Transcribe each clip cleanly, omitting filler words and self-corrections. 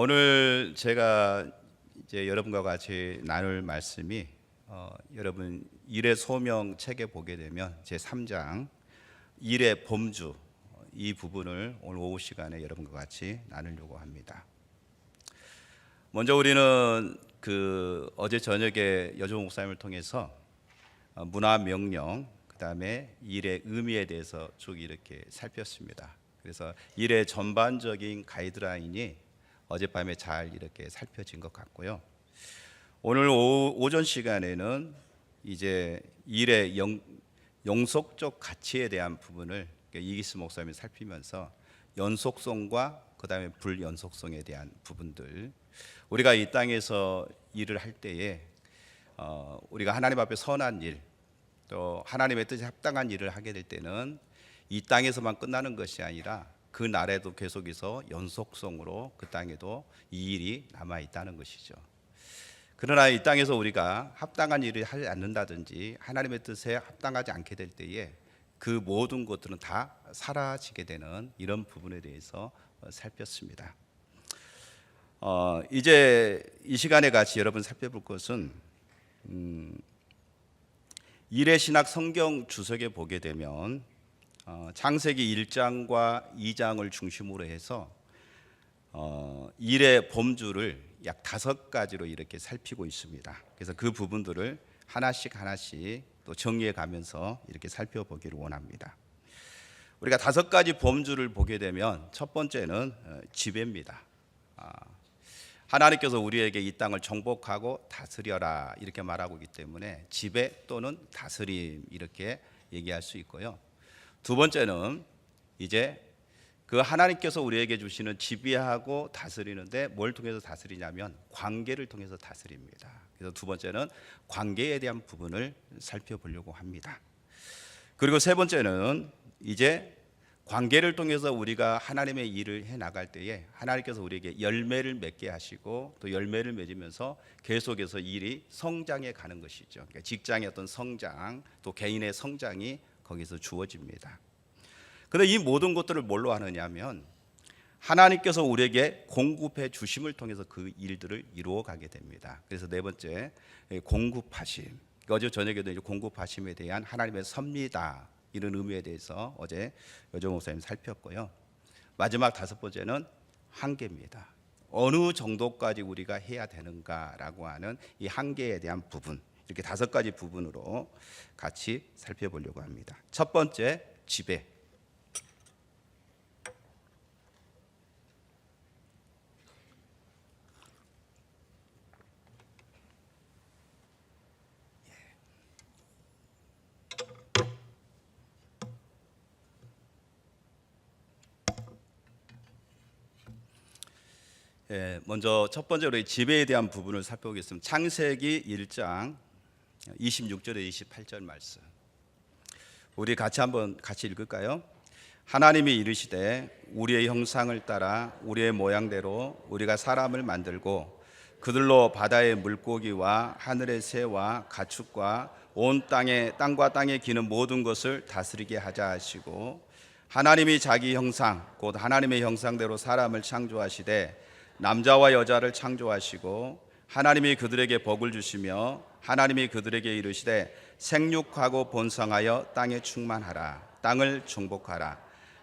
오늘 제가 이제 여러분과 같이 나눌 말씀이 여러분 일의 소명 책에 보게 되면 제 3장 일의 범주 이 부분을 오늘 오후 시간에 여러분과 같이 나누려고 합니다. 먼저 우리는 어제 저녁에 여종 목사님을 통해서 문화 명령 그다음에 일의 의미에 대해서 쭉 이렇게 살폈습니다. 그래서 일의 전반적인 가이드라인이 어젯밤에 잘 이렇게 살펴진 것 같고요. 오늘 오전 시간에는 이제 일의 영속적 가치에 대한 부분을 이기스 목사님이 살피면서 연속성과 그다음에 불연속성에 대한 부분들, 우리가 이 땅에서 일을 할 때에 우리가 하나님 앞에 선한 일, 또 하나님의 뜻에 합당한 일을 하게 될 때는 이 땅에서만 끝나는 것이 아니라 그 날에도 계속해서 연속성으로 그 땅에도 이 일이 남아 있다는 것이죠. 그러나 이 땅에서 우리가 합당한 일을 하지 않는다든지 하나님의 뜻에 합당하지 않게 될 때에 그 모든 것들은 다 사라지게 되는 이런 부분에 대해서 살폈습니다. 이제 이 시간에 같이 여러분 살펴볼 것은 일의 신학 성경 주석에 보게 되면 창세기 1장과 2장을 중심으로 해서 일의 범주를 약 5가지로 이렇게 살피고 있습니다. 그래서 그 부분들을 하나씩 또 정리해 가면서 이렇게 살펴보기를 원합니다. 우리가 5가지 범주를 보게 되면 첫 번째는 지배입니다. 하나님께서 우리에게 이 땅을 정복하고 다스려라 이렇게 말하고 있기 때문에 지배 또는 다스림 이렇게 얘기할 수 있고요. 두 번째는 이제 그 하나님께서 우리에게 주시는 지배하고 다스리는데 뭘 통해서 다스리냐면 관계를 통해서 다스립니다. 그래서 두 번째는 관계에 대한 부분을 살펴보려고 합니다. 그리고 세 번째는 이제 관계를 통해서 우리가 하나님의 일을 해 나갈 때에 하나님께서 우리에게 열매를 맺게 하시고 또 열매를 맺으면서 계속해서 일이 성장해 가는 것이죠. 그러니까 직장의 어떤 성장 또 개인의 성장이 거기서 주어집니다. 그런데 이 모든 것들을 뭘로 하느냐 하면 하나님께서 우리에게 공급해 주심을 통해서 그 일들을 이루어 가게 됩니다. 그래서 네 번째 공급하심. 어제 저녁에도 이제 공급하심에 대한 하나님의 섭리다 이런 의미에 대해서 어제 여정 목사님 살폈고요. 마지막 5번째는 한계입니다. 어느 정도까지 우리가 해야 되는가라고 하는 이 한계에 대한 부분, 이렇게 5가지 부분으로 같이 살펴보려고 합니다. 첫 번째, 지배. 먼저 첫 번째로 지배에 대한 부분을 살펴보겠습니다. 창세기 1장 26절에 28절 말씀. 우리 같이 읽을까요? 하나님이 이르시되 우리의 형상을 따라 우리의 모양대로 우리가 사람을 만들고 그들로 바다의 물고기와 하늘의 새와 가축과 온 땅과 땅에 기는 모든 것을 다스리게 하자 하시고 하나님이 자기 형상 곧 하나님의 형상대로 사람을 창조하시되 남자와 여자를 창조하시고 하나님이 그들에게 복을 주시며 하나님이 그들에게 이르시되 생육하고 번성하여 땅에 충만하라 땅을 정복하라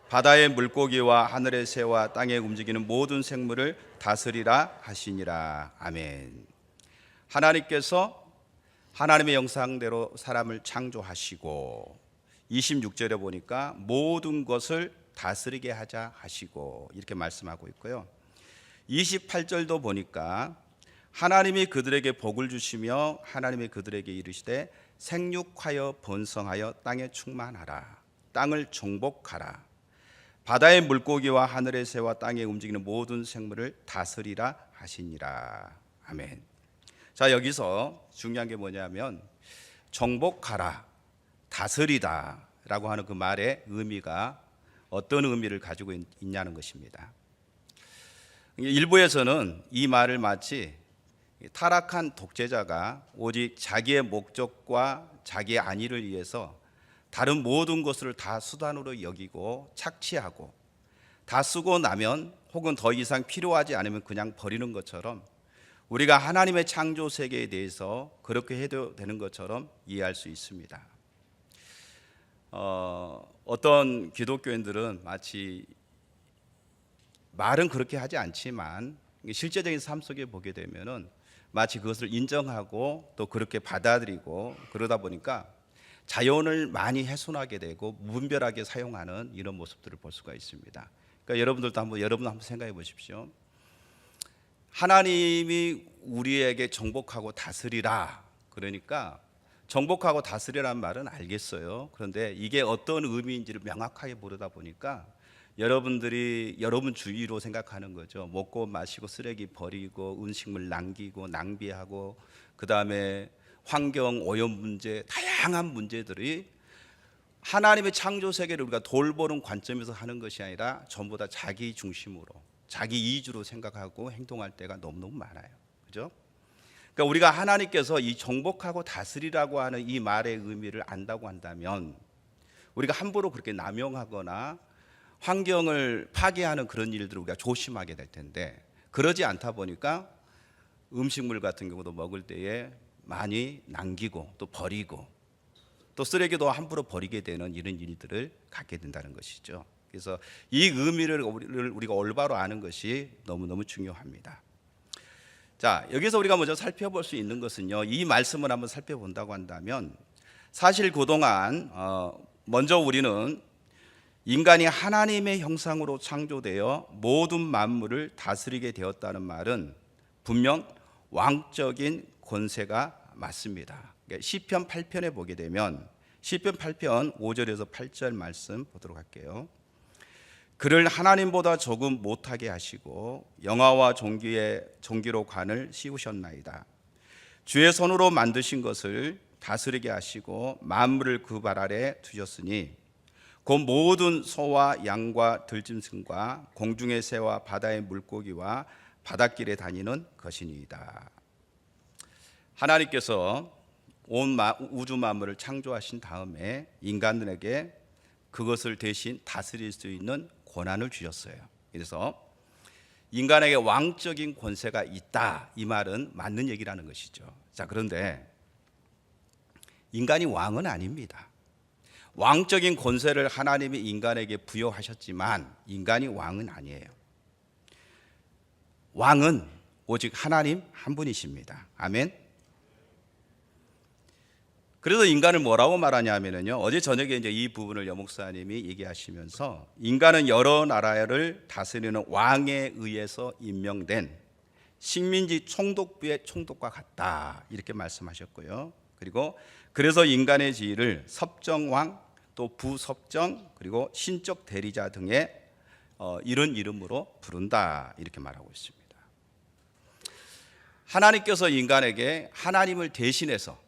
바다의 물고기와 하늘의 새와 땅에 움직이는 모든 생물을 다스리라 하시니라. 아멘. 하나님께서 하나님의 형상대로 사람을 창조하시고 26절에 보니까 모든 것을 다스리게 하자 하시고 이렇게 말씀하고 있고요. 28절도 보니까 하나님이 그들에게 복을 주시며 하나님이 그들에게 이르시되 생육하여 번성하여 땅에 충만하라 땅을 정복하라 바다의 물고기와 하늘의 새와 땅에 움직이는 모든 생물을 다스리라 하시니라. 아멘. 자, 여기서 중요한 게 뭐냐면 정복하라 다스리다 라고 하는 그 말의 의미가 어떤 의미를 가지고 있냐는 것입니다. 일부에서는 이 말을 마치 타락한 독재자가 오직 자기의 목적과 자기의 안위를 위해서 다른 모든 것을 다 수단으로 여기고 착취하고 다 쓰고 나면 혹은 더 이상 필요하지 않으면 그냥 버리는 것처럼 우리가 하나님의 창조 세계에 대해서 그렇게 해도 되는 것처럼 이해할 수 있습니다. 어떤 기독교인들은 마치 말은 그렇게 하지 않지만 실제적인 삶 속에 보게 되면은 마치 그것을 인정하고 또 그렇게 받아들이고 그러다 보니까 자연을 많이 훼손하게 되고 무분별하게 사용하는 이런 모습들을 볼 수가 있습니다. 그러니까 여러분 한번 생각해 보십시오. 하나님이 우리에게 정복하고 다스리라. 그러니까 정복하고 다스리라는 말은 알겠어요. 그런데 이게 어떤 의미인지를 명확하게 모르다 보니까 여러분들이 여러분 주위로 생각하는 거죠. 먹고 마시고 쓰레기 버리고 음식물 남기고 낭비하고 그다음에 환경 오염 문제, 다양한 문제들이 하나님의 창조 세계를 우리가 돌보는 관점에서 하는 것이 아니라 전부 다 자기 중심으로, 자기 이주로 생각하고 행동할 때가 너무너무 많아요. 그죠? 그러니까 우리가 하나님께서 이 정복하고 다스리라고 하는 이 말의 의미를 안다고 한다면 우리가 함부로 그렇게 남용하거나 환경을 파괴하는 그런 일들을 우리가 조심하게 될 텐데, 그러지 않다 보니까 음식물 같은 경우도 먹을 때에 많이 남기고 또 버리고 또 쓰레기도 함부로 버리게 되는 이런 일들을 갖게 된다는 것이죠. 그래서 이 의미를 우리가 올바로 아는 것이 너무너무 중요합니다. 자, 여기서 우리가 먼저 살펴볼 수 있는 것은요, 이 말씀을 한번 살펴본다고 한다면 사실 그동안 먼저 우리는 인간이 하나님의 형상으로 창조되어 모든 만물을 다스리게 되었다는 말은 분명 왕적인 권세가 맞습니다. 시편 8편에 보게 되면 시편 8편 5절에서 8절 말씀 보도록 할게요. 그를 하나님보다 조금 못하게 하시고 영화와 종기로 관을 씌우셨나이다. 주의 손으로 만드신 것을 다스리게 하시고 만물을 그 발 아래 두셨으니 곧 모든 소와 양과 들짐승과 공중의 새와 바다의 물고기와 바닷길에 다니는 것이니이다. 하나님께서 온 우주 만물을 창조하신 다음에 인간들에게 그것을 대신 다스릴 수 있는 권한을 주셨어요. 그래서 인간에게 왕적인 권세가 있다, 이 말은 맞는 얘기라는 것이죠. 자, 그런데 인간이 왕은 아닙니다. 왕적인 권세를 하나님이 인간에게 부여하셨지만 인간이 왕은 아니에요. 왕은 오직 하나님 한 분이십니다. 아멘. 그래서 인간을 뭐라고 말하냐면요, 어제 저녁에 이제 이 부분을 여 목사님이 얘기하시면서 인간은 여러 나라를 다스리는 왕에 의해서 임명된 식민지 총독부의 총독과 같다, 이렇게 말씀하셨고요. 그리고 그래서 인간의 지위를 섭정왕, 또 부섭정, 그리고 신적 대리자 등의 이런 이름으로 부른다, 이렇게 말하고 있습니다. 하나님께서 인간에게 하나님을 대신해서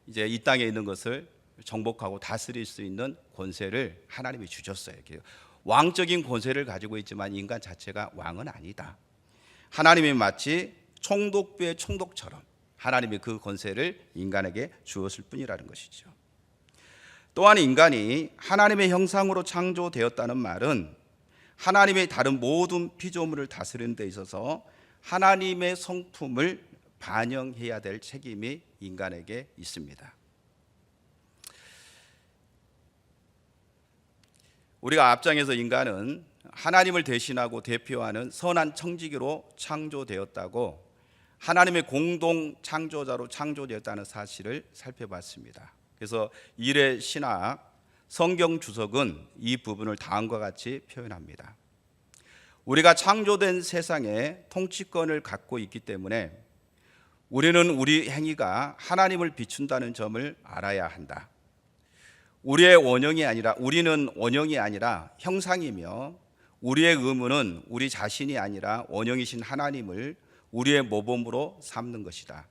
이제 이 땅에 있는 것을 정복하고 다스릴 수 있는 권세를 하나님이 주셨어요. 왕적인 권세를 가지고 있지만 인간 자체가 왕은 아니다. 하나님이 마치 총독부의 총독처럼 하나님이 그 권세를 인간에게 주었을 뿐이라는 것이죠. 또한 인간이 하나님의 형상으로 창조되었다는 말은 하나님의 다른 모든 피조물을 다스리는 데 있어서 하나님의 성품을 반영해야 될 책임이 인간에게 있습니다. 우리가 앞장에서 인간은 하나님을 대신하고 대표하는 선한 청지기로 창조되었다고, 하나님의 공동 창조자로 창조되었다는 사실을 살펴봤습니다. 그래서 일의 신학 성경 주석은 이 부분을 다음과 같이 표현합니다. 우리가 창조된 세상에 통치권을 갖고 있기 때문에 우리는 우리 행위가 하나님을 비춘다는 점을 알아야 한다. 우리는 원형이 아니라 형상이며 우리의 의무는 우리 자신이 아니라 원형이신 하나님을 우리의 모범으로 삼는 것이다.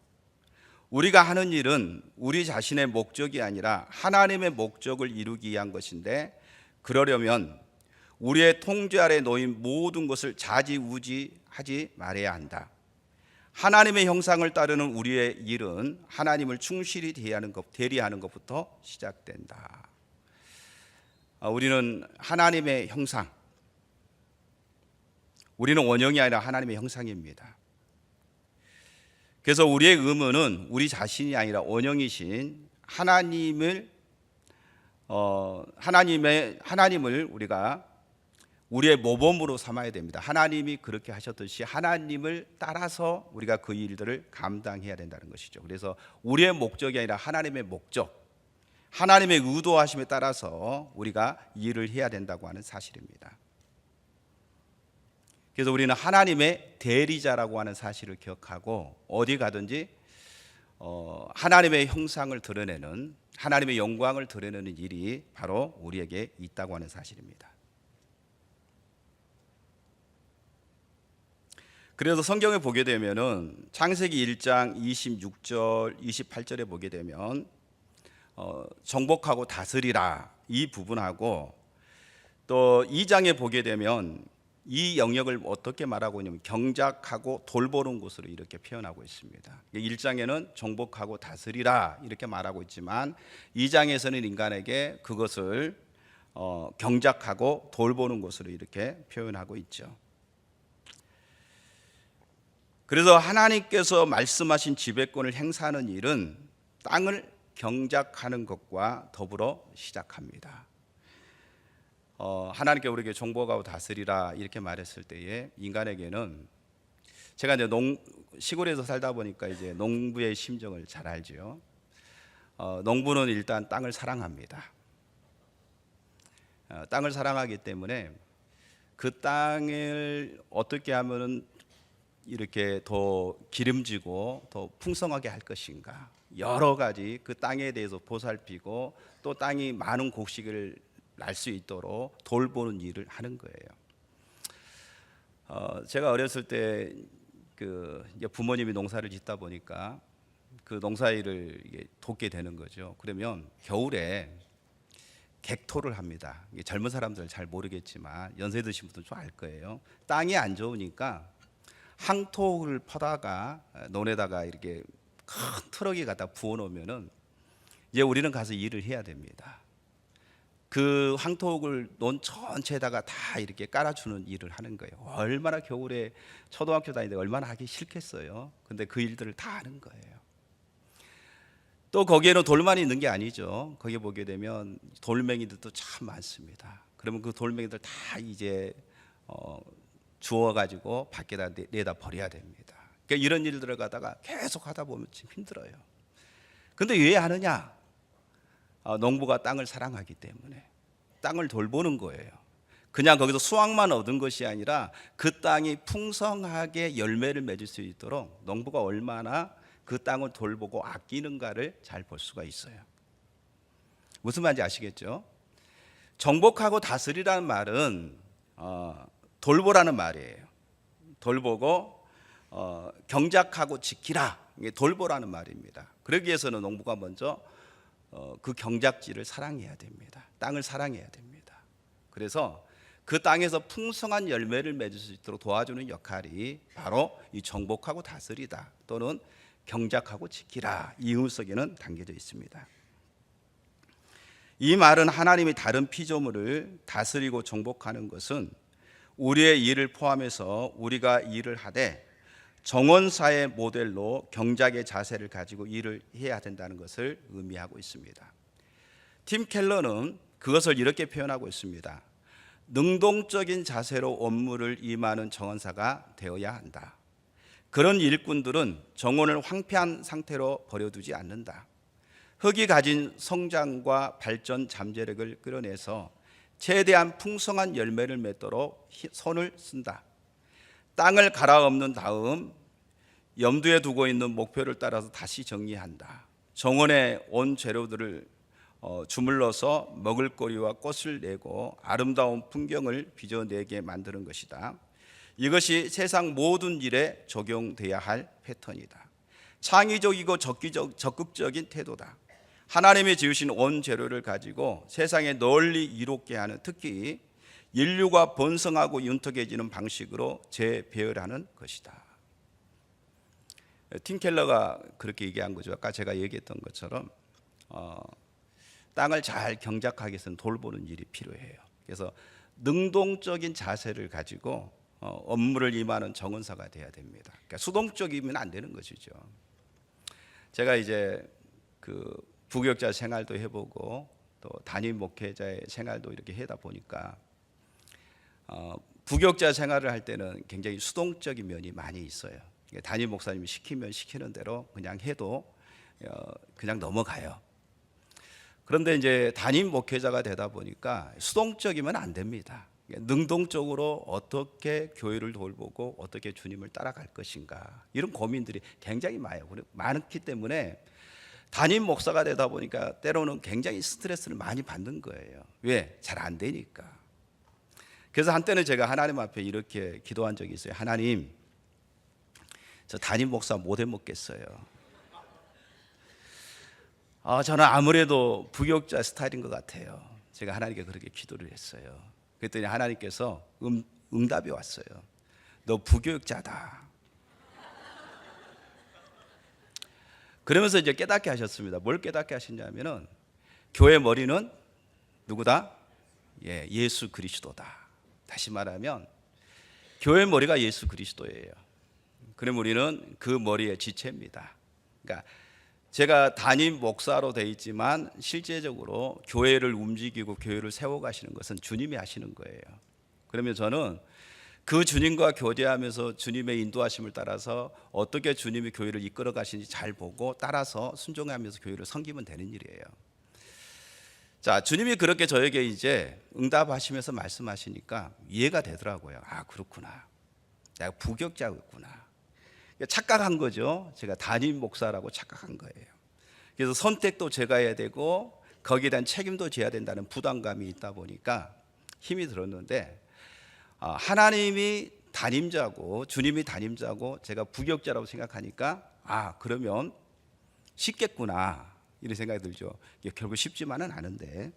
우리가 하는 일은 우리 자신의 목적이 아니라 하나님의 목적을 이루기 위한 것인데, 그러려면 우리의 통제 아래 놓인 모든 것을 좌지우지하지 말아야 한다. 하나님의 형상을 따르는 우리의 일은 하나님을 충실히 대리하는 것부터 시작된다. 우리는 하나님의 형상, 우리는 원형이 아니라 하나님의 형상입니다. 그래서 우리의 의무는 우리 자신이 아니라 원형이신 하나님을 우리가 우리의 모범으로 삼아야 됩니다. 하나님이 그렇게 하셨듯이 하나님을 따라서 우리가 그 일들을 감당해야 된다는 것이죠. 그래서 우리의 목적이 아니라 하나님의 목적, 하나님의 의도하심에 따라서 우리가 일을 해야 된다고 하는 사실입니다. 그래서 우리는 하나님의 대리자라고 하는 사실을 기억하고 어디 가든지 하나님의 형상을 드러내는, 하나님의 영광을 드러내는 일이 바로 우리에게 있다고 하는 사실입니다. 그래서 성경에 보게 되면은 창세기 1장 26절 28절에 보게 되면 정복하고 다스리라 이 부분하고 또 2장에 보게 되면 이 영역을 어떻게 말하고 있냐면 경작하고 돌보는 곳으로 이렇게 표현하고 있습니다. 1장에는 정복하고 다스리라 이렇게 말하고 있지만 2장에서는 인간에게 그것을 경작하고 돌보는 곳으로 이렇게 표현하고 있죠. 그래서 하나님께서 말씀하신 지배권을 행사하는 일은 땅을 경작하는 것과 더불어 시작합니다. 하나님께 우리에게 정복하고 다스리라 이렇게 말했을 때에 인간에게는, 제가 이제 시골에서 살다 보니까 이제 농부의 심정을 잘 알죠. 농부는 일단 땅을 사랑합니다. 땅을 사랑하기 때문에 그 땅을 어떻게 하면은 이렇게 더 기름지고 더 풍성하게 할 것인가, 여러 가지 그 땅에 대해서 보살피고 또 땅이 많은 곡식을 날 수 있도록 돌보는 일을 하는 거예요. 제가 어렸을 때 부모님이 농사를 짓다 보니까 그 농사일을 돕게 되는 거죠. 그러면 겨울에 객토를 합니다. 젊은 사람들은 잘 모르겠지만 연세 드신 분들은 좀 알 거예요. 땅이 안 좋으니까 항토를 퍼다가 논에다가 이렇게 큰 트럭에 갖다 부어놓으면은 이제 우리는 가서 일을 해야 됩니다. 그 황토를 논 전체에다가 다 이렇게 깔아주는 일을 하는 거예요. 얼마나 겨울에 초등학교 다니는데 얼마나 하기 싫겠어요. 근데 그 일들을 다 하는 거예요. 또 거기에는 돌만 있는 게 아니죠. 거기 보게 되면 돌멩이들도 참 많습니다. 그러면 그 돌멩이들 다 이제 주워가지고 밖에다 내다 버려야 됩니다. 그러니까 이런 일들을 갖다가 계속 하다 보면 참 힘들어요. 근데 왜 하느냐? 농부가 땅을 사랑하기 때문에 땅을 돌보는 거예요. 그냥 거기서 수확만 얻은 것이 아니라 그 땅이 풍성하게 열매를 맺을 수 있도록 농부가 얼마나 그 땅을 돌보고 아끼는가를 잘 볼 수가 있어요. 무슨 말인지 아시겠죠? 정복하고 다스리라는 말은 돌보라는 말이에요. 돌보고 경작하고 지키라, 이게 돌보라는 말입니다. 그러기 위해서는 농부가 먼저 그 경작지를 사랑해야 됩니다. 땅을 사랑해야 됩니다. 그래서 그 땅에서 풍성한 열매를 맺을 수 있도록 도와주는 역할이 바로 이 정복하고 다스리다 또는 경작하고 지키라, 이 의무 속에는 담겨져 있습니다. 이 말은 하나님이 다른 피조물을 다스리고 정복하는 것은 우리의 일을 포함해서 우리가 일을 하되 정원사의 모델로 경작의 자세를 가지고 일을 해야 된다는 것을 의미하고 있습니다. 팀 켈러는 그것을 이렇게 표현하고 있습니다. 능동적인 자세로 업무를 임하는 정원사가 되어야 한다. 그런 일꾼들은 정원을 황폐한 상태로 버려두지 않는다. 흙이 가진 성장과 발전 잠재력을 끌어내서 최대한 풍성한 열매를 맺도록 손을 쓴다. 땅을 갈아엎는 다음 염두에 두고 있는 목표를 따라서 다시 정리한다. 정원에 온 재료들을 주물러서 먹을거리와 꽃을 내고 아름다운 풍경을 빚어내게 만드는 것이다. 이것이 세상 모든 일에 적용돼야 할 패턴이다. 창의적이고 적극적인 태도다. 하나님이 지으신 온 재료를 가지고 세상에 널리 이롭게 하는, 특히 인류가 번성하고 윤택해지는 방식으로 재배열하는 것이다. 팀 켈러가 그렇게 얘기한 거죠. 아까 제가 얘기했던 것처럼 땅을 잘 경작하기 위해서는 돌보는 일이 필요해요. 그래서 능동적인 자세를 가지고 업무를 임하는 정원사가 돼야 됩니다. 그러니까 수동적이면 안 되는 것이죠. 제가 이제 그 부교육자 생활도 해보고 또 담임 목회자의 생활도 이렇게 하다 보니까 부교육자 생활을 할 때는 굉장히 수동적인 면이 많이 있어요. 담임 목사님이 시키면 시키는 대로 그냥 해도 그냥 넘어가요. 그런데 이제 담임 목회자가 되다 보니까 수동적이면 안 됩니다. 능동적으로 어떻게 교회를 돌보고 어떻게 주님을 따라갈 것인가, 이런 고민들이 굉장히 많기 때문에 담임 목사가 되다 보니까 때로는 굉장히 스트레스를 많이 받는 거예요. 왜? 잘 안 되니까. 그래서 한때는 제가 하나님 앞에 이렇게 기도한 적이 있어요. 하나님, 저 담임 목사 못 해먹겠어요. 저는 아무래도 부교육자 스타일인 것 같아요. 제가 하나님께 그렇게 기도를 했어요. 그랬더니 하나님께서 응답이 왔어요. 너 부교육자다. 그러면서 이제 깨닫게 하셨습니다. 뭘 깨닫게 하셨냐면은 교회 머리는 누구다? 예수 그리스도다. 다시 말하면 교회 머리가 예수 그리스도예요. 그럼 우리는 그 머리의 지체입니다. 그러니까 제가 담임 목사로 돼 있지만 실제적으로 교회를 움직이고 교회를 세워가시는 것은 주님이 하시는 거예요. 그러면 저는 그 주님과 교제하면서 주님의 인도하심을 따라서 어떻게 주님이 교회를 이끌어 가시는지 잘 보고 따라서 순종하면서 교회를 섬기면 되는 일이에요. 자, 주님이 그렇게 저에게 이제 응답하시면서 말씀하시니까 이해가 되더라고요. 그렇구나. 내가 부교육자였구나. 착각한 거죠. 제가 담임 목사라고 착각한 거예요. 그래서 선택도 제가 해야 되고 거기에 대한 책임도 져야 된다는 부담감이 있다 보니까 힘이 들었는데, 하나님이 담임자고 주님이 담임자고 제가 부교육자라고 생각하니까 그러면 쉽겠구나, 이런 생각이 들죠. 결국 쉽지만은 않은데,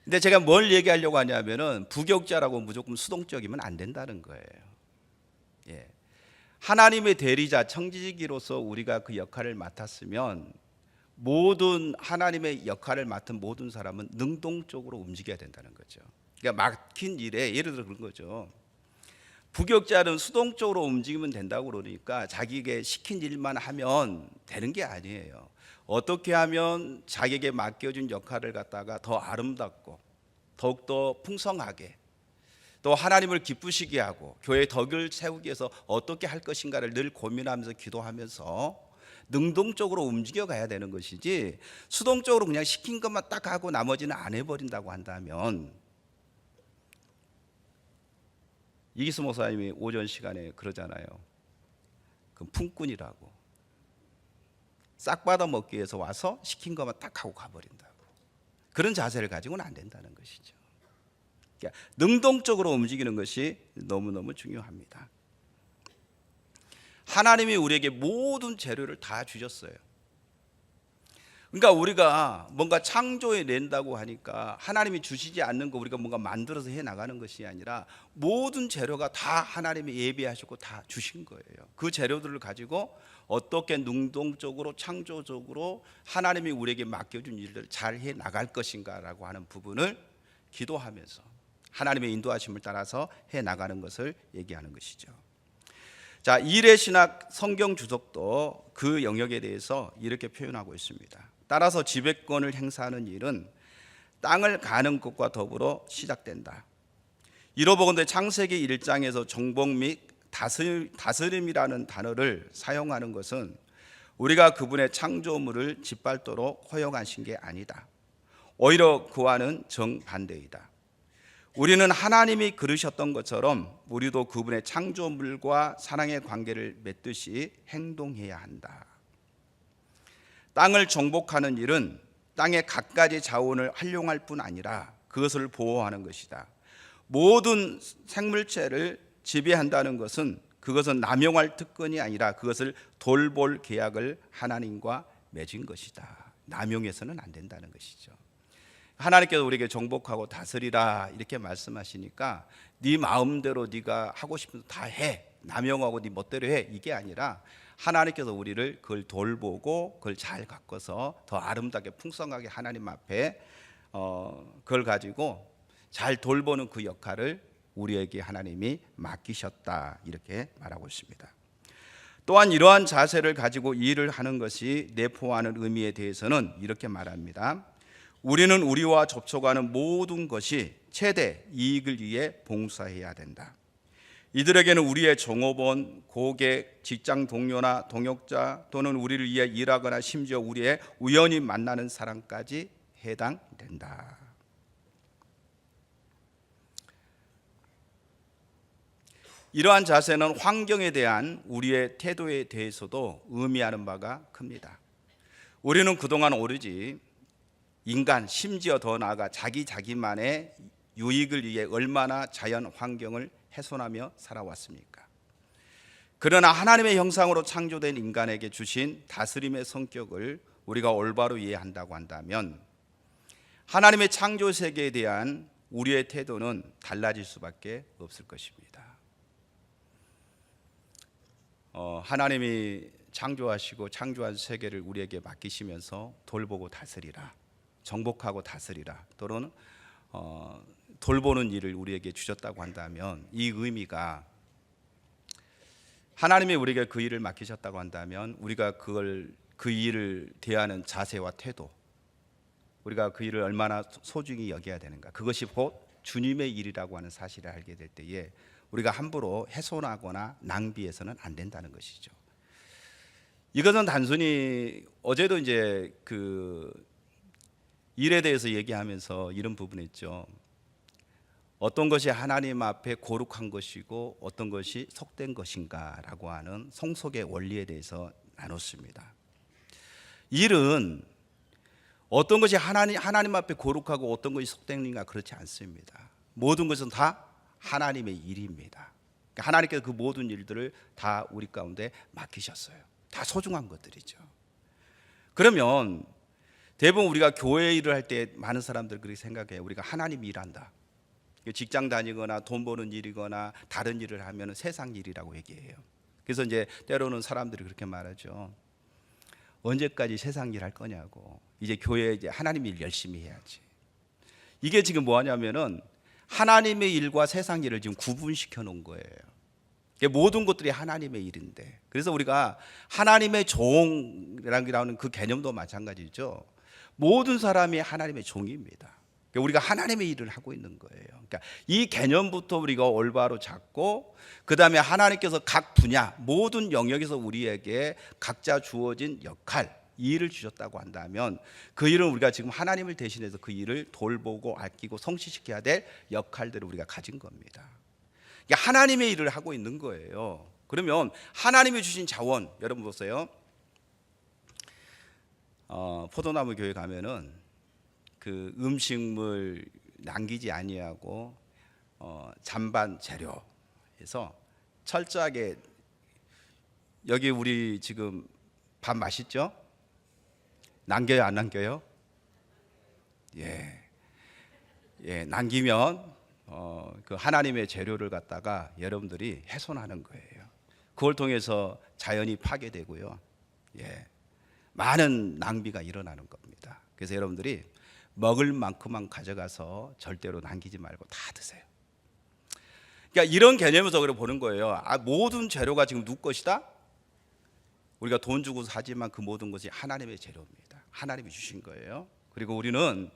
근데 제가 뭘 얘기하려고 하냐면은 부교육자라고 무조건 수동적이면 안 된다는 거예요. 하나님의 대리자 청지기로서 우리가 그 역할을 맡았으면 모든 하나님의 역할을 맡은 모든 사람은 능동적으로 움직여야 된다는 거죠. 그러니까 막힌 일에, 예를 들어 그런 거죠. 부교육자는 수동적으로 움직이면 된다고 그러니까 자기에게 시킨 일만 하면 되는 게 아니에요. 어떻게 하면 자기에게 맡겨진 역할을 갖다가 더 아름답고 더욱더 풍성하게, 또 하나님을 기쁘시게 하고 교회의 덕을 세우기 위해서 어떻게 할 것인가를 늘 고민하면서 기도하면서 능동적으로 움직여 가야 되는 것이지, 수동적으로 그냥 시킨 것만 딱 하고 나머지는 안 해버린다고 한다면, 이기수 목사님이 오전 시간에 그러잖아요. 그 품꾼이라고, 싹 받아 먹기 위해서 와서 시킨 것만 딱 하고 가버린다고. 그런 자세를 가지고는 안 된다는 것이죠. 그러니까 능동적으로 움직이는 것이 너무너무 중요합니다. 하나님이 우리에게 모든 재료를 다 주셨어요. 그러니까 우리가 뭔가 창조해 낸다고 하니까 하나님이 주시지 않는 거 우리가 뭔가 만들어서 해 나가는 것이 아니라 모든 재료가 다 하나님이 예비하시고 다 주신 거예요. 그 재료들을 가지고 어떻게 능동적으로 창조적으로 하나님이 우리에게 맡겨준 일들을 잘 해 나갈 것인가라고 하는 부분을 기도하면서 하나님의 인도하심을 따라서 해 나가는 것을 얘기하는 것이죠. 자, 일의 신학 성경 주석도 그 영역에 대해서 이렇게 표현하고 있습니다. 따라서 지배권을 행사하는 일은 땅을 가는 것과 더불어 시작된다. 이로보건대 창세기 1장에서 정복 및 다스림이라는 단어를 사용하는 것은 우리가 그분의 창조물을 짓밟도록 허용하신 게 아니다. 오히려 그와는 정반대이다. 우리는 하나님이 그러셨던 것처럼 우리도 그분의 창조물과 사랑의 관계를 맺듯이 행동해야 한다. 땅을 정복하는 일은 땅의 갖가지 자원을 활용할 뿐 아니라 그것을 보호하는 것이다. 모든 생물체를 지배한다는 것은 그것은 남용할 특권이 아니라 그것을 돌볼 계약을 하나님과 맺은 것이다. 남용해서는 안 된다는 것이죠. 하나님께서 우리에게 정복하고 다스리라 이렇게 말씀하시니까 네 마음대로 네가 하고 싶은 거 다 해, 남용하고 네 멋대로 해, 이게 아니라 하나님께서 우리를 그걸 돌보고 그걸 잘 가꿔서 더 아름답게 풍성하게 하나님 앞에 그걸 가지고 잘 돌보는 그 역할을 우리에게 하나님이 맡기셨다 이렇게 말하고 있습니다. 또한 이러한 자세를 가지고 일을 하는 것이 내포하는 의미에 대해서는 이렇게 말합니다. 우리는 우리와 접촉하는 모든 것이 최대 이익을 위해 봉사해야 된다. 이들에게는 우리의 종업원, 고객, 직장 동료나 동역자 또는 우리를 위해 일하거나 심지어 우리의 우연히 만나는 사람까지 해당된다. 이러한 자세는 환경에 대한 우리의 태도에 대해서도 의미하는 바가 큽니다. 우리는 그동안 오로지 인간, 심지어 더 나아가 자기만의 유익을 위해 얼마나 자연 환경을 훼손하며 살아왔습니까? 그러나 하나님의 형상으로 창조된 인간에게 주신 다스림의 성격을 우리가 올바로 이해한다고 한다면 하나님의 창조 세계에 대한 우리의 태도는 달라질 수밖에 없을 것입니다. 하나님이 창조하시고 창조한 세계를 우리에게 맡기시면서 돌보고 다스리라, 정복하고 다스리라, 또는 돌보는 일을 우리에게 주셨다고 한다면 이 의미가 하나님이 우리에게 그 일을 맡기셨다고 한다면 우리가 그 일을 대하는 자세와 태도, 우리가 그 일을 얼마나 소중히 여겨야 되는가, 그것이 곧 주님의 일이라고 하는 사실을 알게 될 때에 우리가 함부로 훼손하거나 낭비해서는 안 된다는 것이죠. 이것은 단순히 어제도 이제 그 일에 대해서 얘기하면서 이런 부분이 있죠. 어떤 것이 하나님 앞에 거룩한 것이고 어떤 것이 속된 것인가라고 하는 성속의 원리에 대해서 나눴습니다. 일은 어떤 것이 하나님 앞에 거룩하고 어떤 것이 속된인가 그렇지 않습니다. 모든 것은 다 하나님의 일입니다. 그러니까 하나님께서 그 모든 일들을 다 우리 가운데 맡기셨어요. 다 소중한 것들이죠. 그러면 대부분 우리가 교회 일을 할 때 많은 사람들 그렇게 생각해요. 우리가 하나님 일한다. 직장 다니거나 돈 버는 일이거나 다른 일을 하면 세상 일이라고 얘기해요. 그래서 이제 때로는 사람들이 그렇게 말하죠. 언제까지 세상 일 할 거냐고. 이제 교회에 이제 하나님 일 열심히 해야지. 이게 지금 뭐하냐면은 하나님의 일과 세상 일을 지금 구분시켜 놓은 거예요. 모든 것들이 하나님의 일인데, 그래서 우리가 하나님의 종이라는 그 개념도 마찬가지죠. 모든 사람이 하나님의 종입니다. 우리가 하나님의 일을 하고 있는 거예요. 그러니까 이 개념부터 우리가 올바로 잡고 그 다음에 하나님께서 각 분야 모든 영역에서 우리에게 각자 주어진 역할, 이 일을 주셨다고 한다면 그 일은 우리가 지금 하나님을 대신해서 그 일을 돌보고 아끼고 성취시켜야 될 역할들을 우리가 가진 겁니다. 그러니까 하나님의 일을 하고 있는 거예요. 그러면 하나님이 주신 자원, 여러분 보세요. 포도나무 교회 가면은 그 음식물 남기지 아니하고 잔반 재료에서 철저하게, 여기 우리 지금 밥 맛있죠? 남겨요, 안 남겨요? 예, 남기면 그 하나님의 재료를 갖다가 여러분들이 훼손하는 거예요. 그걸 통해서 자연이 파괴되고요. 많은 낭비가 일어나는 겁니다. 그래서 여러분들이 먹을 만큼만 가져가서 절대로 남기지 말고 다 드세요. 그러니까 이런 개념에서 그래 보는 거예요. 모든 재료가 지금 누구 것이다? 우리가 돈 주고 사지만 그 모든 것이 하나님의 재료입니다. 하나님이 주신 거예요. 그리고 우리는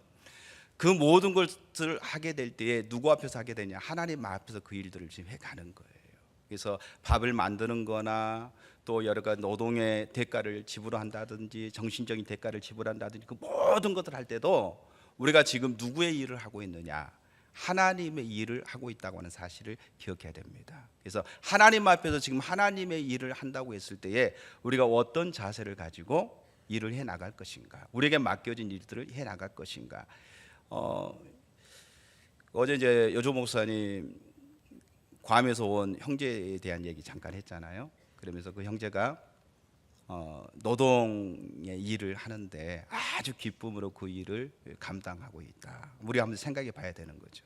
그 모든 것을 하게 될 때에 누구 앞에서 하게 되냐? 하나님 앞에서 그 일들을 지금 해가는 거예요. 그래서 밥을 만드는 거나 또 여러 가지 노동의 대가를 지불한다든지 정신적인 대가를 지불한다든지 그 모든 것을 할 때도 우리가 지금 누구의 일을 하고 있느냐? 하나님의 일을 하고 있다고 하는 사실을 기억해야 됩니다. 그래서 하나님 앞에서 지금 하나님의 일을 한다고 했을 때에 우리가 어떤 자세를 가지고 일을 해 나갈 것인가? 우리에게 맡겨진 일들을 해 나갈 것인가? 어제 이제 여조 목사님 괌에서 온 형제에 대한 얘기 잠깐 했잖아요. 그러면서 그 형제가 노동의 일을 하는데 아주 기쁨으로 그 일을 감당하고 있다. 우리 한번 생각해 봐야 되는 거죠.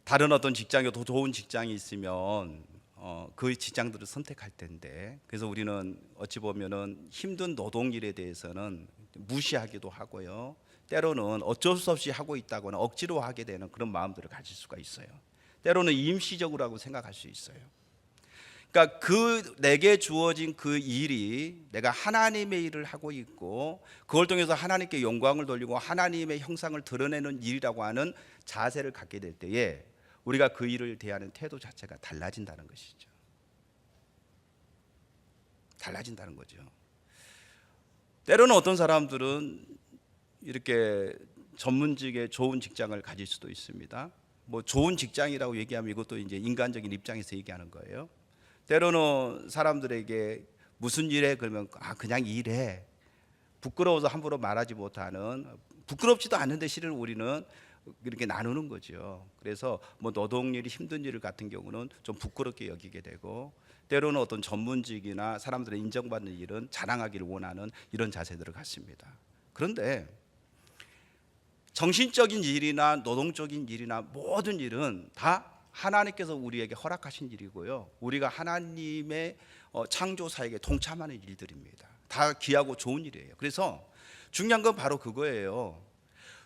다른 어떤 직장이 더 좋은 직장이 있으면 그 직장들을 선택할 텐데, 그래서 우리는 어찌 보면은 힘든 노동일에 대해서는 무시하기도 하고요. 때로는 어쩔 수 없이 하고 있다거나 억지로 하게 되는 그런 마음들을 가질 수가 있어요. 때로는 임시적으로라고 생각할 수 있어요. 그러니까 그 내게 주어진 그 일이 내가 하나님의 일을 하고 있고 그걸 통해서 하나님께 영광을 돌리고 하나님의 형상을 드러내는 일이라고 하는 자세를 갖게 될 때에 우리가 그 일을 대하는 태도 자체가 달라진다는 것이죠. 달라진다는 거죠. 때로는 어떤 사람들은 이렇게 전문직에 좋은 직장을 가질 수도 있습니다. 뭐 좋은 직장이라고 얘기하면 이것도 이제 인간적인 입장에서 얘기하는 거예요. 때로는 사람들에게 무슨 일해 그러면 그냥 일해, 부끄러워서 함부로 말하지 못하는, 부끄럽지도 않은데 실은 우리는 이렇게 나누는 거죠. 그래서 뭐 노동일이 힘든 일 같은 경우는 좀 부끄럽게 여기게 되고 때로는 어떤 전문직이나 사람들의 인정받는 일은 자랑하기를 원하는 이런 자세들을 갖습니다. 그런데 정신적인 일이나 노동적인 일이나 모든 일은 다 하나님께서 우리에게 허락하신 일이고요. 우리가 하나님의 창조사에게 동참하는 일들입니다. 다 귀하고 좋은 일이에요. 그래서 중요한 건 바로 그거예요.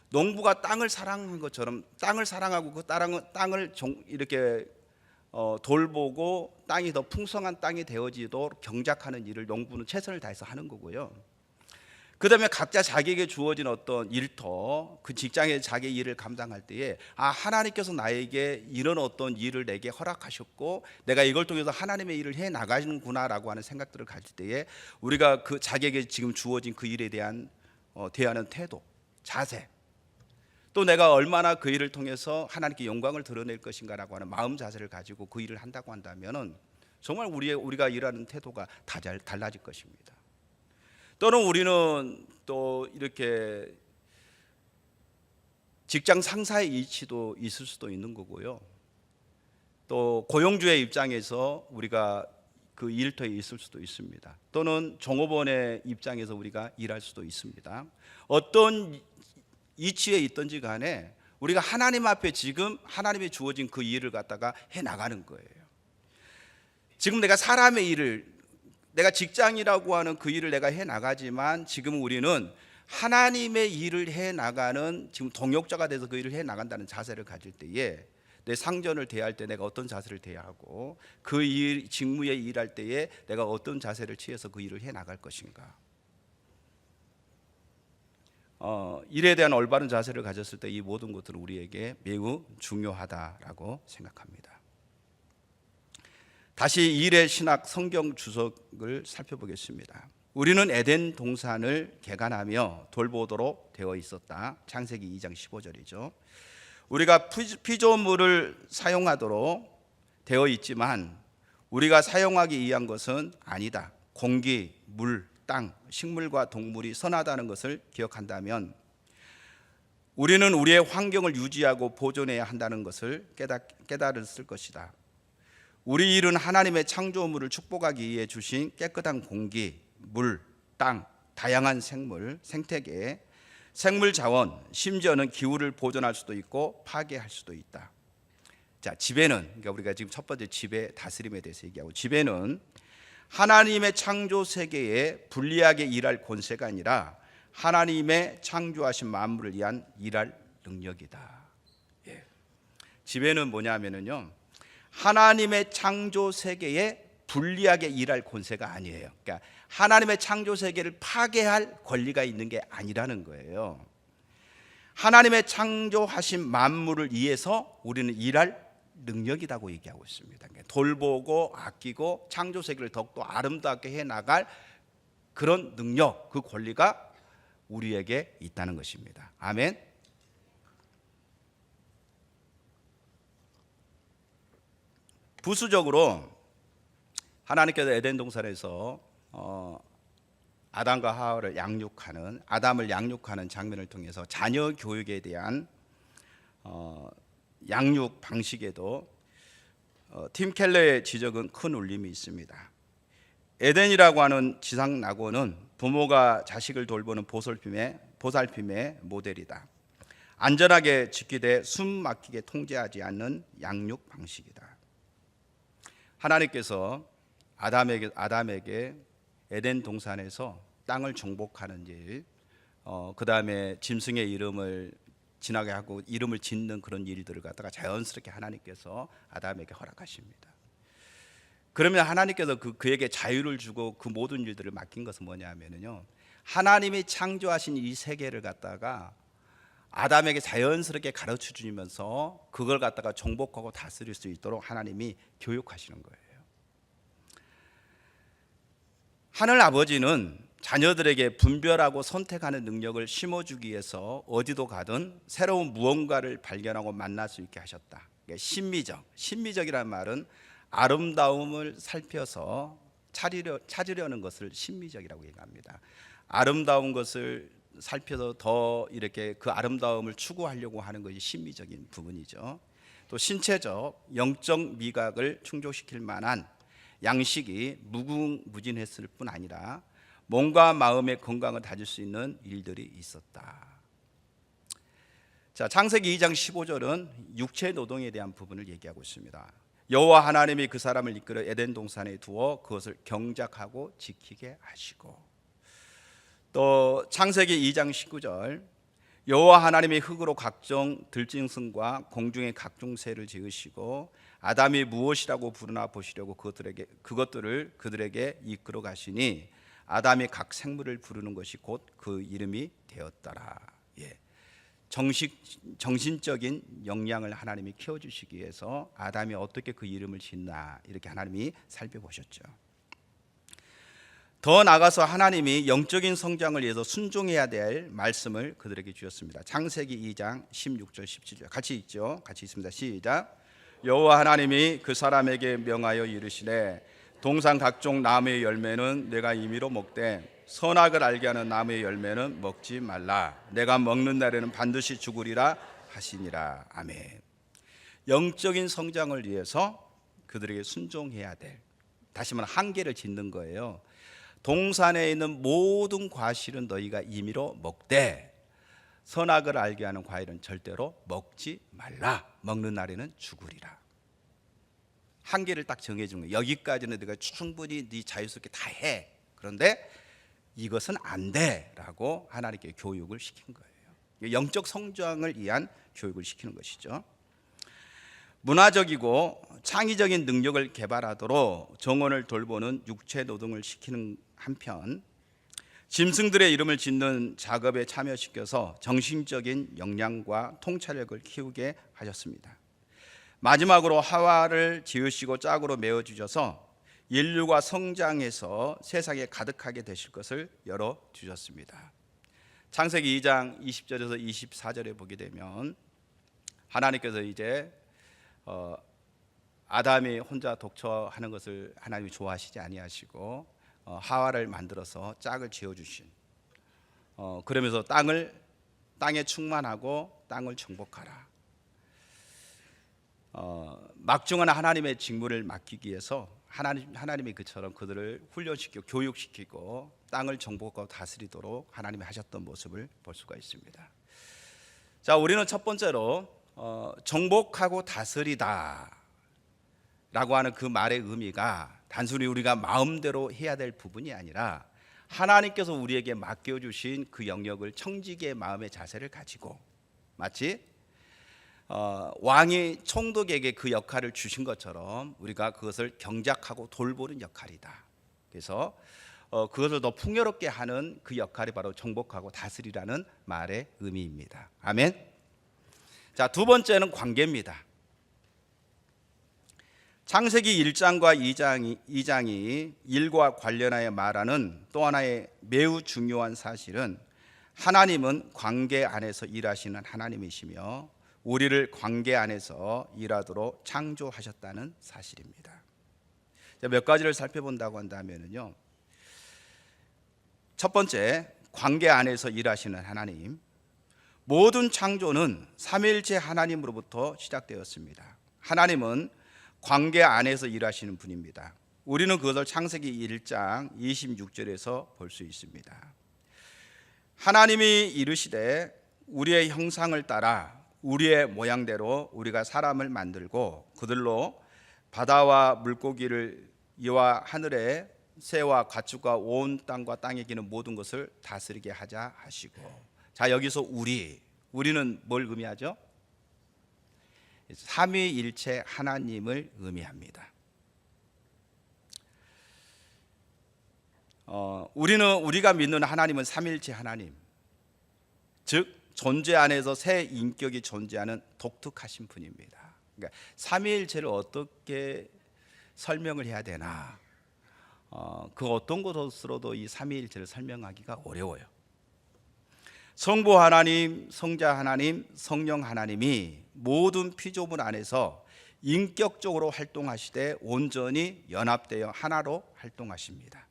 농부가 땅을 사랑한 것처럼 땅을 사랑하고 그 땅을 이렇게 돌보고 땅이 더 풍성한 땅이 되어지도록 경작하는 일을 농부는 최선을 다해서 하는 거고요. 그 다음에 각자 자기에게 주어진 어떤 일터, 그 직장에 자기 일을 감당할 때에 하나님께서 나에게 이런 어떤 일을 내게 허락하셨고 내가 이걸 통해서 하나님의 일을 해 나가시는구나라고 하는 생각들을 가질 때에 우리가 그 자기에게 지금 주어진 그 일에 대한 대하는 태도, 자세, 또 내가 얼마나 그 일을 통해서 하나님께 영광을 드러낼 것인가라고 하는 마음 자세를 가지고 그 일을 한다고 한다면은 정말 우리가 일하는 태도가 다 달라질 것입니다. 또는 우리는 또 이렇게 직장 상사의 이치도 있을 수도 있는 거고요. 또 고용주의 입장에서 우리가 그 일터에 있을 수도 있습니다. 또는 종업원의 입장에서 우리가 일할 수도 있습니다. 어떤 이치에 있든지 간에 우리가 하나님 앞에 지금 하나님이 주어진 그 일을 갖다가 해 나가는 거예요. 지금 내가 사람의 일을, 내가 직장이라고 하는 그 일을 내가 해 나가지만 지금 우리는 하나님의 일을 해 나가는 지금 동역자가 돼서 그 일을 해 나간다는 자세를 가질 때에 내 상전을 대할 때 내가 어떤 자세를 대해야 하고 그 일 직무에 일할 때에 내가 어떤 자세를 취해서 그 일을 해 나갈 것인가. 일에 대한 올바른 자세를 가졌을 때 이 모든 것들은 우리에게 매우 중요하다라고 생각합니다. 다시 일의 신학 성경 주석을 살펴보겠습니다. 우리는 에덴 동산을 개간하며 돌보도록 되어 있었다. 창세기 2장 15절이죠. 우리가 피조물을 사용하도록 되어 있지만 우리가 사용하기 위한 것은 아니다. 공기, 물, 땅, 식물과 동물이 선하다는 것을 기억한다면 우리는 우리의 환경을 유지하고 보존해야 한다는 것을 깨달았을 것이다. 우리 일은 하나님의 창조물을 축복하기 위해 주신 깨끗한 공기, 물, 땅, 다양한 생물, 생태계, 생물 자원, 심지어는 기후를 보존할 수도 있고 파괴할 수도 있다. 자, 지배는, 그러니까 우리가 지금 첫 번째 지배 다스림에 대해서 얘기하고, 지배는 하나님의 창조 세계에 불리하게 일할 권세가 아니라 하나님의 창조하신 만물을 위한 일할 능력이다. 예. 지배는 뭐냐면요, 하나님의 창조 세계에 불리하게 일할 권세가 아니에요. 그러니까 하나님의 창조 세계를 파괴할 권리가 있는 게 아니라는 거예요. 하나님의 창조하신 만물을 위해서 우리는 일할 능력이라고 얘기하고 있습니다. 그러니까 돌보고 아끼고 창조 세계를 더욱더 아름답게 해 나갈 그런 능력, 그 권리가 우리에게 있다는 것입니다. 아멘. 부수적으로 하나님께서 에덴 동산에서 아담과 하와를 양육하는, 아담을 양육하는 장면을 통해서 자녀 교육에 대한 양육 방식에도 팀 켈러의 지적은 큰 울림이 있습니다. 에덴이라고 하는 지상 낙원은 부모가 자식을 돌보는 보살핌의 모델이다. 안전하게 지키되 숨 막히게 통제하지 않는 양육 방식이다. 하나님께서 아담에게 에덴 동산에서 땅을 정복하는 일, 그 다음에 짐승의 이름을 지나게 하고 이름을 짓는 그런 일들을 갖다가 자연스럽게 하나님께서 아담에게 허락하십니다. 그러면 하나님께서 그에게 자유를 주고 그 모든 일들을 맡긴 것은 뭐냐면요, 하나님이 창조하신 이 세계를 갖다가 아담에게 자연스럽게 가르쳐 주면서 그걸 갖다가 정복하고 다스릴 수 있도록 하나님이 교육하시는 거예요. 하늘 아버지는 자녀들에게 분별하고 선택하는 능력을 심어주기 위해서 어디도 가든 새로운 무언가를 발견하고 만날 수 있게 하셨다. 신미적이라는 말은 아름다움을 살펴서 찾으려는 것을 신미적이라고 얘기합니다. 아름다운 것을 살펴서 더 이렇게 그 아름다움을 추구하려고 하는 것이 신미적인 부분이죠. 또 신체적, 영적 미각을 충족시킬 만한 양식이 무궁무진했을 뿐 아니라 몸과 마음의 건강을 다질 수 있는 일들이 있었다. 자, 창세기 2장 15절은 육체 노동에 대한 부분을 얘기하고 있습니다. 여호와 하나님이 그 사람을 이끌어 에덴 동산에 두어 그것을 경작하고 지키게 하시고, 또 창세기 2장 19절 여호와 하나님이 흙으로 각종 들짐승과 공중의 각종 새를 지으시고 아담이 무엇이라고 부르나 보시려고 그것들을 그들에게 이끌어 가시니 아담이 각 생물을 부르는 것이 곧 그 이름이 되었더라. 정신적인 역량을 하나님이 키워주시기 위해서 아담이 어떻게 그 이름을 짓나 이렇게 하나님이 살펴보셨죠. 더 나아가서 하나님이 영적인 성장을 위해서 순종해야 될 말씀을 그들에게 주셨습니다. 창세기 2장 16절 17절 같이 읽죠. 같이 있습니다. 시작. 여호와 하나님이 그 사람에게 명하여 이르시되 동산 각종 나무의 열매는 내가 임의로 먹되 선악을 알게 하는 나무의 열매는 먹지 말라. 내가 먹는 날에는 반드시 죽으리라 하시니라. 아멘. 영적인 성장을 위해서 그들에게 순종해야 될, 다시 말하면 한계를 짓는 거예요. 동산에 있는 모든 과실은 너희가 임의로 먹되 선악을 알게 하는 과일은 절대로 먹지 말라. 먹는 날에는 죽으리라. 한계를 딱 정해주는 거예요. 여기까지는 네가 충분히 네 자유스럽게 다 해. 그런데 이것은 안 돼라고 하나님께 교육을 시킨 거예요. 영적 성장을 위한 교육을 시키는 것이죠. 문화적이고 창의적인 능력을 개발하도록 정원을 돌보는 육체 노동을 시키는 한편 짐승들의 이름을 짓는 작업에 참여시켜서 정신적인 역량과 통찰력을 키우게 하셨습니다. 마지막으로 하와를 지으시고 짝으로 메어주셔서 인류가 성장해서 세상에 가득하게 되실 것을 열어주셨습니다. 창세기 2장 20절에서 24절에 보게 되면 하나님께서 이제 아담이 혼자 독처하는 것을 하나님이 좋아하시지 아니하시고 하와를 만들어서 짝을 지어주신, 그러면서 땅에 충만하고 땅을 정복하라, 막중한 하나님의 직무를 맡기기 위해서 하나님이 그처럼 그들을 훈련시키고 교육시키고 땅을 정복하고 다스리도록 하나님이 하셨던 모습을 볼 수가 있습니다. 자, 우리는 첫 번째로 정복하고 다스리다 라고 하는 그 말의 의미가 단순히 우리가 마음대로 해야 될 부분이 아니라 하나님께서 우리에게 맡겨주신 그 영역을 청지기의 마음의 자세를 가지고, 마치 왕이 총독에게 그 역할을 주신 것처럼 우리가 그것을 경작하고 돌보는 역할이다. 그래서 그것을 더 풍요롭게 하는 그 역할이 바로 정복하고 다스리라는 말의 의미입니다. 아멘. 자, 두 번째는 관계입니다. 창세기 1장과 2장이 일과 관련하여 말하는 또 하나의 매우 중요한 사실은 하나님은 관계 안에서 일하시는 하나님이시며 우리를 관계 안에서 일하도록 창조하셨다는 사실입니다. 몇 가지를 살펴본다고 한다면요, 첫 번째, 관계 안에서 일하시는 하나님. 모든 창조는 삼위일체 하나님으로부터 시작되었습니다. 하나님은 관계 안에서 일하시는 분입니다. 우리는 그것을 창세기 1장 26절에서 볼 수 있습니다. 하나님이 이르시되 우리의 형상을 따라 우리의 모양대로 우리가 사람을 만들고 그들로 바다와 물고기를 이와 하늘의 새와 가축과 온 땅과 땅에 기는 모든 것을 다스리게 하자 하시고. 자, 여기서 우리는 뭘 의미하죠? 삼위일체 하나님을 의미합니다. 우리가 믿는 하나님은 삼위일체 하나님, 즉 존재 안에서 새 인격이 존재하는 독특하신 분입니다. 그러니까 삼위일체를 어떻게 설명을 해야 되나, 그 어떤 것으로도 이 삼위일체를 설명하기가 어려워요. 성부 하나님, 성자 하나님, 성령 하나님이 모든 피조물 안에서 인격적으로 활동하시되 온전히 연합되어 하나로 활동하십니다.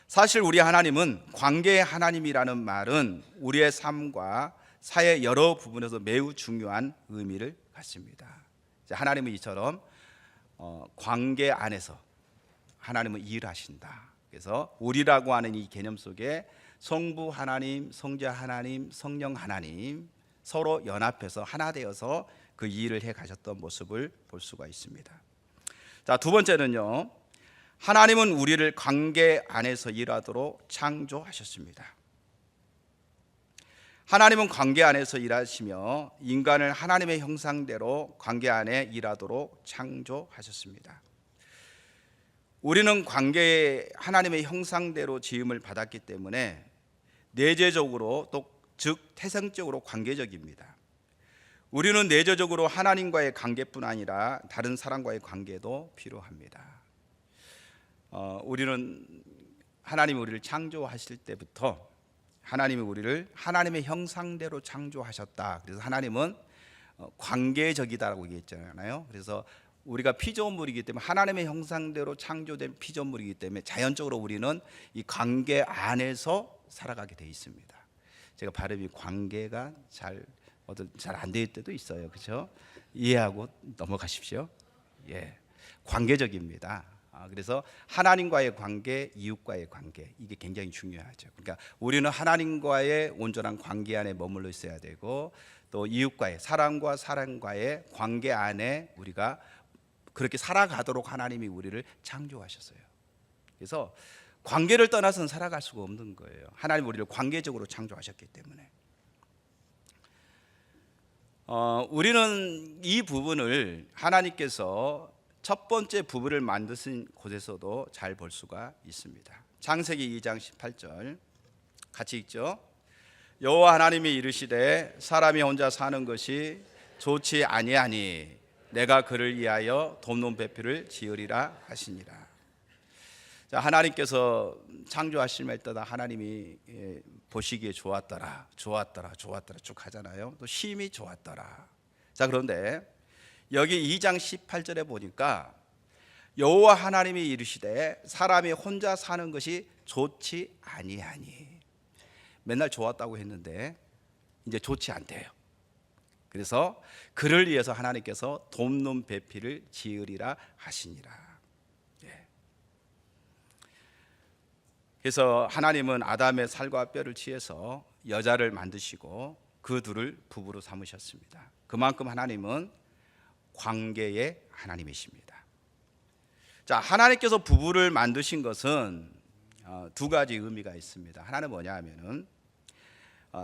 사실 우리 하나님은 관계의 하나님이라는 말은 우리의 삶과 사회 여러 부분에서 매우 중요한 의미를 갖습니다. 하나님은 이처럼 관계 안에서 하나님은 일하신다. 그래서 우리라고 하는 이 개념 속에 성부 하나님, 성자 하나님, 성령 하나님 서로 연합해서 하나 되어서 그 일을 해 가셨던 모습을 볼 수가 있습니다. 자, 두 번째는요, 하나님은 우리를 관계 안에서 일하도록 창조하셨습니다. 하나님은 관계 안에서 일하시며 인간을 하나님의 형상대로 관계 안에 일하도록 창조하셨습니다. 우리는 관계에 하나님의 형상대로 지음을 받았기 때문에 내재적으로 즉 태생적으로 관계적입니다. 우리는 내재적으로 하나님과의 관계뿐 아니라 다른 사람과의 관계도 필요합니다. 우리는 하나님이 우리를 창조하실 때부터 하나님이 우리를 하나님의 형상대로 창조하셨다. 그래서 하나님은 관계적이다라고 얘기했잖아요. 그래서 우리가 피조물이기 때문에 하나님의 형상대로 창조된 피조물이기 때문에 자연적으로 우리는 이 관계 안에서 살아가게 돼 있습니다. 제가 발음이 관계가 잘 안 될 때도 있어요. 그렇죠? 이해하고 넘어가십시오. 예, 관계적입니다. 그래서 하나님과의 관계, 이웃과의 관계, 이게 굉장히 중요하죠. 그러니까 우리는 하나님과의 온전한 관계 안에 머물러 있어야 되고, 또 이웃과의 사람과 사람과의 관계 안에 우리가 그렇게 살아가도록 하나님이 우리를 창조하셨어요. 그래서 관계를 떠나서는 살아갈 수가 없는 거예요. 하나님 우리를 관계적으로 창조하셨기 때문에. 우리는 이 부분을 하나님께서 첫 번째 부부를 만드신 곳에서도 잘 볼 수가 있습니다. 창세기 2장 18절 같이 읽죠. 여호와 하나님이 이르시되 사람이 혼자 사는 것이 좋지 아니하니 내가 그를 위하여 돕는 배필을 지으리라 하시니라. 자, 하나님께서 창조하심에 따라 하나님이 보시기에 좋았더라 쭉 하잖아요. 또 심히 좋았더라. 자, 그런데 여기 2장 18절에 보니까 여호와 하나님이 이르시되 사람이 혼자 사는 것이 좋지 아니하니, 맨날 좋았다고 했는데 이제 좋지 않대요. 그래서 그를 위해서 하나님께서 돕는 배필을 지으리라 하시니라. 그래서 하나님은 아담의 살과 뼈를 취해서 여자를 만드시고 그 둘을 부부로 삼으셨습니다. 그만큼 하나님은 관계의 하나님이십니다. 자, 하나님께서 부부를 만드신 것은 두 가지 의미가 있습니다. 하나는 뭐냐 하면은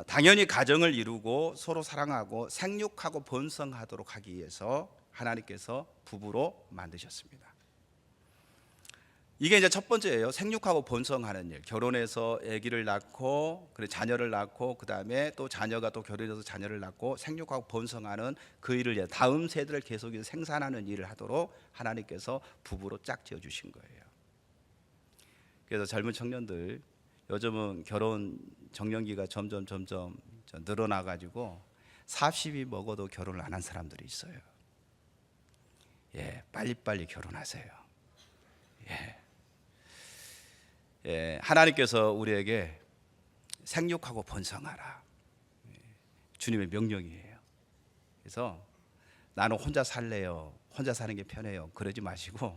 당연히 가정을 이루고 서로 사랑하고 생육하고 번성하도록 하기 위해서 하나님께서 부부로 만드셨습니다. 이게 이제 첫 번째예요. 생육하고 번성하는 일. 결혼해서 아기를 낳고 그리고 자녀를 낳고 그다음에 또 자녀가 또 결혼해서 자녀를 낳고 생육하고 번성하는 그 일을 위해 다음 세대를 계속해서 생산하는 일을 하도록 하나님께서 부부로 짝지어 주신 거예요. 그래서 젊은 청년들 요즘은 결혼 정년기가 점점 늘어나 가지고 40이 먹어도 결혼을 안 한 사람들이 있어요. 예, 빨리빨리 결혼하세요. 하나님께서 우리에게 생육하고 번성하라, 주님의 명령이에요. 그래서 나는 혼자 살래요, 혼자 사는 게 편해요, 그러지 마시고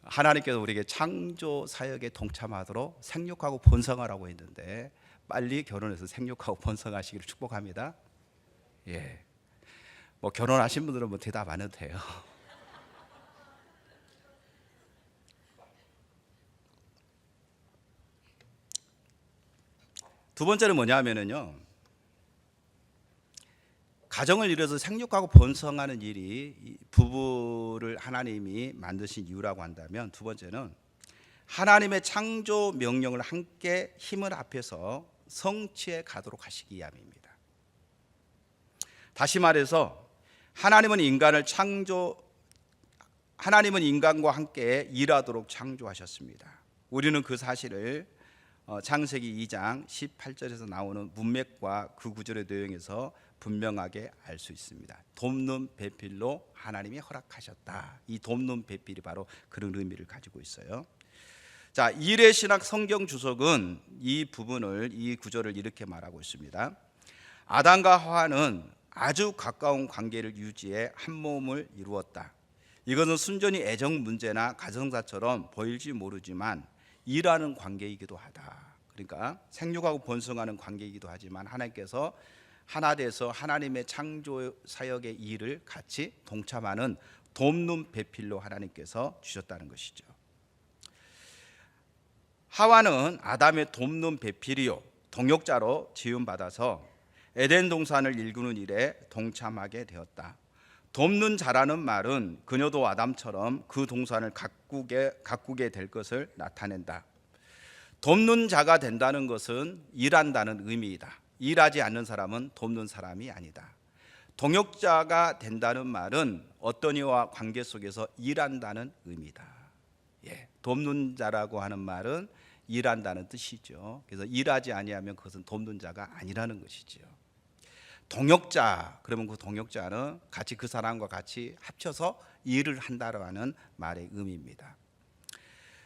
하나님께서 우리에게 창조 사역에 동참하도록 생육하고 번성하라고 했는데 빨리 결혼해서 생육하고 번성하시기를 축복합니다. 뭐 결혼하신 분들은 뭐 대답 안 해도 돼요. 두 번째는 뭐냐면은요, 가정을 이뤄서 생육하고 번성하는 일이 이 부부를 하나님이 만드신 이유라고 한다면, 두 번째는 하나님의 창조 명령을 함께 힘을 합해서 성취해 가도록 하시기 위함입니다. 다시 말해서 하나님은 인간과 함께 일하도록 창조하셨습니다. 우리는 그 사실을 창세기 2장 18절에서 나오는 문맥과 그 구절의 내용에서 분명하게 알 수 있습니다. 돕는 배필로 하나님이 허락하셨다. 이 돕는 배필이 바로 그런 의미를 가지고 있어요. 자, 일의 신학 성경 주석은 이 부분을, 이 구절을 이렇게 말하고 있습니다. 아담과 하와는 아주 가까운 관계를 유지해 한 몸을 이루었다. 이것은 순전히 애정 문제나 가정사처럼 보일지 모르지만 일하는 관계이기도 하다. 그러니까 생육하고 번성하는 관계이기도 하지만 하나님께서 하나 돼서 하나님의 창조 사역의 일을 같이 동참하는 돕는 배필로 하나님께서 주셨다는 것이죠. 하와는 아담의 돕는 배필이요 동역자로 지음받아서 에덴 동산을 일구는 일에 동참하게 되었다. 돕는 자라는 말은 그녀도 아담처럼 그 동산을 가꾸게 될 것을 나타낸다. 돕는 자가 된다는 것은 일한다는 의미이다. 일하지 않는 사람은 돕는 사람이 아니다. 동역자가 된다는 말은 어떤 이와 관계 속에서 일한다는 의미다. 돕는 자라고 하는 말은 일한다는 뜻이죠. 그래서 일하지 아니하면 그것은 돕는 자가 아니라는 것이죠. 동역자, 그러면 그 동역자는 같이 그 사람과 같이 합쳐서 일을 한다라는 말의 의미입니다.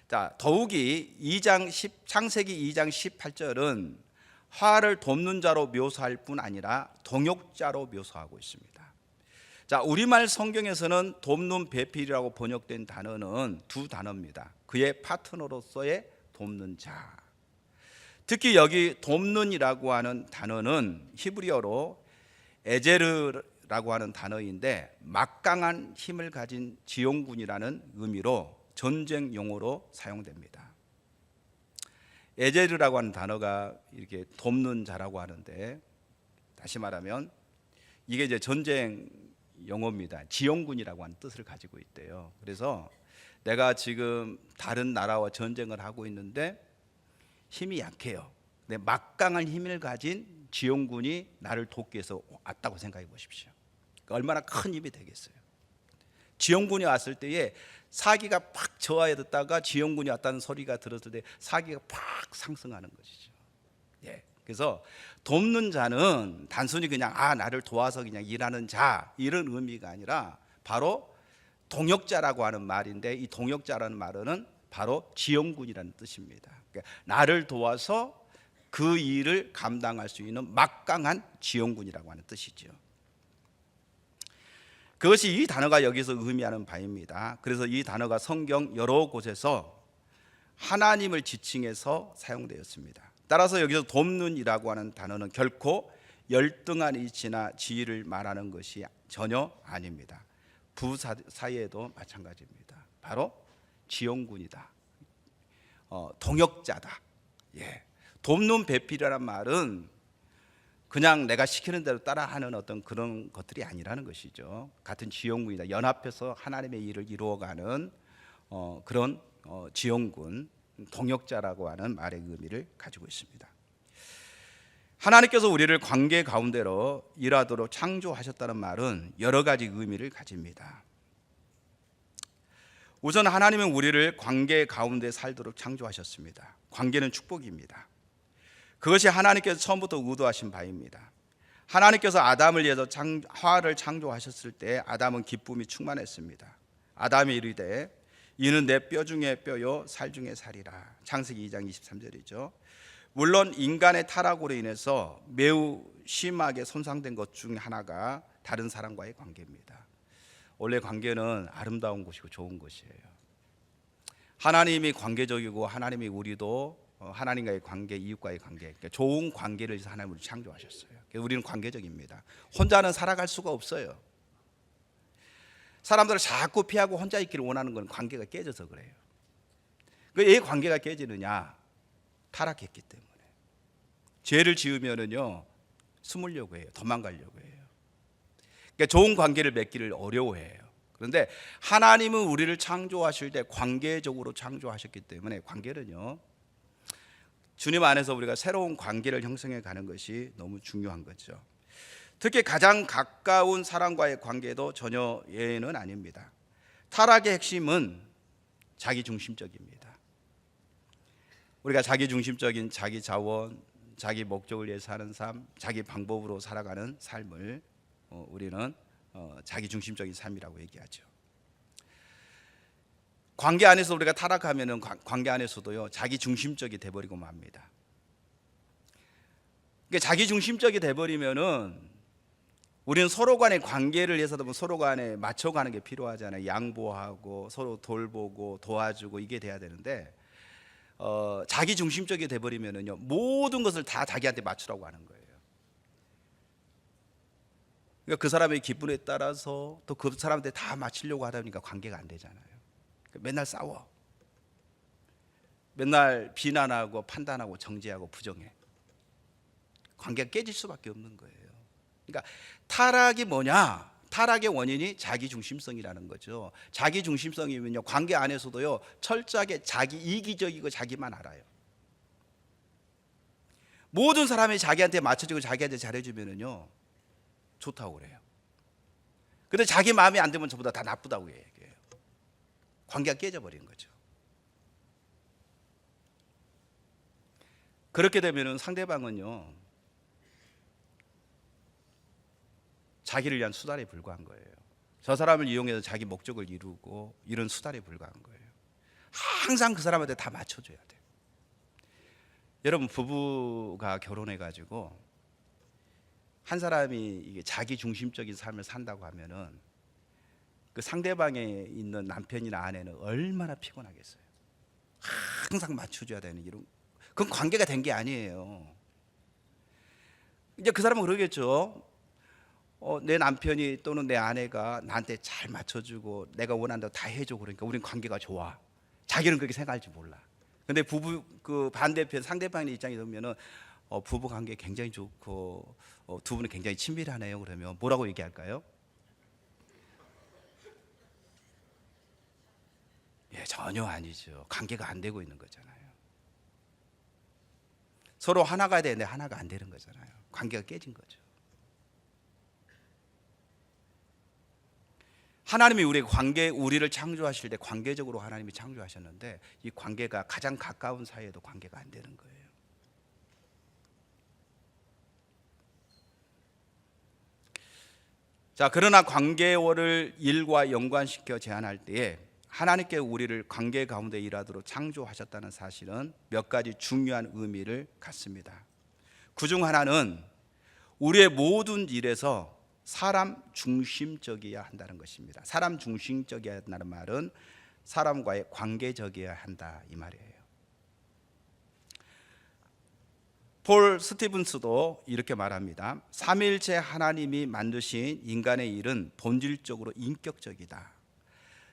자, 더욱이 창세기 2장 18절은 하와를 돕는 자로 묘사할 뿐 아니라 동역자로 묘사하고 있습니다. 자, 우리말 성경에서는 돕는 배필이라고 번역된 단어는 두 단어입니다. 그의 파트너로서의 돕는 자. 특히 여기 돕는이라고 하는 단어는 히브리어로 에제르라고 하는 단어인데 막강한 힘을 가진 지용군이라는 의미로 전쟁 용어로 사용됩니다. 에제르라고 하는 단어가 이렇게 돕는 자라고 하는데, 다시 말하면 이게 이제 전쟁 용어입니다. 지용군이라고 하는 뜻을 가지고 있대요. 그래서 내가 지금 다른 나라와 전쟁을 하고 있는데 힘이 약해요. 근데 막강한 힘을 가진 지용군이 나를 돕기 위해서 왔다고 생각해 보십시오. 그러니까 얼마나 큰 힘이 되겠어요. 지용군이 왔을 때에 사기가 팍 저하했다가 지용군이 왔다는 소리가 들었을 때 사기가 팍 상승하는 것이죠. 그래서 돕는 자는 단순히 그냥 나를 도와서 그냥 일하는 자, 이런 의미가 아니라 바로 동역자라고 하는 말인데, 이 동역자라는 말은 바로 지용군이라는 뜻입니다. 그러니까 나를 도와서 그 일을 감당할 수 있는 막강한 지용군이라고 하는 뜻이죠. 그것이 이 단어가 여기서 의미하는 바입니다. 그래서 이 단어가 성경 여러 곳에서 하나님을 지칭해서 사용되었습니다. 따라서 여기서 돕는이라고 하는 단어는 결코 열등한 이치나 지위를 말하는 것이 전혀 아닙니다. 부부 사이에도 마찬가지입니다. 바로 지용군이다, 동역자다. 돕는 배필이라는 말은 그냥 내가 시키는 대로 따라하는 어떤 그런 것들이 아니라는 것이죠. 같은 지용군이다. 연합해서 하나님의 일을 이루어가는 그런 지용군, 동역자라고 하는 말의 의미를 가지고 있습니다. 하나님께서 우리를 관계 가운데로 일하도록 창조하셨다는 말은 여러 가지 의미를 가집니다. 우선 하나님은 우리를 관계 가운데 살도록 창조하셨습니다. 관계는 축복입니다. 그것이 하나님께서 처음부터 의도하신 바입니다. 하나님께서 아담을 위해서 하와를 창조하셨을 때 아담은 기쁨이 충만했습니다. 아담이 이르되 이는 내 뼈 중에 뼈요 살 중에 살이라. 창세기 2장 23절이죠. 물론 인간의 타락으로 인해서 매우 심하게 손상된 것 중 하나가 다른 사람과의 관계입니다. 원래 관계는 아름다운 것이고 좋은 것이에요. 하나님이 관계적이고 하나님이 우리도 하나님과의 관계, 이웃과의 관계, 그러니까 좋은 관계를 위해서 하나님을 창조하셨어요. 우리는 관계적입니다. 혼자는 살아갈 수가 없어요. 사람들을 자꾸 피하고 혼자 있기를 원하는 건 관계가 깨져서 그래요. 왜 관계가 깨지느냐? 타락했기 때문에. 죄를 지으면은요 숨으려고 해요. 도망가려고 해요. 그러니까 좋은 관계를 맺기를 어려워해요. 그런데 하나님은 우리를 창조하실 때 관계적으로 창조하셨기 때문에 관계는요 주님 안에서 우리가 새로운 관계를 형성해 가는 것이 너무 중요한 거죠. 특히 가장 가까운 사람과의 관계도 전혀 예외는 아닙니다. 타락의 핵심은 자기중심적입니다. 우리가 자기중심적인 자기 자원, 자기 목적을 위해 사는 삶, 자기 방법으로 살아가는 삶을 우리는 자기중심적인 삶이라고 얘기하죠. 관계 안에서 우리가 타락하면은 관계 안에서도요 자기중심적이 돼버리고 맙니다. 그러니까 자기중심적이 돼버리면은 우리는 서로 간의 관계를 위해서도 서로 간에 맞춰가는 게 필요하잖아요. 양보하고 서로 돌보고 도와주고 이게 돼야 되는데 자기중심적이 돼버리면은요 모든 것을 다 자기한테 맞추라고 하는 거예요. 그러니까 그 사람의 기분에 따라서 또 그 사람한테 다 맞추려고 하다 보니까 관계가 안 되잖아요. 맨날 싸워. 맨날 비난하고 판단하고 정죄하고 부정해. 관계가 깨질 수밖에 없는 거예요. 그러니까 타락이 뭐냐? 타락의 원인이 자기중심성이라는 거죠. 자기중심성이면요 관계 안에서도요 철저하게 자기 이기적이고 자기만 알아요. 모든 사람이 자기한테 맞춰주고 자기한테 잘해주면은요 좋다고 그래요. 근데 자기 마음에 안 들면 전부 다 나쁘다고 얘기해요. 관계가 깨져버리는 거죠. 그렇게 되면은 상대방은요 자기를 위한 수단에 불과한 거예요. 저 사람을 이용해서 자기 목적을 이루고 이런 수단에 불과한 거예요. 항상 그 사람한테 다 맞춰줘야 돼요. 여러분 부부가 결혼해 가지고 한 사람이 이게 자기 중심적인 삶을 산다고 하면은 그 상대방에 있는 남편이나 아내는 얼마나 피곤하겠어요. 항상 맞춰줘야 되는 이런 그건 관계가 된 게 아니에요. 이제 그 사람은 그러겠죠. 내 남편이 또는 내 아내가 나한테 잘 맞춰주고 내가 원하는 대로 다 해줘 그러니까 우린 관계가 좋아. 자기는 그렇게 생각할지 몰라. 근데 부부 그 반대편 상대방의 입장이 되면은 부부 관계 굉장히 좋고 두 분은 굉장히 친밀하네요. 그러면 뭐라고 얘기할까요? 예, 전혀 아니죠. 관계가 안 되고 있는 거잖아요. 서로 하나가 되는데 하나가 안 되는 거잖아요. 관계가 깨진 거죠. 하나님이 우리를 창조하실 때 관계적으로 하나님이 창조하셨는데 이 관계가 가장 가까운 사이에도 관계가 안 되는 거예요. 자, 그러나 관계를 일과 연관시켜 제한할 때에 하나님께 우리를 관계 가운데 일하도록 창조하셨다는 사실은 몇 가지 중요한 의미를 갖습니다. 그중 하나는 우리의 모든 일에서 사람 중심적이어야 한다는 것입니다. 사람 중심적이어야 한다는 말은 사람과의 관계적이어야 한다 이 말이에요. 폴 스티븐스도 이렇게 말합니다. 삼위일체 하나님이 만드신 인간의 일은 본질적으로 인격적이다.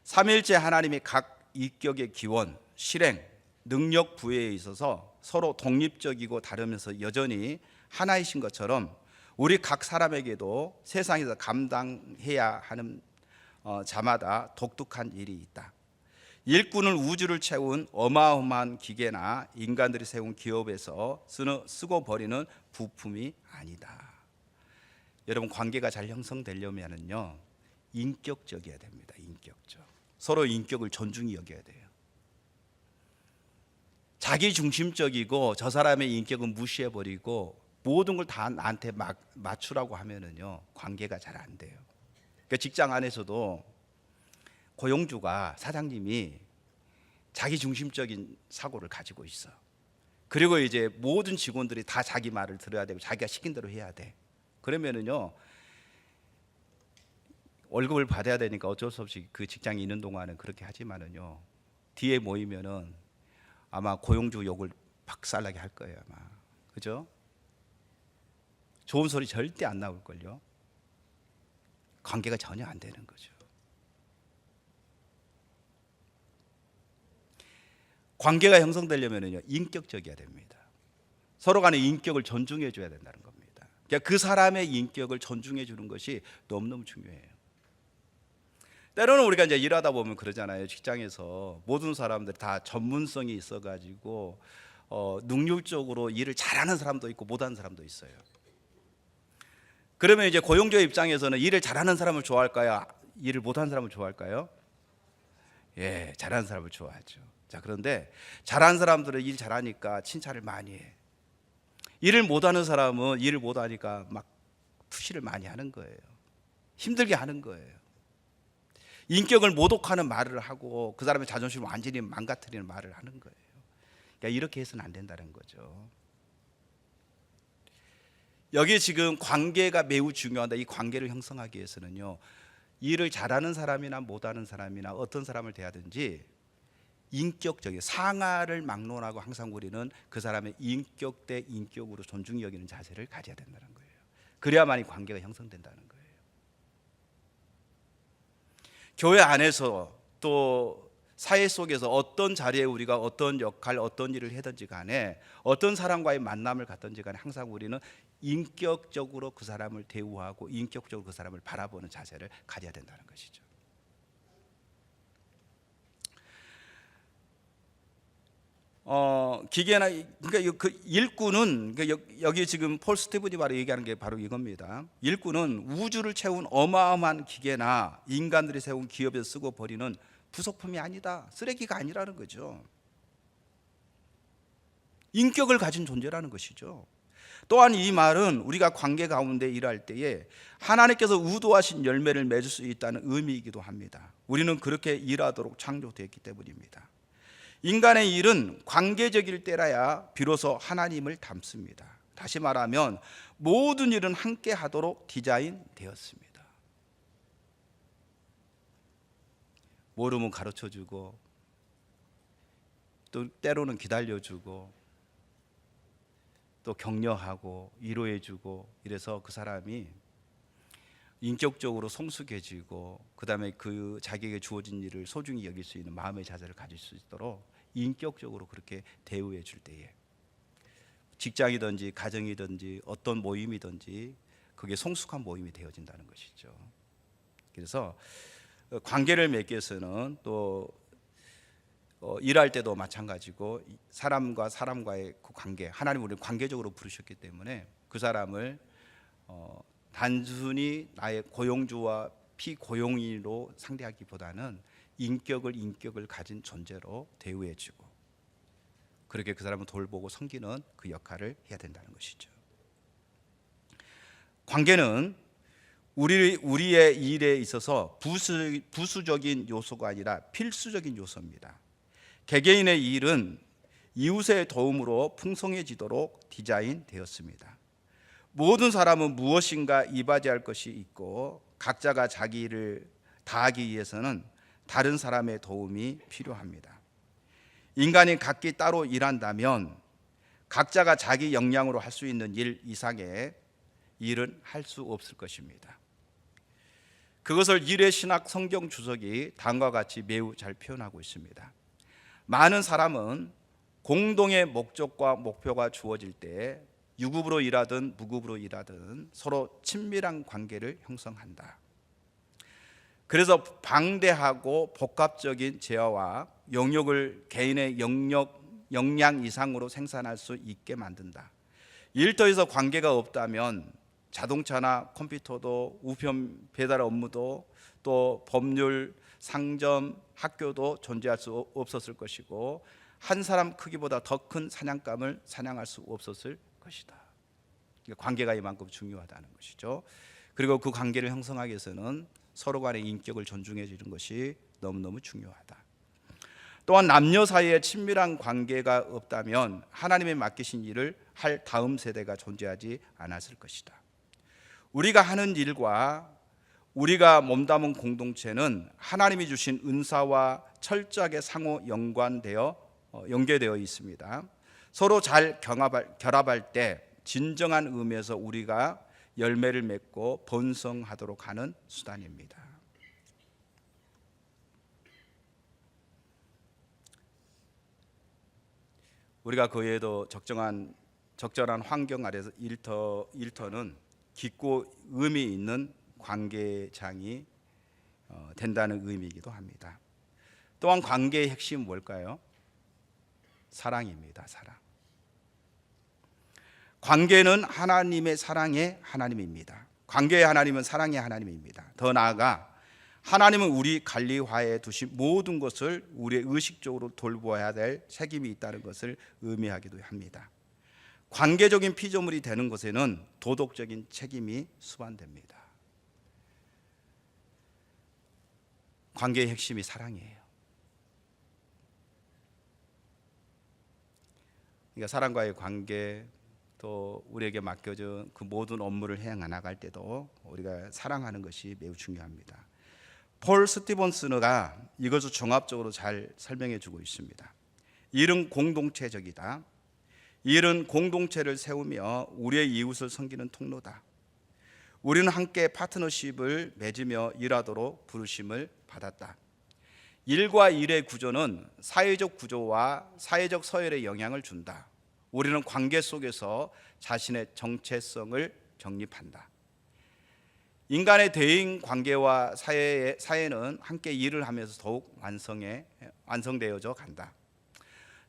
삼위일체 하나님이 각 인격의 기원, 실행, 능력 부여에 있어서 서로 독립적이고 다르면서 여전히 하나이신 것처럼 우리 각 사람에게도 세상에서 감당해야 하는 자마다 독특한 일이 있다. 일꾼은 우주를 채운 어마어마한 기계나 인간들이 세운 기업에서 쓰고 버리는 부품이 아니다. 여러분 관계가 잘 형성되려면요 인격적이어야 됩니다. 인격적. 서로 인격을 존중히 여겨야 돼요. 자기 중심적이고 저 사람의 인격은 무시해버리고 모든 걸 다 나한테 맞추라고 하면은요 관계가 잘 안 돼요. 그러니까 직장 안에서도 고용주가 사장님이 자기 중심적인 사고를 가지고 있어. 그리고 이제 모든 직원들이 다 자기 말을 들어야 되고 자기가 시킨 대로 해야 돼. 그러면은요 월급을 받아야 되니까 어쩔 수 없이 그 직장에 있는 동안은 그렇게 하지만은요 뒤에 모이면은 아마 고용주 욕을 박살나게 할 거예요 아마. 그죠? 좋은 소리 절대 안 나올걸요. 관계가 전혀 안 되는 거죠. 관계가 형성되려면요 인격적이어야 됩니다. 서로 간의 인격을 존중해 줘야 된다는 겁니다. 그러니까 그 사람의 인격을 존중해 주는 것이 너무너무 중요해요. 때로는 우리가 이제 일하다 보면 그러잖아요. 직장에서 모든 사람들이 다 전문성이 있어가지고 능률적으로 일을 잘하는 사람도 있고 못하는 사람도 있어요. 그러면 이제 고용주의 입장에서는 일을 잘하는 사람을 좋아할까요? 일을 못하는 사람을 좋아할까요? 예, 잘하는 사람을 좋아하죠. 자, 그런데 잘하는 사람들은 일 잘하니까 칭찬을 많이 해. 일을 못하는 사람은 일을 못하니까 막 푸시를 많이 하는 거예요. 힘들게 하는 거예요. 인격을 모독하는 말을 하고 그 사람의 자존심을 완전히 망가뜨리는 말을 하는 거예요. 그러니까 이렇게 해서는 안 된다는 거죠. 여기 지금 관계가 매우 중요하다. 이 관계를 형성하기 위해서는요, 일을 잘하는 사람이나 못하는 사람이나 어떤 사람을 대하든지 인격적인 상하를 막론하고 항상 우리는 그 사람의 인격 대 인격으로 존중히 여기는 자세를 가져야 된다는 거예요. 그래야만이 관계가 형성된다는 거예요. 교회 안에서 또 사회 속에서 어떤 자리에 우리가 어떤 역할, 어떤 일을 하든지 간에 어떤 사람과의 만남을 갖든지 간에 항상 우리는 인격적으로 그 사람을 대우하고 인격적으로 그 사람을 바라보는 자세를 가져야 된다는 것이죠. 기계나 그러니까 그 일꾼은 여기 지금 폴 스티븐이 바로 얘기하는 게 바로 이겁니다. 일꾼은 우주를 채운 어마어마한 기계나 인간들이 세운 기업에서 쓰고 버리는 부속품이 아니다. 쓰레기가 아니라는 거죠. 인격을 가진 존재라는 것이죠. 또한 이 말은 우리가 관계 가운데 일할 때에 하나님께서 의도하신 열매를 맺을 수 있다는 의미이기도 합니다. 우리는 그렇게 일하도록 창조되었기 때문입니다. 인간의 일은 관계적일 때라야 비로소 하나님을 닮습니다. 다시 말하면 모든 일은 함께 하도록 디자인되었습니다. 모르면 가르쳐주고 또 때로는 기다려주고 또 격려하고 위로해주고 이래서 그 사람이 인격적으로 성숙해지고 그 다음에 그 자기에게 주어진 일을 소중히 여길 수 있는 마음의 자세를 가질 수 있도록 인격적으로 그렇게 대우해 줄 때에 직장이든지 가정이든지 어떤 모임이든지 그게 성숙한 모임이 되어진다는 것이죠. 그래서 관계를 맺기 위해서는 또 일할 때도 마찬가지고 사람과 사람과의 그 관계, 하나님 우리를 관계적으로 부르셨기 때문에 그 사람을 단순히 나의 고용주와 피고용인으로 상대하기보다는 인격을 가진 존재로 대우해주고 그렇게 그 사람을 돌보고 섬기는 그 역할을 해야 된다는 것이죠. 관계는 우리의 일에 있어서 부수적인 요소가 아니라 필수적인 요소입니다. 개개인의 일은 이웃의 도움으로 풍성해지도록 디자인되었습니다. 모든 사람은 무엇인가 이바지할 것이 있고 각자가 자기 일을 다하기 위해서는 다른 사람의 도움이 필요합니다. 인간이 각기 따로 일한다면 각자가 자기 역량으로 할 수 있는 일 이상의 일은 할 수 없을 것입니다. 그것을 일의 신학 성경 주석이 다음과 같이 매우 잘 표현하고 있습니다. 많은 사람은 공동의 목적과 목표가 주어질 때 유급으로 일하든 무급으로 일하든 서로 친밀한 관계를 형성한다. 그래서 방대하고 복합적인 재화와 영역을 개인의 역량 이상으로 생산할 수 있게 만든다. 일터에서 관계가 없다면 자동차나 컴퓨터도 우편 배달 업무도 또 법률, 상점, 학교도 존재할 수 없었을 것이고 한 사람 크기보다 더 큰 사냥감을 사냥할 수 없었을 것이다. 관계가 이만큼 중요하다는 것이죠. 그리고 그 관계를 형성하기 위해서는 서로 간의 인격을 존중해 주는 것이 너무너무 중요하다. 또한 남녀 사이에 친밀한 관계가 없다면 하나님의 맡기신 일을 할 다음 세대가 존재하지 않았을 것이다. 우리가 하는 일과 우리가 몸담은 공동체는 하나님이 주신 은사와 철저하게 상호 연계되어 있습니다. 서로 잘 결합할 때 진정한 의미에서 우리가 열매를 맺고 번성하도록 하는 수단입니다. 우리가 그 외에도 적정한 적절한 환경 아래서 일터는 깊고 의미 있는 관계장이 된다는 의미이기도 합니다. 또한 관계의 핵심은 뭘까요? 사랑입니다. 사랑. 관계는 하나님의 사랑의 하나님입니다. 관계의 하나님은 사랑의 하나님입니다. 더 나아가 하나님은 우리 관리화에 두신 모든 것을 우리의 의식적으로 돌보아야 될 책임이 있다는 것을 의미하기도 합니다. 관계적인 피조물이 되는 것에는 도덕적인 책임이 수반됩니다. 관계의 핵심이 사랑이에요. 그러니까 사람과의 관계, 또 우리에게 맡겨진 그 모든 업무를 해 나갈 때도 우리가 사랑하는 것이 매우 중요합니다. 폴 스티븐스가 이것을 종합적으로 잘 설명해 주고 있습니다. 일은 공동체적이다. 일은 공동체를 세우며 우리의 이웃을 섬기는 통로다. 우리는 함께 파트너십을 맺으며 일하도록 부르심을 받았다. 일과 일의 구조는 사회적 구조와 사회적 서열에 영향을 준다. 우리는 관계 속에서 자신의 정체성을 정립한다. 인간의 대인 관계와 사회는 함께 일을 하면서 더욱 완성되어져 간다.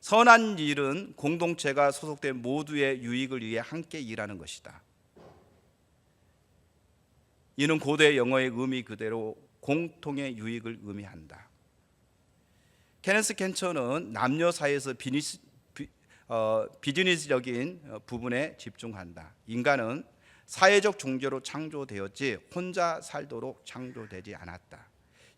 선한 일은 공동체가 소속된 모두의 유익을 위해 함께 일하는 것이다. 이는 고대 영어의 의미 그대로 공통의 유익을 의미한다. 케네스 켄처는 남녀 사이에서 비즈니스적인 부분에 집중한다. 인간은 사회적 존재로 창조되었지 혼자 살도록 창조되지 않았다.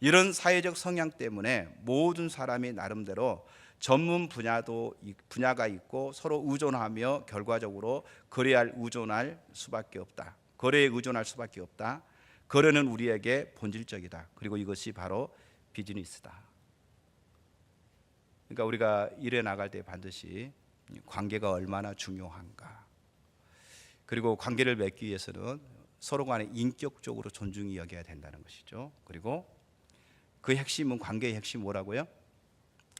이런 사회적 성향 때문에 모든 사람이 나름대로 전문 분야가 있고 서로 의존하며 결과적으로 거래에 의존할 수밖에 없다. 거래는 우리에게 본질적이다. 그리고 이것이 바로 비즈니스다. 그러니까 우리가 일에 나갈 때 반드시 관계가 얼마나 중요한가. 그리고 관계를 맺기 위해서는 서로 간에 인격적으로 존중이 여겨야 된다는 것이죠. 그리고 그 핵심은, 관계의 핵심 뭐라고요?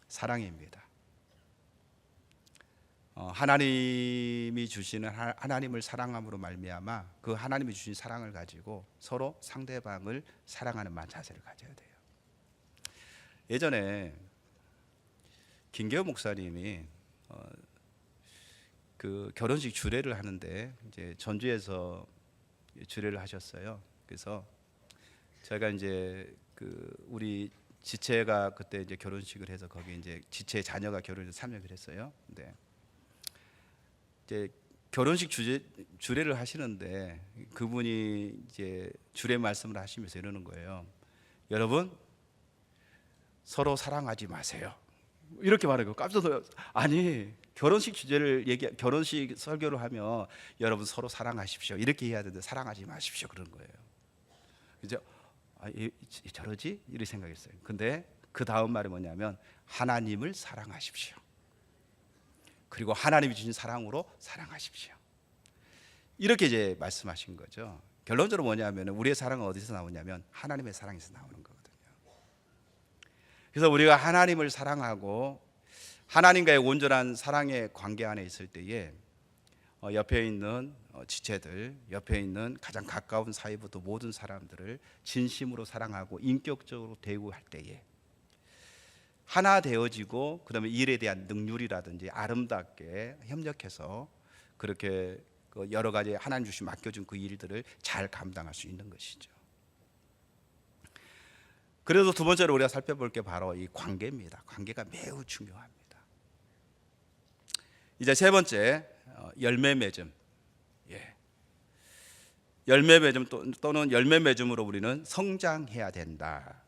사랑입니다. 하나님이 주시는 하나님을 사랑함으로 말미암아 그 하나님이 주신 사랑을 가지고 서로 상대방을 사랑하는 자세를 가져야 돼요. 예전에 김계호 목사님이 그 결혼식 주례를 하는데 이제 전주에서 주례를 하셨어요. 그래서 제가 이제 그 우리 지체가 그때 이제 결혼식을 해서 거기 이제 지체 자녀가 결혼해서 참여를 했어요. 근데 이제 결혼식 주례를 하시는데 그분이 이제 주례 말씀을 하시면서 이러는 거예요. 여러분 서로 사랑하지 마세요. 이렇게 말해요. 깜짝 놀랐어요. 아니 결혼식 결혼식 설교를 하면 여러분 서로 사랑하십시오 이렇게 해야 되는데 사랑하지 마십시오 그런 거예요. 이제 저러지? 이렇게 생각했어요. 근데 그 다음 말이 뭐냐면 하나님을 사랑하십시오. 그리고 하나님이 주신 사랑으로 사랑하십시오. 이렇게 이제 말씀하신 거죠. 결론적으로 뭐냐면 우리의 사랑은 어디서 나오냐면 하나님의 사랑에서 나오는 거거든요. 그래서 우리가 하나님을 사랑하고 하나님과의 온전한 사랑의 관계 안에 있을 때에 옆에 있는 지체들, 옆에 있는 가장 가까운 사이부터 모든 사람들을 진심으로 사랑하고 인격적으로 대우할 때에 하나 되어지고 그다음에 일에 대한 능률이라든지 아름답게 협력해서 그렇게 여러 가지 하나님 주신 맡겨준 그 일들을 잘 감당할 수 있는 것이죠. 그래서 두 번째로 우리가 살펴볼 게 바로 이 관계입니다. 관계가 매우 중요합니다. 이제 세 번째 열매 맺음. 열매 맺음 또는 열매 맺음으로 우리는 성장해야 된다.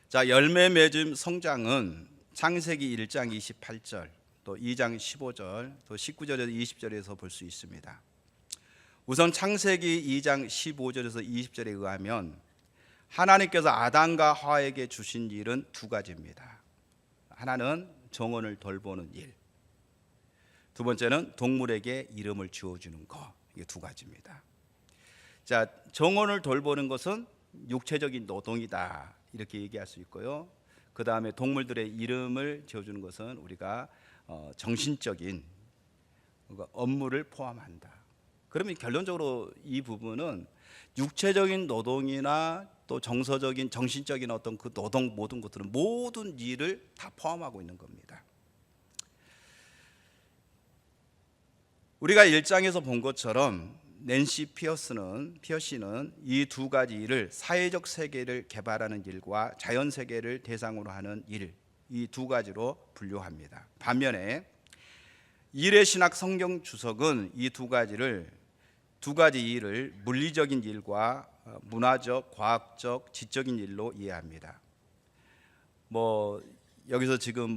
자, 열매 맺음 성장은 창세기 1장 28절, 또 2장 15절, 또 19절에서 20절에서 볼 수 있습니다. 우선 창세기 2장 15절에서 20절에 의하면 하나님께서 아담과 하와에게 주신 일은 두 가지입니다. 하나는 정원을 돌보는 일, 두 번째는 동물에게 이름을 지어주는 것. 이게 두 가지입니다. 자, 정원을 돌보는 것은 육체적인 노동이다 이렇게 얘기할 수 있고요. 그 다음에 동물들의 이름을 지어주는 것은 우리가 정신적인 업무를 포함한다. 그러면 결론적으로 이 부분은 육체적인 노동이나 또 정서적인 정신적인 어떤 그 노동 모든 것들은 모든 일을 다 포함하고 있는 겁니다. 우리가 1장에서 본 것처럼 낸시 피어시는 이 두 가지 일을 사회적 세계를 개발하는 일과 자연 세계를 대상으로 하는 일, 이 두 가지로 분류합니다. 반면에 일의 신학 성경 주석은 이 두 가지 일을 물리적인 일과 문화적, 과학적, 지적인 일로 이해합니다. 여기서 지금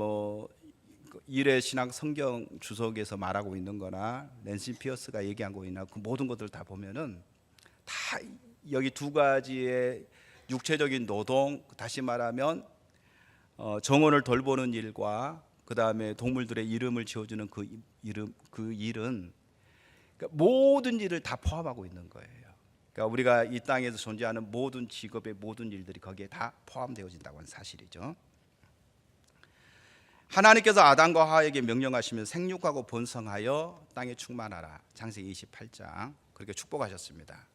일의 신학 성경 주석에서 말하고 있는 거나 낸시 피어스가 얘기하고 있는 그 모든 것들 다 보면은 다 여기 두 가지의 육체적인 노동, 다시 말하면 정원을 돌보는 일과 그 다음에 동물들의 이름을 지어주는 그 일은 그러니까 모든 일을 다 포함하고 있는 거예요. 그러니까 우리가 이 땅에서 존재하는 모든 직업의 모든 일들이 거기에 다 포함되어진다고 하는 사실이죠. 하나님께서 아담과 하와에게 명령하시면 생육하고 번성하여 땅에 충만하라. 창세기 28장 그렇게 축복하셨습니다.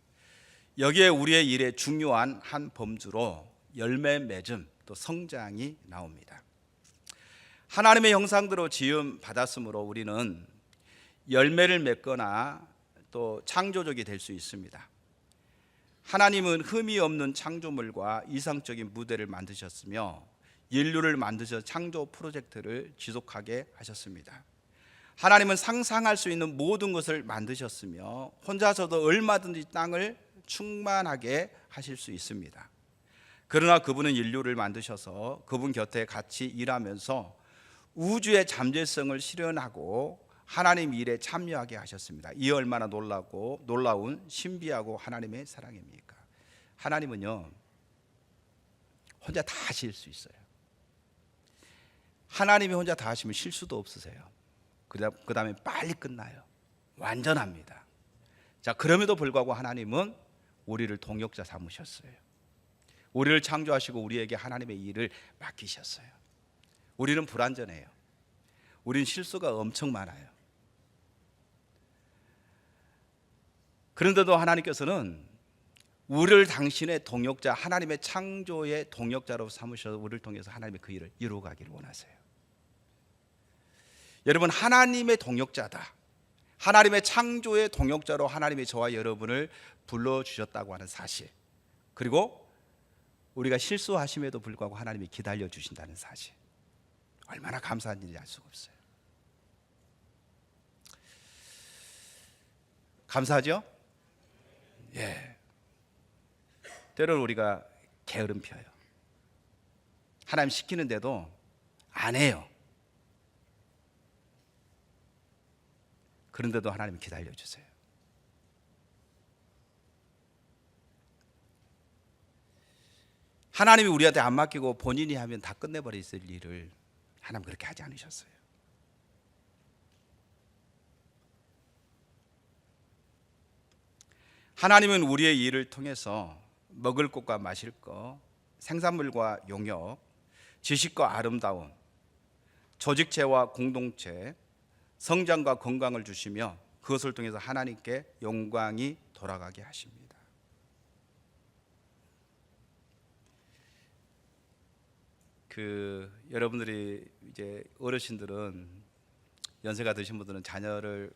여기에 우리의 일의 중요한 한 범주로 열매 맺음 또 성장이 나옵니다. 하나님의 형상대로 지음 받았으므로 우리는 열매를 맺거나 또 창조적이 될 수 있습니다. 하나님은 흠이 없는 창조물과 이상적인 무대를 만드셨으며 인류를 만드셔 창조 프로젝트를 지속하게 하셨습니다. 하나님은 상상할 수 있는 모든 것을 만드셨으며 혼자서도 얼마든지 땅을 충만하게 하실 수 있습니다. 그러나 그분은 인류를 만드셔서 그분 곁에 같이 일하면서 우주의 잠재성을 실현하고 하나님 일에 참여하게 하셨습니다. 이 얼마나 놀라운 신비하고 하나님의 사랑입니까? 하나님은요 혼자 다 하실 수 있어요. 하나님이 혼자 다 하시면 실수도 없으세요. 그 다음에 빨리 끝나요. 완전합니다. 자, 그럼에도 불구하고 하나님은 우리를 동역자 삼으셨어요. 우리를 창조하시고 우리에게 하나님의 일을 맡기셨어요. 우리는 불완전해요. 우리는 실수가 엄청 많아요. 그런데도 하나님께서는 우리를 당신의 동역자, 하나님의 창조의 동역자로 삼으셔서 우리를 통해서 하나님의 그 일을 이루어가기를 원하세요. 여러분, 하나님의 동역자다. 하나님의 창조의 동역자로 하나님이 저와 여러분을 불러주셨다고 하는 사실, 그리고 우리가 실수하심에도 불구하고 하나님이 기다려 주신다는 사실, 얼마나 감사한 일인지 알 수가 없어요. 감사하죠? 예. 때로는 우리가 게으름 펴요. 하나님 시키는데도 안 해요. 그런데도 하나님 기다려 주세요. 하나님이 우리한테 안 맡기고 본인이 하면 다 끝내버렸을 일을 하나님 그렇게 하지 않으셨어요. 하나님은 우리의 일을 통해서 먹을 것과 마실 것, 생산물과 용역, 지식과 아름다움, 조직체와 공동체, 성장과 건강을 주시며 그것을 통해서 하나님께 영광이 돌아가게 하십니다. 여러분들이 이제 어르신들은 연세가 드신 분들은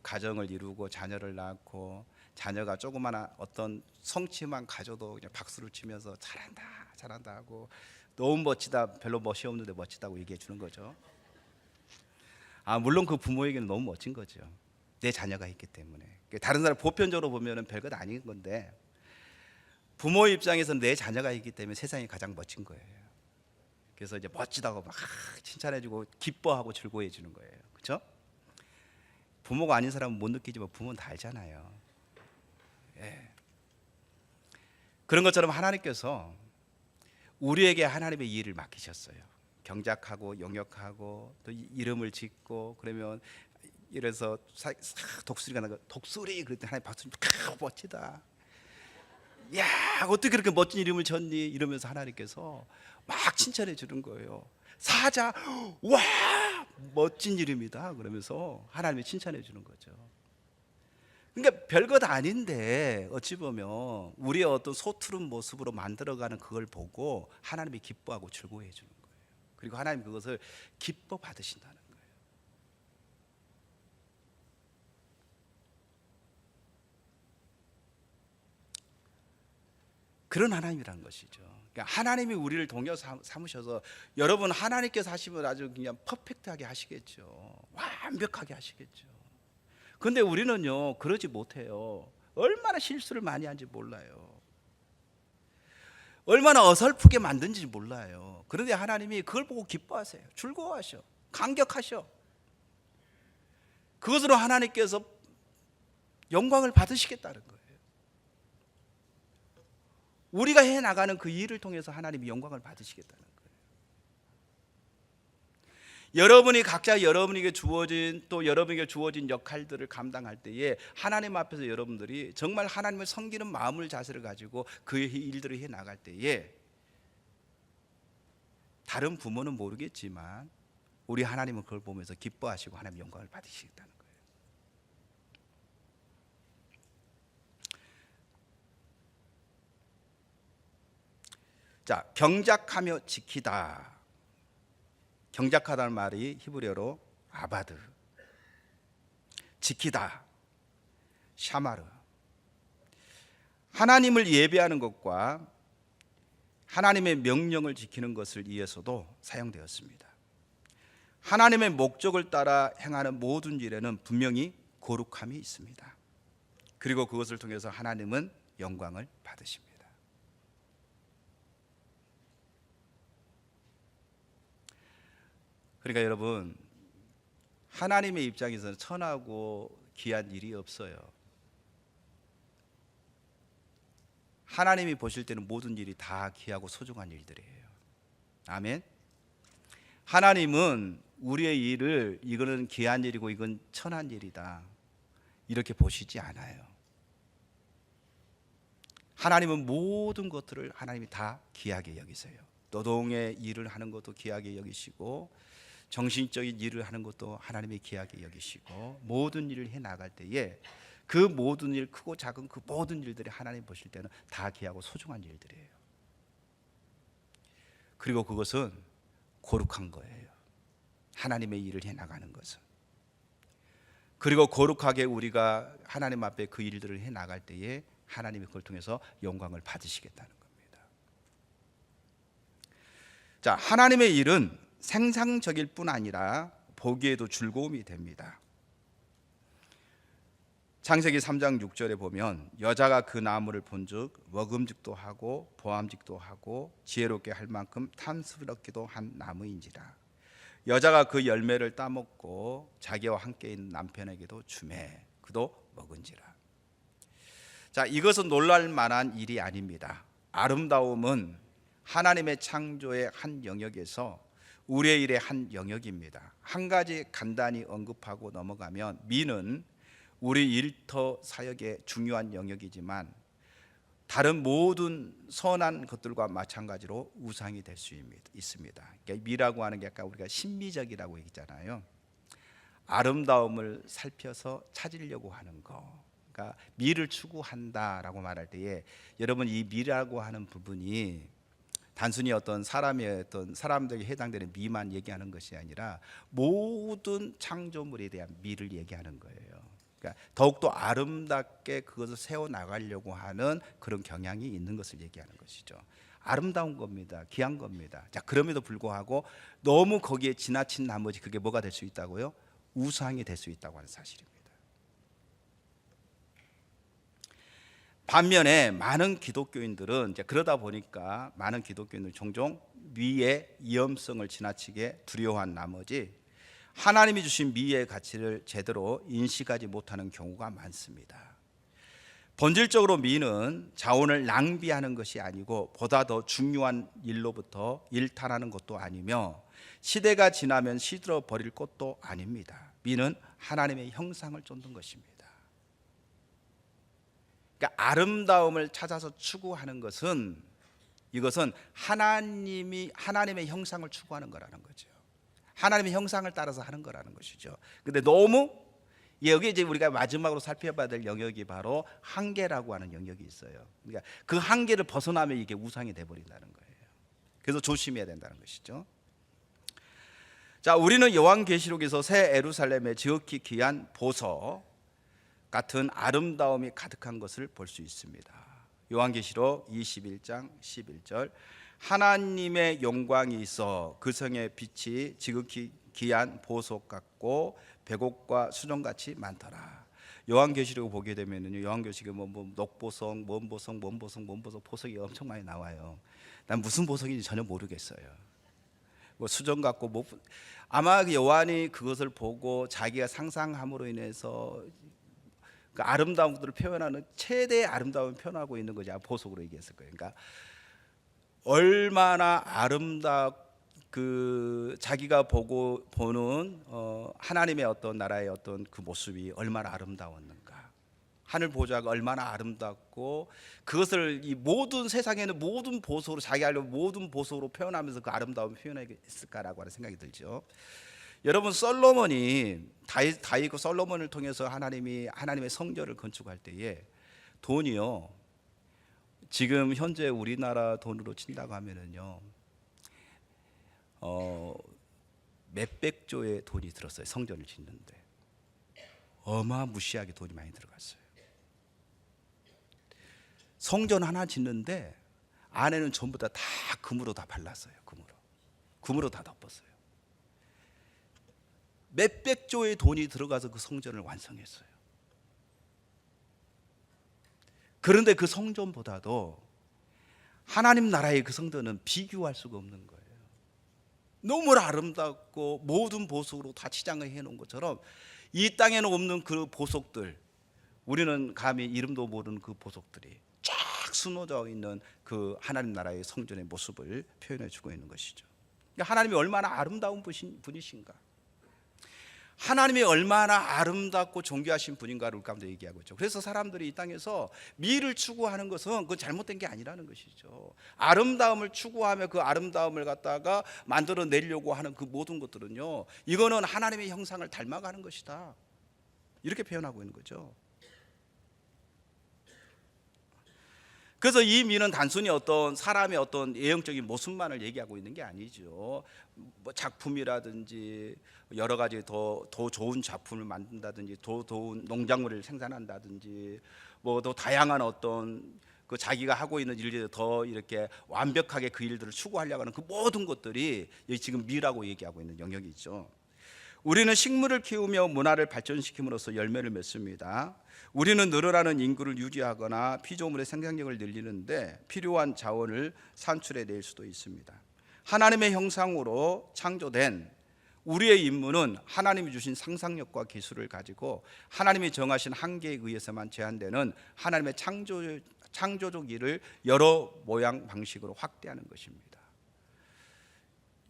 가정을 이루고 자녀를 낳고 자녀가 조그마한 어떤 성취만 가져도 그냥 박수를 치면서 잘한다 하고 너무 멋지다, 별로 멋이 없는데 멋지다고 얘기해 주는 거죠. 물론 그 부모에게는 너무 멋진 거죠. 내 자녀가 있기 때문에. 다른 사람 보편적으로 보면은 별것 아닌 건데 부모 입장에서는 내 자녀가 있기 때문에 세상이 가장 멋진 거예요. 그래서 이제 멋지다고 막 칭찬해주고 기뻐하고 즐거워해 주는 거예요. 그렇죠? 부모가 아닌 사람은 못 느끼지만 부모는 다 알잖아요. 예. 그런 것처럼 하나님께서 우리에게 하나님의 일을 맡기셨어요. 경작하고 영역하고 또 이름을 짓고 그러면 이래서 독수리가 나고 독수리 그럴 때 하나님 박수 멋지다. 야, 어떻게 그렇게 멋진 이름을 졌니? 이러면서 하나님께서 막 칭찬해 주는 거예요. 사자, 와, 멋진 일입니다. 그러면서 하나님이 칭찬해 주는 거죠. 그러니까 별것 아닌데 어찌 보면 우리의 어떤 소투른 모습으로 만들어가는 그걸 보고 하나님이 기뻐하고 즐거워해 주는 거예요. 그리고 하나님 그것을 기뻐 받으신다는 거예요. 그런 하나님이라는 것이죠. 그러니까 하나님이 우리를 동료 삼으셔서 여러분 하나님께서 하시면 아주 그냥 퍼펙트하게 하시겠죠. 완벽하게 하시겠죠. 근데 우리는요 그러지 못해요. 얼마나 실수를 많이 한지 몰라요. 얼마나 어설프게 만든지 몰라요. 그런데 하나님이 그걸 보고 기뻐하세요. 즐거워하셔. 감격하셔. 그것으로 하나님께서 영광을 받으시겠다는 거예요. 우리가 해나가는 그 일을 통해서 하나님이 영광을 받으시겠다는 거예요. 여러분이 각자 여러분에게 주어진 역할들을 감당할 때에 하나님 앞에서 여러분들이 정말 하나님을 섬기는 마음을 자세를 가지고 그 일들을 해나갈 때에 다른 부모는 모르겠지만 우리 하나님은 그걸 보면서 기뻐하시고 하나님 영광을 받으시겠다는 거예요. 자, 경작하며 지키다. 경작하다는 말이 히브리어로 아바드, 지키다, 샤마르. 하나님을 예배하는 것과 하나님의 명령을 지키는 것을 위해서도 사용되었습니다. 하나님의 목적을 따라 행하는 모든 일에는 분명히 거룩함이 있습니다. 그리고 그것을 통해서 하나님은 영광을 받으십니다. 그러니까 여러분, 하나님의 입장에서는 천하고 귀한 일이 없어요. 하나님이 보실 때는 모든 일이 다 귀하고 소중한 일들이에요. 아멘. 하나님은 우리의 일을 이거는 귀한 일이고 이건 천한 일이다 이렇게 보시지 않아요. 하나님은 모든 것들을 하나님이 다 귀하게 여기세요. 노동의 일을 하는 것도 귀하게 여기시고 정신적인 일을 하는 것도 하나님이 귀하게 여기시고 모든 일을 해나갈 때에 그 모든 일, 크고 작은 그 모든 일들이 하나님 보실 때는 다 귀하고 소중한 일들이에요. 그리고 그것은 거룩한 거예요. 하나님의 일을 해나가는 것은. 그리고 거룩하게 우리가 하나님 앞에 그 일들을 해나갈 때에 하나님이 그걸 통해서 영광을 받으시겠다는 겁니다. 자, 하나님의 일은 생산적일 뿐 아니라 보기에도 즐거움이 됩니다. 창세기 3장 6절에 보면 여자가 그 나무를 본즉 먹음직도 하고 보암직도 하고 지혜롭게 할 만큼 탐스럽기도 한 나무인지라. 여자가 그 열매를 따먹고 자기와 함께 있는 남편에게도 주매 그도 먹은지라. 자, 이것은 놀랄 만한 일이 아닙니다. 아름다움은 하나님의 창조의 한 영역에서 우리의 일의 한 영역입니다. 한 가지 간단히 언급하고 넘어가면 미는 우리 일터 사역의 중요한 영역이지만 다른 모든 선한 것들과 마찬가지로 우상이 될 수 있습니다. 그러니까 미라고 하는 게 아까 우리가 신미적이라고 얘기했잖아요. 아름다움을 살펴서 찾으려고 하는 거. 그러니까 미를 추구한다라고 말할 때에 여러분 이 미라고 하는 부분이 단순히 어떤 사람들에게 해당되는 미만 얘기하는 것이 아니라 모든 창조물에 대한 미를 얘기하는 거예요. 그러니까 더욱더 아름답게 그것을 세워 나가려고 하는 그런 경향이 있는 것을 얘기하는 것이죠. 아름다운 겁니다. 귀한 겁니다. 자, 그럼에도 불구하고 너무 거기에 지나친 나머지 그게 뭐가 될 수 있다고요? 우상이 될 수 있다고 하는 사실입니다. 반면에 많은 기독교인들은 이제 그러다 보니까 많은 기독교인들은 종종 미의 위험성을 지나치게 두려워한 나머지 하나님이 주신 미의 가치를 제대로 인식하지 못하는 경우가 많습니다. 본질적으로 미는 자원을 낭비하는 것이 아니고 보다 더 중요한 일로부터 일탈하는 것도 아니며 시대가 지나면 시들어 버릴 것도 아닙니다. 미는 하나님의 형상을 쫓는 것입니다. 그러니까 아름다움을 찾아서 추구하는 것은 이것은 하나님의 형상을 추구하는 거라는 거죠. 하나님의 형상을 따라서 하는 거라는 것이죠. 근데 너무 여기 이제 우리가 마지막으로 살펴봐야 될 영역이 바로 한계라고 하는 영역이 있어요. 그러니까 그 한계를 벗어나면 이게 우상이 돼 버린다는 거예요. 그래서 조심해야 된다는 것이죠. 자, 우리는 요한계시록에서 새 예루살렘의 지극히 귀한 보석 같은 아름다움이 가득한 것을 볼 수 있습니다. 요한계시록 21장 11절, 하나님의 영광이 있어 그 성의 빛이 지극히 귀한 보석 같고 백옥과 수정같이 많더라. 요한계시록을 보게 되면요, 요한계시록에 뭐 녹보석, 뭔보석, 보석이 엄청 많이 나와요. 난 무슨 보석인지 전혀 모르겠어요. 뭐 수정 같고 뭐 아마 요한이 그것을 보고 자기가 상상함으로 인해서 그 아름다운 것들을 표현하는 최대의 아름다움을 표현하고 있는 거지. 보석으로 얘기했을 거예요. 그러니까 얼마나 그 자기가 보는 하나님의 어떤 나라의 어떤 그 모습이 얼마나 아름다웠는가. 하늘 보좌가 얼마나 아름답고 그것을 이 모든 세상에 있는 모든 보석으로 자기 하려고 모든 보석으로 표현하면서 그 아름다움을 표현했을까라고 하는 생각이 들죠. 여러분, 다윗과 솔로몬을 통해서 하나님의 성전을 건축할 때에 돈이요, 지금 현재 우리나라 돈으로 친다고 하면은요, 몇백조의 돈이 들었어요. 성전을 짓는데 어마무시하게 돈이 많이 들어갔어요. 성전 하나 짓는데 안에는 전부 다 금으로 다 발랐어요. 금으로 다 덮었어요. 몇백조의 돈이 들어가서 그 성전을 완성했어요. 그런데 그 성전보다도 하나님 나라의 그 성전은 비교할 수가 없는 거예요. 너무 아름답고 모든 보석으로 다 치장을 해놓은 것처럼 이 땅에는 없는 그 보석들, 우리는 감히 이름도 모르는 그 보석들이 쫙 수놓여 있는 그 하나님 나라의 성전의 모습을 표현해 주고 있는 것이죠. 그러니까 하나님이 얼마나 아름다운 분이신가, 하나님이 얼마나 아름답고 존귀하신 분인가를 우리 가운데 얘기하고 있죠. 그래서 사람들이 이 땅에서 미를 추구하는 것은 그건 잘못된 게 아니라는 것이죠. 아름다움을 추구하며 그 아름다움을 갖다가 만들어내려고 하는 그 모든 것들은요, 이거는 하나님의 형상을 닮아가는 것이다, 이렇게 표현하고 있는 거죠. 그래서 이 미는 단순히 어떤 사람의 어떤 예형적인 모습만을 얘기하고 있는 게 아니죠. 뭐 작품이라든지 여러 가지 더 좋은 작품을 만든다든지 더 좋은 농작물을 생산한다든지 뭐 더 다양한 어떤 그 자기가 하고 있는 일들에 더 이렇게 완벽하게 그 일들을 추구하려고 하는 그 모든 것들이 지금 미라고 얘기하고 있는 영역이 있죠. 우리는 식물을 키우며 문화를 발전시킴으로써 열매를 맺습니다. 우리는 늘어나는 인구를 유지하거나 피조물의 생산력을 늘리는데 필요한 자원을 산출해낼 수도 있습니다. 하나님의 형상으로 창조된 우리의 임무는 하나님이 주신 상상력과 기술을 가지고 하나님이 정하신 한계에 의해서만 제한되는 하나님의 창조적 일을 여러 모양 방식으로 확대하는 것입니다.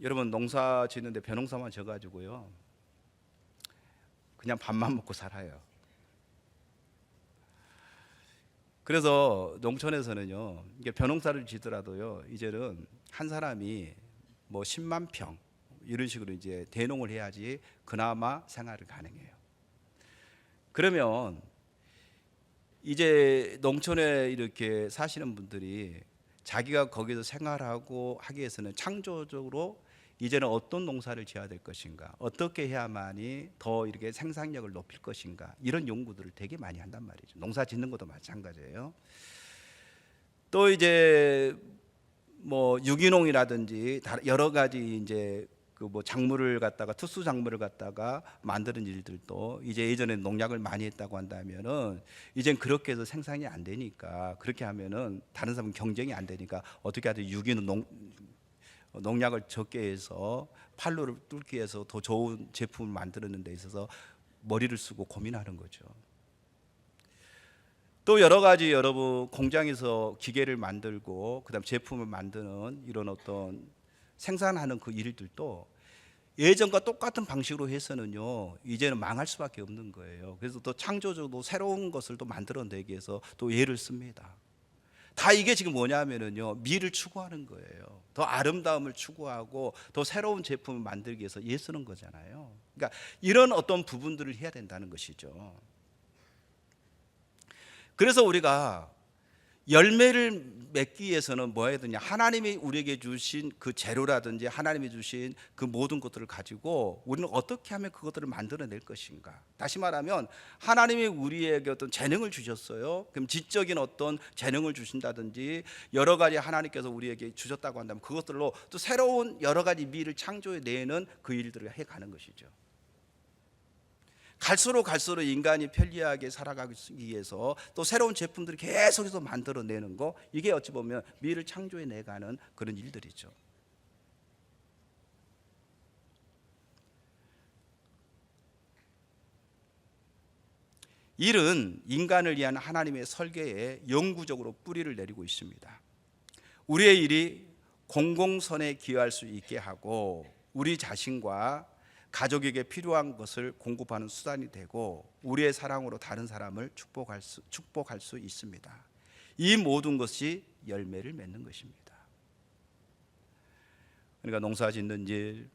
여러분, 농사 짓는데 벼농사만 져가지고요, 그냥 밥만 먹고 살아요. 그래서 농촌에서는요, 이게 벼농사를 지더라도요, 이제는 한 사람이 뭐 10만 평 이런 식으로 이제 대농을 해야지 그나마 생활을 가능해요. 그러면 이제 농촌에 이렇게 사시는 분들이 자기가 거기서 생활하고 하기 위해서는 창조적으로 이제는 어떤 농사를 지어야 될 것인가, 어떻게 해야만이 더 이렇게 생산력을 높일 것인가, 이런 연구들을 되게 많이 한단 말이죠. 농사 짓는 것도 마찬가지예요. 또 이제 뭐 유기농이라든지 여러 가지 이제 그 뭐 작물을 갖다가 특수 작물을 갖다가 만드는 일들도 이제 예전에 농약을 많이 했다고 한다면은 이젠 그렇게 해서 생산이 안 되니까, 그렇게 하면은 다른 사람은 경쟁이 안 되니까 어떻게 하든 유기농 농약을 적게 해서 판로를 뚫기 위해서 더 좋은 제품을 만드는 데 있어서 머리를 쓰고 고민하는 거죠. 또 여러 가지 여러분 공장에서 기계를 만들고 그다음 제품을 만드는 이런 어떤 생산하는 그 일들도 예전과 똑같은 방식으로 해서는요, 이제는 망할 수밖에 없는 거예요. 그래서 또 창조적으로 새로운 것을 또 만들어내기 위해서 또 애를 씁니다. 다 이게 지금 뭐냐면은요, 미를 추구하는 거예요. 더 아름다움을 추구하고 더 새로운 제품을 만들기 위해서 애쓰는 거잖아요. 그러니까 이런 어떤 부분들을 해야 된다는 것이죠. 그래서 우리가 열매를 맺기 위해서는 뭐 해야 되냐? 하나님이 우리에게 주신 그 재료라든지 하나님이 주신 그 모든 것들을 가지고 우리는 어떻게 하면 그것들을 만들어낼 것인가? 다시 말하면 하나님이 우리에게 어떤 재능을 주셨어요. 그럼 지적인 어떤 재능을 주신다든지 여러 가지 하나님께서 우리에게 주셨다고 한다면 그것들로 또 새로운 여러 가지 미를 창조해내는 그 일들을 해가는 것이죠. 갈수록 인간이 편리하게 살아가기 위해서 또 새로운 제품들을 계속해서 만들어내는 거, 이게 어찌 보면 미를 창조해내가는 그런 일들이죠. 일은 인간을 위한 하나님의 설계에 영구적으로 뿌리를 내리고 있습니다. 우리의 일이 공공선에 기여할 수 있게 하고 우리 자신과 가족에게 필요한 것을 공급하는 수단이 되고 우리의 사랑으로 다른 사람을 축복할 수 있습니다. 이 모든 것이 열매를 맺는 것입니다. 그러니까 농사 짓는 일,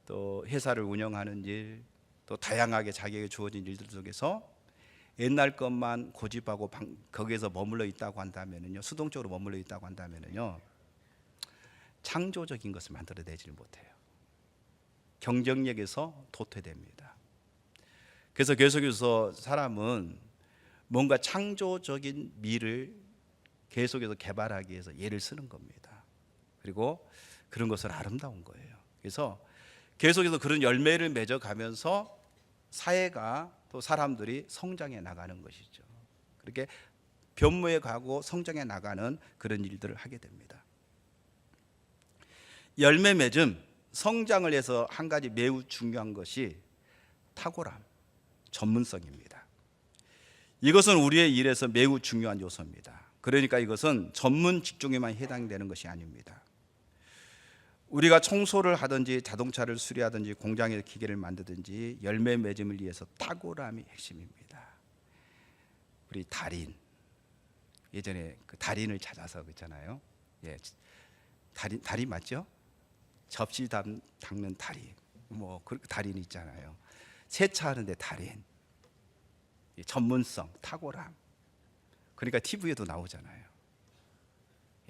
또 회사를 운영하는 일, 또 다양하게 자기에게 주어진 일들 속에서 옛날 것만 고집하고 거기에서 머물러 있다고 한다면요, 수동적으로 머물러 있다고 한다면요, 창조적인 것을 만들어내지를 못해요. 경쟁력에서 도태됩니다. 그래서 계속해서 사람은 뭔가 창조적인 미를 계속해서 개발하기 위해서 애를 쓰는 겁니다. 그리고 그런 것은 아름다운 거예요. 그래서 계속해서 그런 열매를 맺어가면서 사회가 또 사람들이 성장해 나가는 것이죠. 그렇게 변모해 가고 성장해 나가는 그런 일들을 하게 됩니다. 열매 맺음, 성장을 해서 한 가지 매우 중요한 것이 탁월함, 전문성입니다. 이것은 우리의 일에서 매우 중요한 요소입니다. 그러니까 이것은 전문 직종에만 해당되는 것이 아닙니다. 우리가 청소를 하든지 자동차를 수리하든지 공장에서 기계를 만들든지 열매 맺음을 위해서 탁월함이 핵심입니다. 우리 달인, 예전에 그 달인을 찾아서 그랬잖아요. 예, 달인 맞죠? 접시 닦는 달인, 뭐 그 달인이 있잖아요. 세차하는데 달인, 전문성, 탁월함. 그러니까 TV에도 나오잖아요.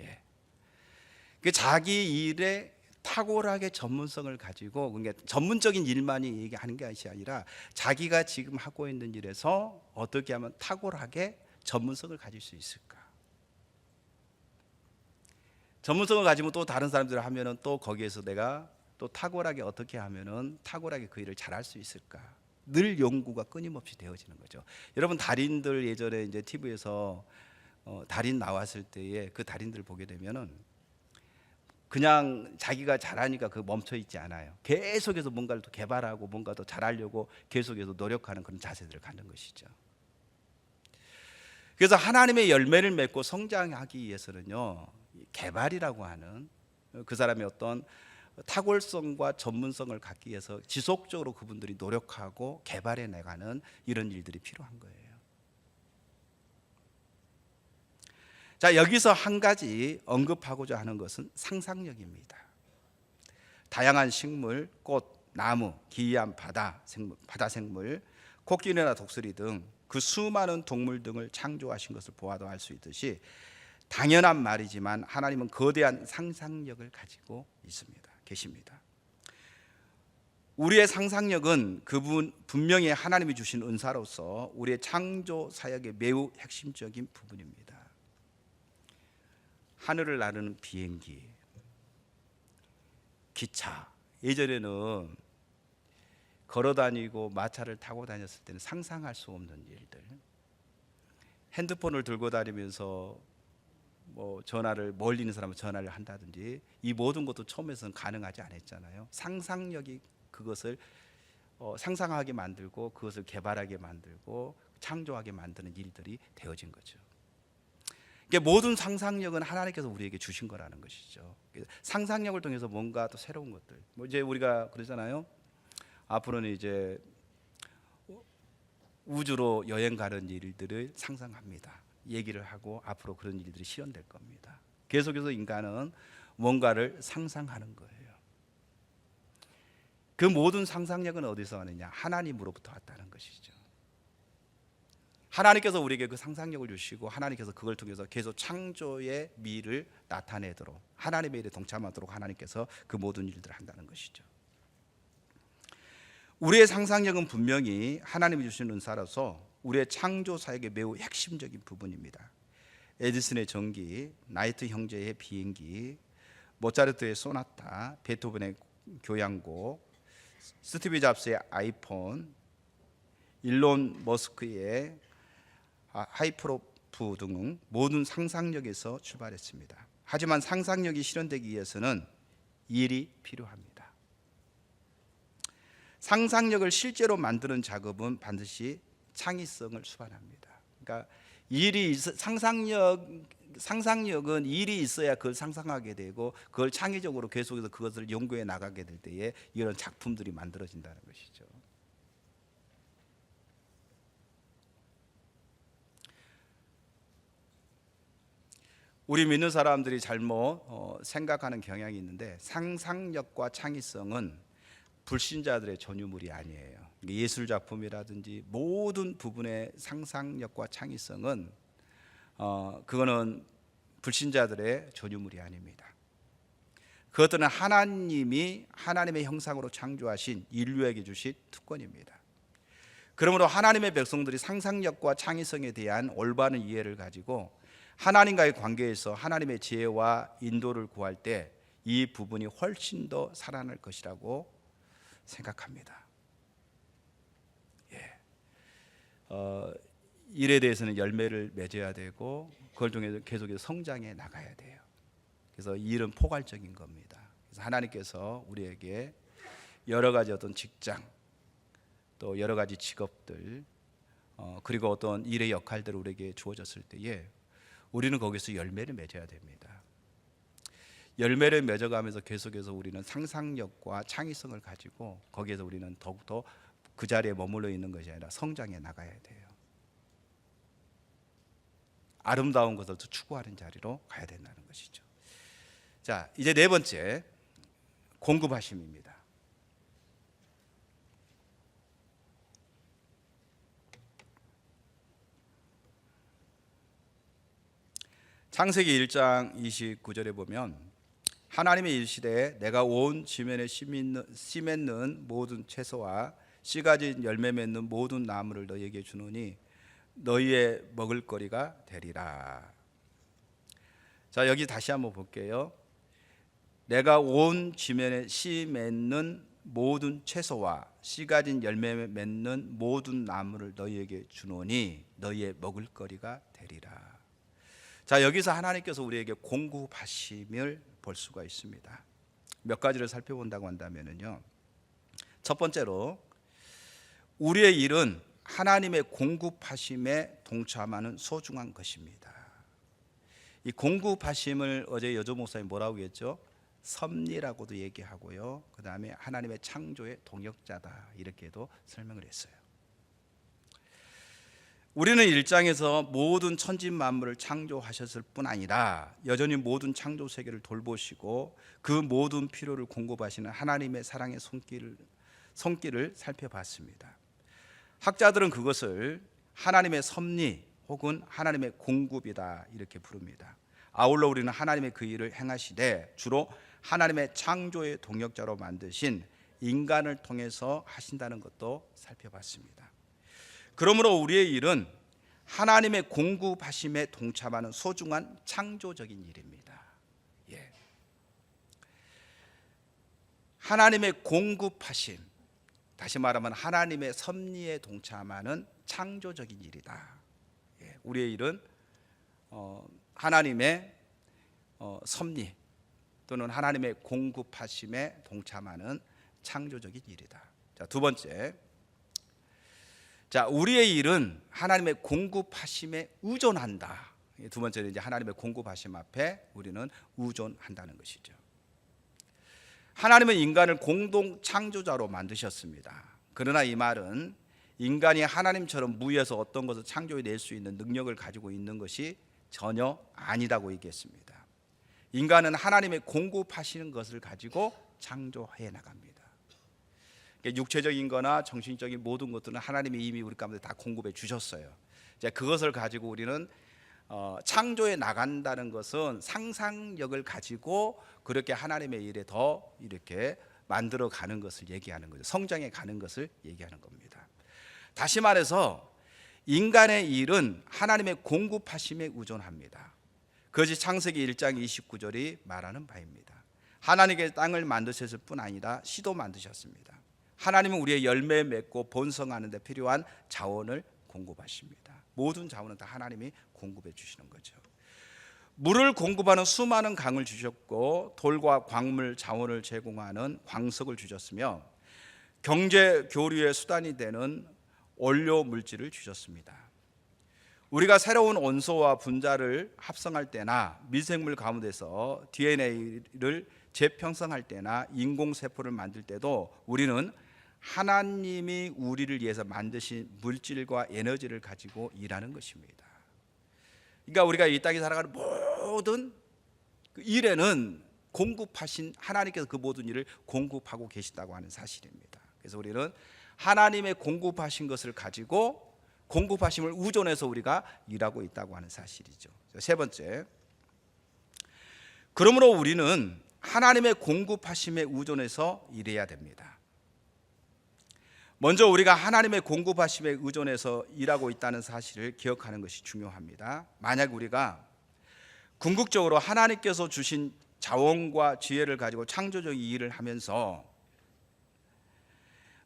예, 그 자기 일에 탁월하게 전문성을 가지고, 그러니까 전문적인 일만이 얘기하는 것이 아니라 자기가 지금 하고 있는 일에서 어떻게 하면 탁월하게 전문성을 가질 수 있을까? 전문성을 가지면 또 다른 사람들을 하면은 또 거기에서 내가 또 탁월하게 어떻게 하면은 탁월하게 그 일을 잘할 수 있을까? 늘 연구가 끊임없이 되어지는 거죠. 여러분 달인들 예전에 이제 TV에서 달인 나왔을 때에 그 달인들 보게 되면은 그냥 자기가 잘하니까 그 멈춰 있지 않아요. 계속해서 뭔가를 또 개발하고 뭔가 더 잘하려고 계속해서 노력하는 그런 자세들을 갖는 것이죠. 그래서 하나님의 열매를 맺고 성장하기 위해서는요, 개발이라고 하는 그 사람의 어떤 탁월성과 전문성을 갖기 위해서 지속적으로 그분들이 노력하고 개발해 나가는 이런 일들이 필요한 거예요. 자, 여기서 한 가지 언급하고자 하는 것은 상상력입니다. 다양한 식물, 꽃, 나무, 기이한 바다 생물, 코끼리나 독수리 등 그 수많은 동물 등을 창조하신 것을 보아도 알 수 있듯이 당연한 말이지만 하나님은 거대한 상상력을 가지고 계십니다. 우리의 상상력은 분명히 하나님이 주신 은사로서 우리의 창조 사역의 매우 핵심적인 부분입니다. 하늘을 나르는 비행기, 기차, 예전에는 걸어다니고 마차를 타고 다녔을 때는 상상할 수 없는 일들, 핸드폰을 들고 다니면서 뭐 전화를 멀리 있는 사람은 전화를 한다든지 이 모든 것도 처음에서는 가능하지 않았잖아요. 상상력이 그것을 상상하게 만들고 그것을 개발하게 만들고 창조하게 만드는 일들이 되어진 거죠. 모든 상상력은 하나님께서 우리에게 주신 거라는 것이죠. 상상력을 통해서 뭔가 또 새로운 것들, 뭐 이제 우리가 그러잖아요. 앞으로는 이제 우주로 여행 가는 일들을 상상합니다. 얘기를 하고 앞으로 그런 일들이 실현될 겁니다. 계속해서 인간은 뭔가를 상상하는 거예요. 그 모든 상상력은 어디서 왔느냐? 하나님으로부터 왔다는 것이죠. 하나님께서 우리에게 그 상상력을 주시고 하나님께서 그걸 통해서 계속 창조의 미를 나타내도록, 하나님의 일에 동참하도록 하나님께서 그 모든 일들을 한다는 것이죠. 우리의 상상력은 분명히 하나님이 주신 은사라서 우리의 창조 사역의 매우 핵심적인 부분입니다. 에디슨의 전기, 나이트 형제의 비행기, 모차르트의 소나타, 베토벤의 교향곡, 스티브 잡스의 아이폰, 일론 머스크의 하이퍼루프 등 모든 상상력에서 출발했습니다. 하지만 상상력이 실현되기 위해서는 일이 필요합니다. 상상력을 실제로 만드는 작업은 반드시 창의성을 수반합니다. 그러니까 상상력은 일이 있어야 그걸 상상하게 되고 그걸 창의적으로 계속해서 그것을 연구해 나가게 될 때에 이런 작품들이 만들어진다는 것이죠. 우리 믿는 사람들이 잘못 생각하는 경향이 있는데, 상상력과 창의성은 불신자들의 전유물이 아니에요. 예술 작품이라든지 모든 부분의 상상력과 창의성은 그거는 불신자들의 전유물이 아닙니다. 그것들은 하나님이 하나님의 형상으로 창조하신 인류에게 주신 특권입니다. 그러므로 하나님의 백성들이 상상력과 창의성에 대한 올바른 이해를 가지고 하나님과의 관계에서 하나님의 지혜와 인도를 구할 때 이 부분이 훨씬 더 살아날 것이라고 생각합니다. 일에 대해서는 열매를 맺어야 되고 그걸 통해서 계속해서 성장해 나가야 돼요. 그래서 이 일은 포괄적인 겁니다. 그래서 하나님께서 우리에게 여러 가지 어떤 직장, 또 여러 가지 직업들, 그리고 어떤 일의 역할들을 우리에게 주어졌을 때에 우리는 거기서 열매를 맺어야 됩니다. 열매를 맺어가면서 계속해서 우리는 상상력과 창의성을 가지고 거기에서 우리는 더욱더 그 자리에 머물러 있는 것이 아니라 성장해 나가야 돼요. 아름다운 것을 더 추구하는 자리로 가야 된다는 것이죠. 자, 이제 네 번째, 공급하심입니다. 창세기 1장 29절에 보면 하나님의 일시되 내가 온 지면에 씨 맺는 모든 채소와 씨 가진 열매 맺는 모든 나무를 너희에게 주노니 너희의 먹을거리가 되리라. 자, 여기 다시 한번 볼게요. 내가 온 지면에 씨 맺는 모든 채소와 씨 가진 열매 맺는 모든 나무를 너희에게 주노니 너희의 먹을거리가 되리라. 자, 여기서 하나님께서 우리에게 공급하심을 볼 수가 있습니다. 몇 가지를 살펴본다고 한다면요, 첫 번째로 우리의 일은 하나님의 공급하심에 동참하는 소중한 것입니다. 이 공급하심을 어제 여조 목사님 뭐라고 했죠? 섭리라고도 얘기하고요, 그 다음에 하나님의 창조의 동역자다 이렇게도 설명을 했어요. 우리는 1장에서 모든 천지 만물을 창조하셨을 뿐 아니라 여전히 모든 창조 세계를 돌보시고 그 모든 필요를 공급하시는 하나님의 사랑의 손길을 살펴봤습니다. 학자들은 그것을 하나님의 섭리 혹은 하나님의 공급이다 이렇게 부릅니다. 아울러 우리는 하나님의 그 일을 행하시되 주로 하나님의 창조의 동역자로 만드신 인간을 통해서 하신다는 것도 살펴봤습니다. 그러므로 우리의 일은 하나님의 공급하심에 동참하는 소중한 창조적인 일입니다. 하나님의 공급하심, 다시 말하면 하나님의 섭리에 동참하는 창조적인 일이다. 우리의 일은 하나님의 섭리 또는 하나님의 공급하심에 동참하는 창조적인 일이다. 자, 두 번째, 자, 우리의 일은 하나님의 공급하심에 의존한다. 두 번째는 이제 하나님의 공급하심 앞에 우리는 의존한다는 것이죠. 하나님은 인간을 공동 창조자로 만드셨습니다. 그러나 이 말은 인간이 하나님처럼 무에서 어떤 것을 창조해낼 수 있는 능력을 가지고 있는 것이 전혀 아니라고 얘기했습니다. 인간은 하나님의 공급하시는 것을 가지고 창조해 나갑니다. 육체적인 거나 정신적인 모든 것들은 하나님이 이미 우리 가운데 다 공급해 주셨어요. 이제 그것을 가지고 우리는 창조해 나간다는 것은 상상력을 가지고 그렇게 하나님의 일에 더 이렇게 만들어 가는 것을 얘기하는 거죠. 성장해 가는 것을 얘기하는 겁니다. 다시 말해서 인간의 일은 하나님의 공급하심에 의존합니다. 그것이 창세기 1장 29절이 말하는 바입니다. 하나님께 땅을 만드셨을 뿐 아니라 씨도 만드셨습니다. 하나님은 우리의 열매 맺고 번성하는 데 필요한 자원을 공급하십니다. 모든 자원은 다 하나님이 공급해 주시는 거죠. 물을 공급하는 수많은 강을 주셨고 돌과 광물 자원을 제공하는 광석을 주셨으며 경제 교류의 수단이 되는 원료 물질을 주셨습니다. 우리가 새로운 원소와 분자를 합성할 때나 미생물 가운데서 DNA를 재편성할 때나 인공세포를 만들 때도 우리는 하나님이 우리를 위해서 만드신 물질과 에너지를 가지고 일하는 것입니다. 그러니까 우리가 이 땅에 살아가는 모든 그 일에는 공급하신 하나님께서 그 모든 일을 공급하고 계시다고 하는 사실입니다. 그래서 우리는 하나님의 공급하신 것을 가지고 공급하심을 의존해서 우리가 일하고 있다고 하는 사실이죠. 세 번째, 그러므로 우리는 하나님의 공급하심에 의존해서 일해야 됩니다. 먼저 우리가 하나님의 공급하심에 의존해서 일하고 있다는 사실을 기억하는 것이 중요합니다. 만약 우리가 궁극적으로 하나님께서 주신 자원과 지혜를 가지고 창조적인 일을 하면서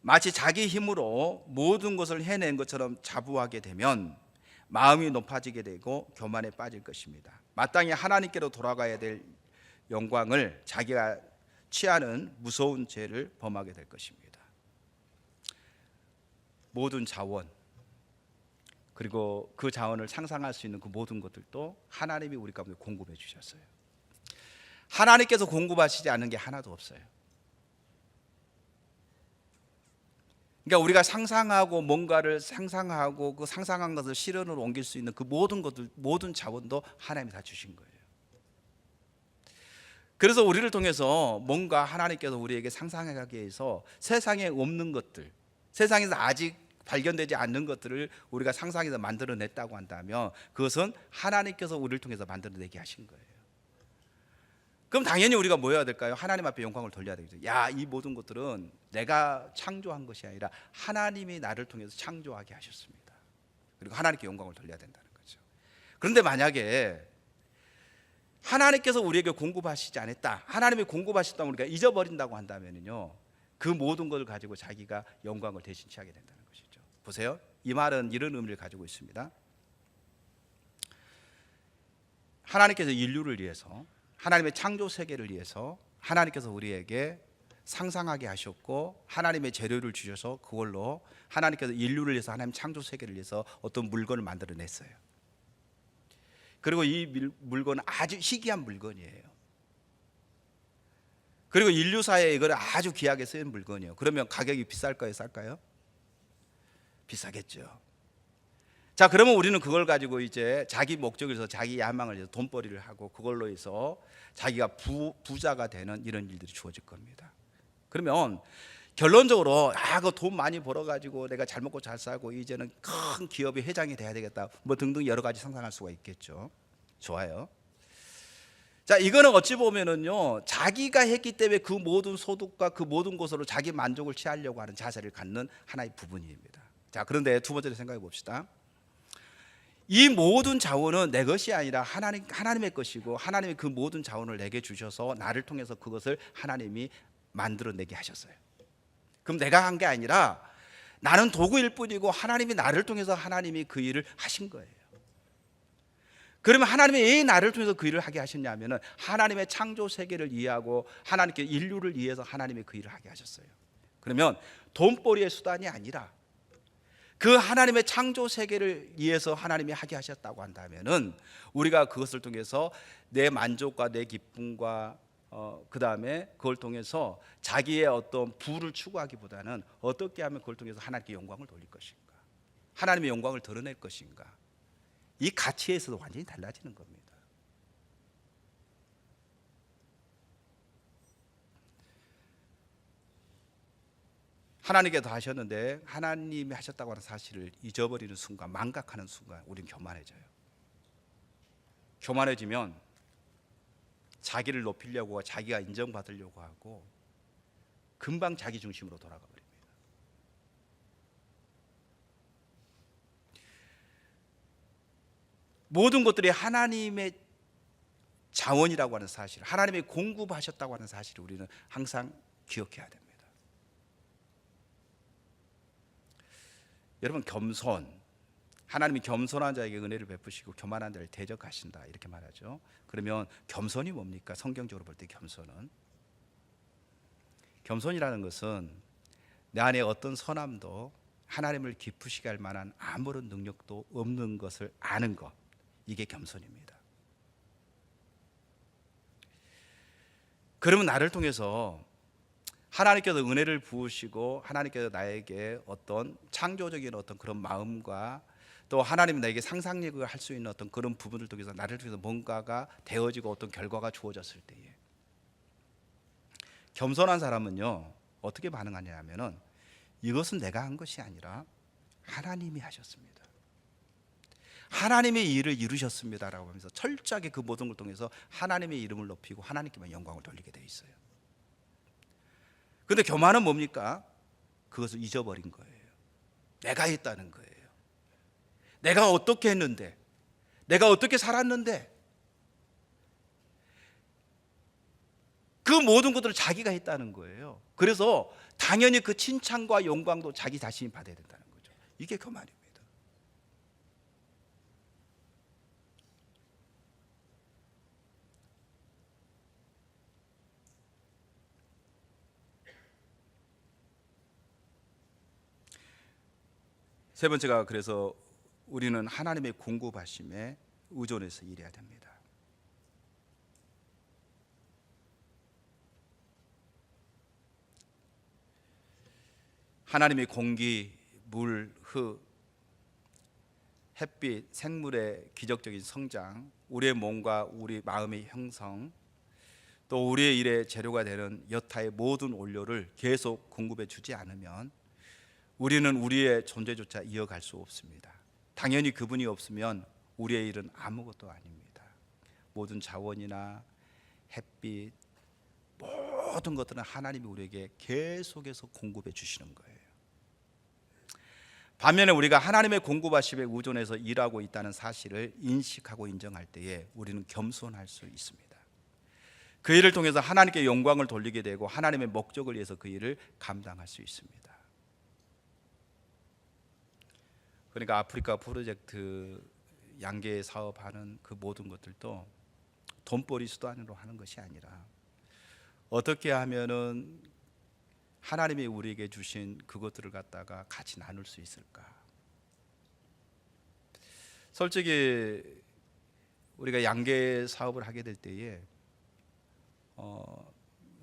마치 자기 힘으로 모든 것을 해낸 것처럼 자부하게 되면 마음이 높아지게 되고 교만에 빠질 것입니다. 마땅히 하나님께로 돌아가야 될 영광을 자기가 취하는 무서운 죄를 범하게 될 것입니다. 모든 자원 그리고 그 자원을 상상할 수 있는 그 모든 것들도 하나님이 우리 가운데 공급해 주셨어요. 하나님께서 공급하시지 않은 게 하나도 없어요. 그러니까 우리가 상상하고 뭔가를 상상하고 그 상상한 것을 실현으로 옮길 수 있는 그 모든 것들, 모든 자원도 하나님이 다 주신 거예요. 그래서 우리를 통해서 뭔가 하나님께서 우리에게 상상하게 해서 세상에 없는 것들, 세상에서 아직 발견되지 않는 것들을 우리가 상상해서 만들어냈다고 한다면 그것은 하나님께서 우리를 통해서 만들어내게 하신 거예요. 그럼 당연히 우리가 뭐 해야 될까요? 하나님 앞에 영광을 돌려야 되겠죠. 야, 이 모든 것들은 내가 창조한 것이 아니라 하나님이 나를 통해서 창조하게 하셨습니다. 그리고 하나님께 영광을 돌려야 된다는 거죠. 그런데 만약에 하나님께서 우리에게 공급하시지 않았다, 하나님이 공급하셨다면 우리가 잊어버린다고 한다면요, 그 모든 것을 가지고 자기가 영광을 대신 취하게 된다는 것이죠. 보세요, 이 말은 이런 의미를 가지고 있습니다. 하나님께서 인류를 위해서, 하나님의 창조 세계를 위해서 하나님께서 우리에게 상상하게 하셨고 하나님의 재료를 주셔서 그걸로 하나님께서 인류를 위해서 하나님 창조 세계를 위해서 어떤 물건을 만들어냈어요. 그리고 이 물건은 아주 희귀한 물건이에요. 그리고 인류사에 이걸 아주 귀하게 쓰인 물건이에요. 그러면 가격이 비쌀까요, 쌀까요? 비싸겠죠. 자, 그러면 우리는 그걸 가지고 이제 자기 목적을 위해서 자기 야망을 위해서 돈벌이를 하고 그걸로 해서 자기가 부자가 되는 이런 일들이 주어질 겁니다. 그러면 결론적으로 그 돈 많이 벌어가지고 내가 잘 먹고 잘 살고 이제는 큰 기업의 회장이 돼야 되겠다 뭐 등등 여러 가지 상상할 수가 있겠죠. 좋아요. 자, 이거는 어찌 보면은요, 자기가 했기 때문에 그 모든 소득과 그 모든 것으로 자기 만족을 취하려고 하는 자세를 갖는 하나의 부분입니다. 자, 그런데 두 번째로 생각해 봅시다. 이 모든 자원은 내 것이 아니라 하나님의 것이고 하나님이 그 모든 자원을 내게 주셔서 나를 통해서 그것을 하나님이 만들어내게 하셨어요. 그럼 내가 한 게 아니라 나는 도구일 뿐이고 하나님이 나를 통해서 하나님이 그 일을 하신 거예요. 그러면 하나님이 왜 나를 통해서 그 일을 하게 하셨냐면 하나님의 창조 세계를 이해하고 하나님께 인류를 위해서 하나님이 그 일을 하게 하셨어요. 그러면 돈벌이의 수단이 아니라 그 하나님의 창조 세계를 위해서 하나님이 하게 하셨다고 한다면은 우리가 그것을 통해서 내 만족과 내 기쁨과 그 다음에 그걸 통해서 자기의 어떤 부를 추구하기보다는 어떻게 하면 그걸 통해서 하나님께 영광을 돌릴 것인가. 하나님의 영광을 드러낼 것인가? 이 가치에서도 완전히 달라지는 겁니다. 하나님께서 하셨는데 하나님이 하셨다고 하는 사실을 잊어버리는 순간, 망각하는 순간 우리는 교만해져요. 교만해지면 자기를 높이려고 하고 자기가 인정받으려고 하고 금방 자기 중심으로 돌아가 버립니다. 모든 것들이 하나님의 자원이라고 하는 사실, 하나님이 공급하셨다고 하는 사실을 우리는 항상 기억해야 됩니다. 여러분, 겸손, 하나님이 겸손한 자에게 은혜를 베푸시고 교만한 자를 대적하신다 이렇게 말하죠. 그러면 겸손이 뭡니까? 성경적으로 볼 때 겸손이라는 것은 내 안에 어떤 선함도 하나님을 기쁘시게 할 만한 아무런 능력도 없는 것을 아는 것, 이게 겸손입니다. 그러면 나를 통해서 하나님께서 은혜를 부으시고 하나님께서 나에게 어떤 창조적인 어떤 그런 마음과 또 하나님이 나에게 상상력을 할 수 있는 어떤 그런 부분을 통해서 나를 통해서 뭔가가 되어지고 어떤 결과가 주어졌을 때에 겸손한 사람은요 어떻게 반응하냐 하면은 이것은 내가 한 것이 아니라 하나님이 하셨습니다. 하나님의 일을 이루셨습니다라고 하면서 철저하게 그 모든 걸 통해서 하나님의 이름을 높이고 하나님께만 영광을 돌리게 돼 있어요. 근데 교만은 뭡니까? 그것을 잊어버린 거예요. 내가 했다는 거예요. 내가 어떻게 했는데, 내가 어떻게 살았는데, 그 모든 것들을 자기가 했다는 거예요. 그래서 당연히 그 칭찬과 영광도 자기 자신이 받아야 된다는 거죠. 이게 교만입니다. 세 번째가 그래서 우리는 하나님의 공급하심에 의존해서 일해야 됩니다. 하나님의 공기, 물, 흙, 햇빛, 생물의 기적적인 성장, 우리의 몸과 우리 마음의 형성, 또 우리의 일의 재료가 되는 여타의 모든 원료를 계속 공급해 주지 않으면 우리는 우리의 존재조차 이어갈 수 없습니다. 당연히 그분이 없으면 우리의 일은 아무것도 아닙니다. 모든 자원이나 햇빛, 모든 것들은 하나님이 우리에게 계속해서 공급해 주시는 거예요. 반면에 우리가 하나님의 공급하심에 의존해서 일하고 있다는 사실을 인식하고 인정할 때에 우리는 겸손할 수 있습니다. 그 일을 통해서 하나님께 영광을 돌리게 되고 하나님의 목적을 위해서 그 일을 감당할 수 있습니다. 그러니까 아프리카 프로젝트 양계 사업하는 그 모든 것들도 돈벌이 수단으로 하는 것이 아니라 어떻게 하면은 하나님이 우리에게 주신 그것들을 갖다가 같이 나눌 수 있을까? 솔직히 우리가 양계 사업을 하게 될 때에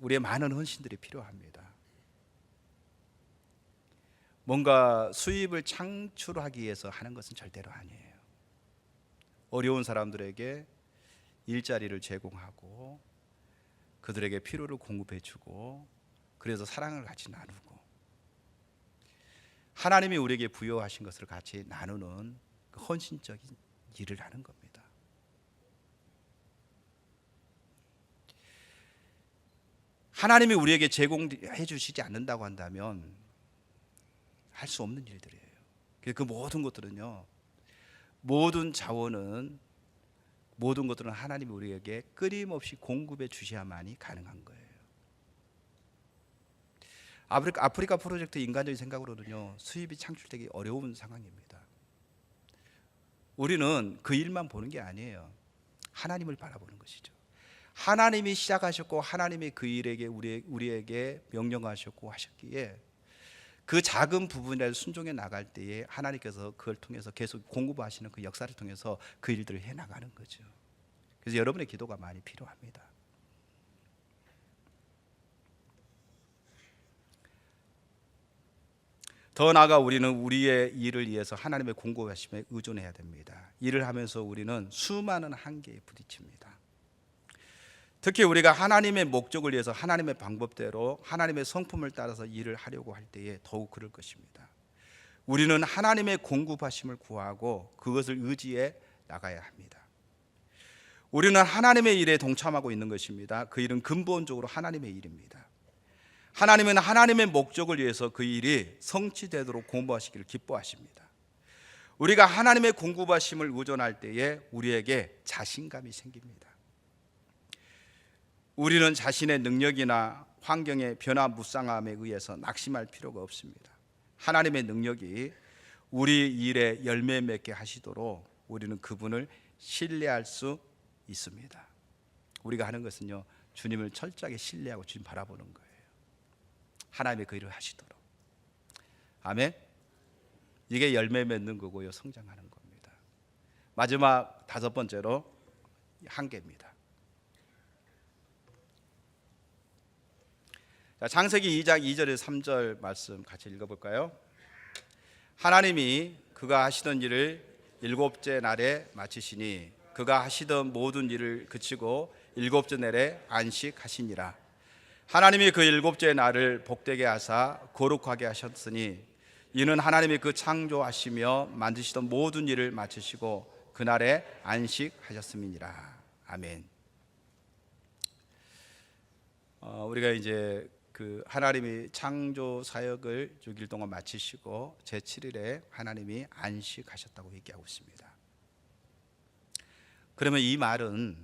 우리의 많은 헌신들이 필요합니다. 뭔가 수입을 창출하기 위해서 하는 것은 절대로 아니에요. 어려운 사람들에게 일자리를 제공하고 그들에게 필요를 공급해주고 그래서 사랑을 같이 나누고 하나님이 우리에게 부여하신 것을 같이 나누는 그 헌신적인 일을 하는 겁니다. 하나님이 우리에게 제공해 주시지 않는다고 한다면 할 수 없는 일들이에요. 그 모든 것들은요, 모든 자원은 모든 것들은 하나님이 우리에게 끊임없이 공급해 주셔야만이 가능한 거예요. 아프리카 프로젝트 인간적인 생각으로는요 수입이 창출되기 어려운 상황입니다. 우리는 그 일만 보는 게 아니에요. 하나님을 바라보는 것이죠. 하나님이 시작하셨고 하나님이 그 일에게 우리에게 명령하셨고 하셨기에 그 작은 부분에 순종해 나갈 때에 하나님께서 그걸 통해서 계속 공급하시는 그 역사를 통해서 그 일들을 해나가는 거죠. 그래서 여러분의 기도가 많이 필요합니다. 더 나아가 우리는 우리의 일을 위해서 하나님의 공급하심에 의존해야 됩니다. 일을 하면서 우리는 수많은 한계에 부딪힙니다. 특히 우리가 하나님의 목적을 위해서 하나님의 방법대로 하나님의 성품을 따라서 일을 하려고 할 때에 더욱 그럴 것입니다. 우리는 하나님의 공급하심을 구하고 그것을 의지해 나가야 합니다. 우리는 하나님의 일에 동참하고 있는 것입니다. 그 일은 근본적으로 하나님의 일입니다. 하나님은 하나님의 목적을 위해서 그 일이 성취되도록 공부하시기를 기뻐하십니다. 우리가 하나님의 공급하심을 의존할 때에 우리에게 자신감이 생깁니다. 우리는 자신의 능력이나 환경의 변화무쌍함에 의해서 낙심할 필요가 없습니다. 하나님의 능력이 우리 일에 열매 맺게 하시도록 우리는 그분을 신뢰할 수 있습니다. 우리가 하는 것은요, 주님을 철저하게 신뢰하고 주님 바라보는 거예요. 하나님의 그 일을 하시도록. 아멘. 이게 열매 맺는 거고요, 성장하는 겁니다. 마지막 5번째로 한계입니다. 자, 창세기 2장 2절에서 3절 말씀 같이 읽어볼까요? 하나님이 그가 하시던 일을 7째 날에 마치시니 그가 하시던 모든 일을 그치고 7째 날에 안식하시니라. 하나님이 그 7째 날을 복되게 하사 거룩하게 하셨으니 이는 하나님이 그 창조하시며 만드시던 모든 일을 마치시고 그날에 안식하셨음이니라. 아멘. 우리가 이제 그 하나님이 창조 사역을 6일 동안 마치시고 제7일에 하나님이 안식하셨다고 얘기하고 있습니다. 그러면 이 말은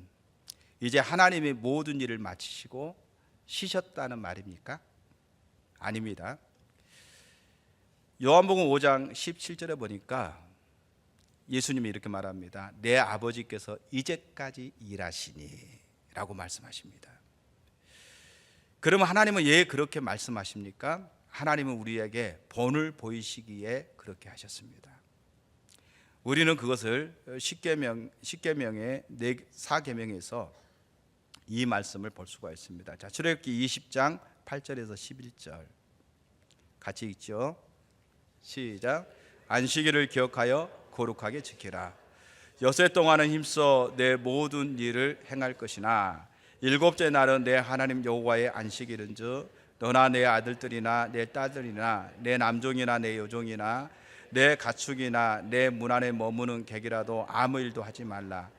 이제 하나님이 모든 일을 마치시고 쉬셨다는 말입니까? 아닙니다. 요한복음 5장 17절에 보니까 예수님이 이렇게 말합니다. 내 아버지께서 이제까지 일하시니 라고 말씀하십니다. 그러면 하나님은 왜 그렇게 말씀하십니까? 하나님은 우리에게 본을 보이시기에 그렇게 하셨습니다. 우리는 그것을 십계명의 4계명에서 이 말씀을 볼 수가 있습니다. 자, 출애굽기 20장 8절에서 11절 같이 읽죠. 시작. 안식일을 기억하여 거룩하게 지키라. 여세 동안은 힘써 내 모든 일을 행할 것이나 7째 날은 내 하나님 여호와의 안식일은즉 너나 내 아들들이나 내 딸들이나 내 남종이나 내 여종이나 내 가축이나 내 문 안에 머무는 객이라도 아무 일도 하지 말라.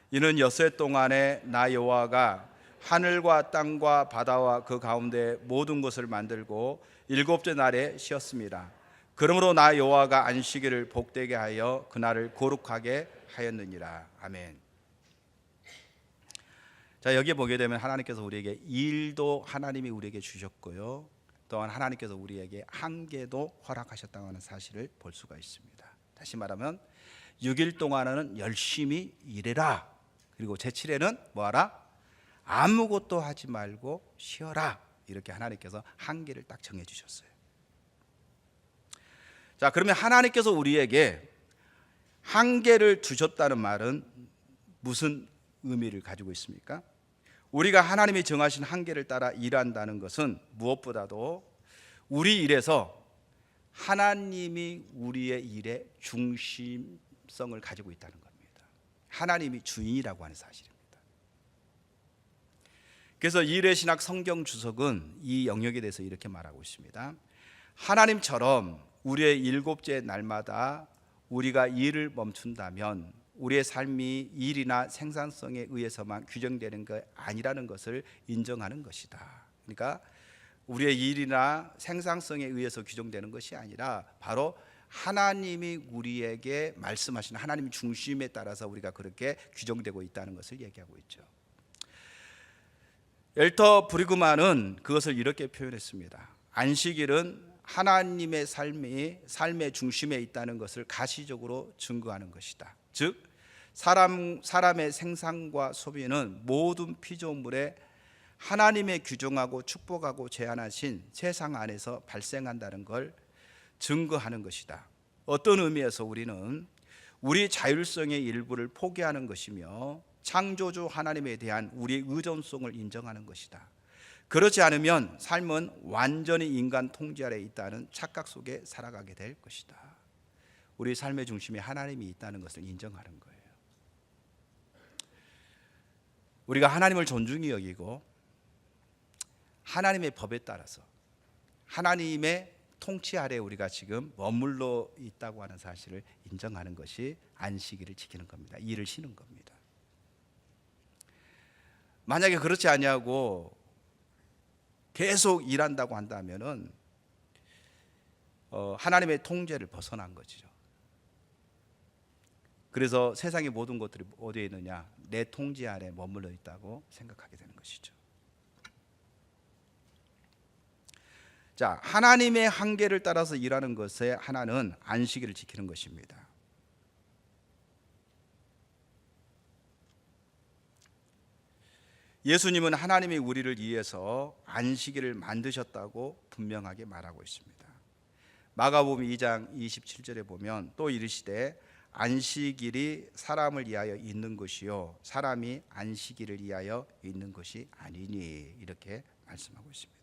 이는 엿새 동안에 나 여호와가 하늘과 땅과 바다와 그 가운데 모든 것을 만들고 7째 날에 쉬었습니다. 그러므로 나 여호와가 안식일을 복되게 하여 그날을 거룩하게 하였느니라. 아멘. 자, 여기에 보게 되면 하나님께서 우리에게 일도 하나님이 우리에게 주셨고요, 또한 하나님께서 우리에게 한계도 허락하셨다고 하는 사실을 볼 수가 있습니다. 다시 말하면 6일 동안은 열심히 일해라. 그리고 제7일에는 뭐하라? 아무것도 하지 말고 쉬어라. 이렇게 하나님께서 한계를 딱 정해 주셨어요. 자, 그러면 하나님께서 우리에게 한계를 두셨다는 말은 무슨 의미를 가지고 있습니까? 우리가 하나님이 정하신 한계를 따라 일한다는 것은 무엇보다도 우리 일에서 하나님이 우리의 일의 중심성을 가지고 있다는 겁니다. 하나님이 주인이라고 하는 사실입니다. 그래서 일의 신학 성경 주석은 이 영역에 대해서 이렇게 말하고 있습니다. 하나님처럼 우리의 7째 날마다 우리가 일을 멈춘다면 우리의 삶이 일이나 생산성에 의해서만 규정되는 게 아니라는 것을 인정하는 것이다. 그러니까 우리의 일이나 생산성에 의해서 규정되는 것이 아니라 바로 하나님이 우리에게 말씀하신 하나님 중심에 따라서 우리가 그렇게 규정되고 있다는 것을 얘기하고 있죠. 엘터 브리그만은 그것을 이렇게 표현했습니다. 안식일은 하나님의 삶의 중심에 있다는 것을 가시적으로 증거하는 것이다. 즉 사람의 생산과 소비는 모든 피조물에 하나님의 규정하고 축복하고 제한하신 세상 안에서 발생한다는 걸 증거하는 것이다. 어떤 의미에서 우리는 우리 자율성의 일부를 포기하는 것이며 창조주 하나님에 대한 우리의 의존성을 인정하는 것이다. 그렇지 않으면 삶은 완전히 인간 통제 아래 있다는 착각 속에 살아가게 될 것이다. 우리 삶의 중심에 하나님이 있다는 것을 인정하는 거예요. 우리가 하나님을 존중히 여기고 하나님의 법에 따라서 하나님의 통치 아래 우리가 지금 머물러 있다고 하는 사실을 인정하는 것이 안식일을 지키는 겁니다. 일을 쉬는 겁니다. 만약에 그렇지 아니하고 계속 일한다고 한다면은 하나님의 통제를 벗어난 거죠. 그래서 세상의 모든 것들이 어디에 있느냐? 내 통제 아래 머물러 있다고 생각하게 되는 것이죠. 자, 하나님의 한계를 따라서 일하는 것의 하나는 안식일을 지키는 것입니다. 예수님은 하나님이 우리를 위해서 안식일을 만드셨다고 분명하게 말하고 있습니다. 마가복음 2장 27절에 보면 또 이르시되 안식일이 사람을 위하여 있는 것이요 사람이 안식일을 위하여 있는 것이 아니니 이렇게 말씀하고 있습니다.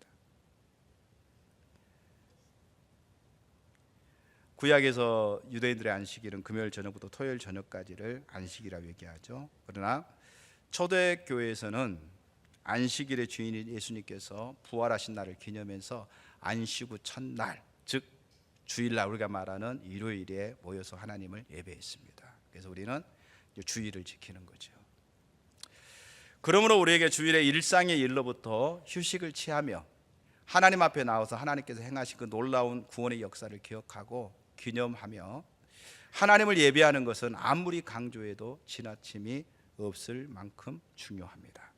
구약에서 유대인들의 안식일은 금요일 저녁부터 토요일 저녁까지를 안식이라고 얘기하죠. 그러나 초대교회에서는 안식일의 주인인 예수님께서 부활하신 날을 기념해서 안식 후 첫날, 즉 주일날 우리가 말하는 일요일에 모여서 하나님을 예배했습니다. 그래서 우리는 주일을 지키는 거죠. 그러므로 우리에게 주일의 일상의 일로부터 휴식을 취하며 하나님 앞에 나와서 하나님께서 행하신 그 놀라운 구원의 역사를 기억하고 기념하며 하나님을 예배하는 것은 아무리 강조해도 지나침이 없을 만큼 중요합니다.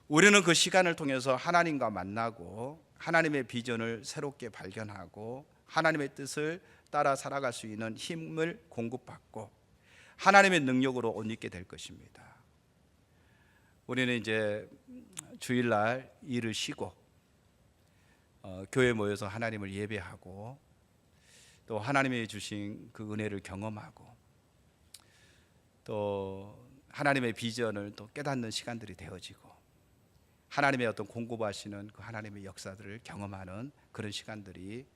우리는 그 시간을 통해서 하나님과 만나고 하나님의 비전을 새롭게 발견하고 하나님의 뜻을 따라 살아갈 수 있는 힘을 공급받고 하나님의 능력으로 옷 입게 될 것입니다. 우리는 이제 주일날 일을 쉬고 교회에 모여서 하나님을 예배하고 또 하나님이 주신 그 은혜를 경험하고 또 하나님의 비전을 또 깨닫는 시간들이 되어지고 하나님의 어떤 공급하시는 그 하나님의 역사들을 경험하는 그런 시간들이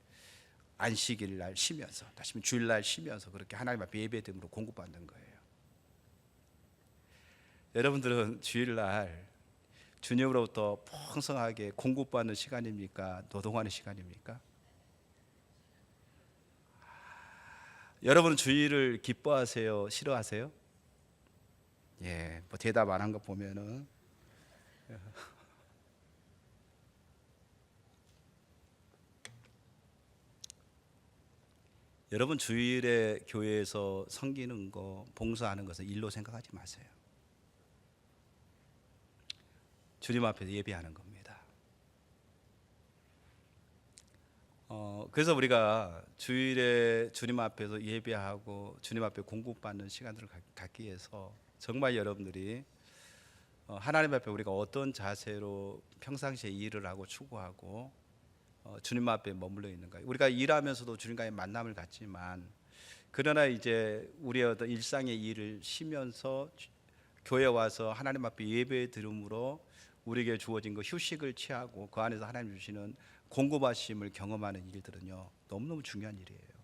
안식일 날 쉬면서 다시 주일날 쉬면서 그렇게 하나님 앞에 예배됨으로 공급받는 거예요. 여러분들은 주일날 주님으로부터 풍성하게 공급받는 시간입니까? 노동하는 시간입니까? 여러분은 주일을 기뻐하세요? 싫어하세요? 예, 뭐 대답 안 한 거 보면은 여러분 주일에 교회에서 섬기는 거, 봉사하는 것을 일로 생각하지 마세요. 주님 앞에서 예배하는 겁니다. 그래서 우리가 주일에 주님 앞에서 예배하고 주님 앞에 공급받는 시간들을 갖기 위해서 정말 여러분들이 하나님 앞에 우리가 어떤 자세로 평상시에 일을 하고 추구하고 주님 앞에 머물러 있는가. 우리가 일하면서도 주님과의 만남을 갖지만 그러나 이제 우리의 어떤 일상의 일을 쉬면서 교회 와서 하나님 앞에 예배 드림으로 우리에게 주어진 그 휴식을 취하고 그 안에서 하나님 주시는 공급하심을 경험하는 일들은요 너무너무 중요한 일이에요.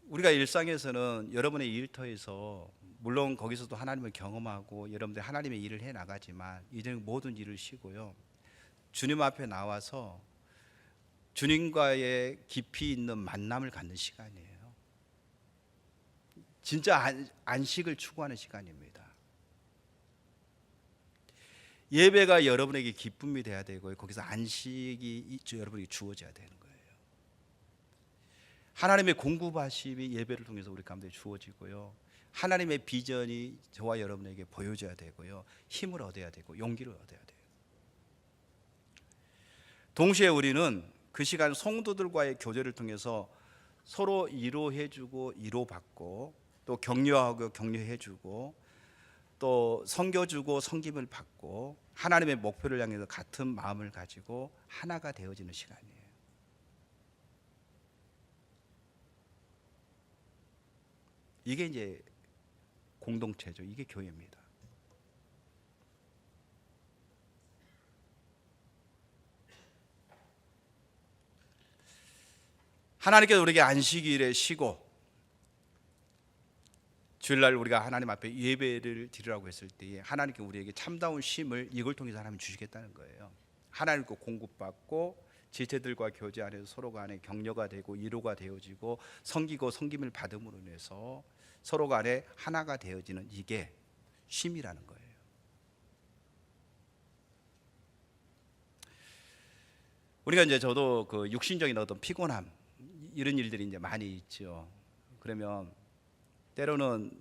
우리가 일상에서는 여러분의 일터에서 물론 거기서도 하나님을 경험하고 여러분들 하나님의 일을 해 나가지만 이제 모든 일을 쉬고요 주님 앞에 나와서 주님과의 깊이 있는 만남을 갖는 시간이에요. 진짜 안식을 추구하는 시간입니다. 예배가 여러분에게 기쁨이 돼야 되고요 거기서 안식이 여러분에게 주어져야 되는 거예요. 하나님의 공급하심이 예배를 통해서 우리 가운데 주어지고요 하나님의 비전이 저와 여러분에게 보여져야 되고요 힘을 얻어야 되고 용기를 얻어야 돼요. 동시에 우리는 그 시간 성도들과의 교제를 통해서 서로 위로해주고 위로받고 또 격려하고 격려해주고 또 섬겨주고 섬김을 받고 하나님의 목표를 향해서 같은 마음을 가지고 하나가 되어지는 시간이에요. 이게 이제 공동체죠. 이게 교회입니다. 하나님께서 우리에게 안식일에 쉬고 주일날 우리가 하나님 앞에 예배를 드리라고 했을 때에 하나님께 우리에게 참다운 쉼을 이걸 통해서 하나님 주시겠다는 거예요. 하나님께 공급받고 지체들과 교제 안에서 서로 간에 격려가 되고 위로가 되어지고 섬기고 섬김을 받음으로 인해서 서로 간에 하나가 되어지는 이게 쉼이라는 거예요. 우리가 이제 저도 그 육신적인 어떤 피곤함 이런 일들이 이제 많이 있죠. 그러면 때로는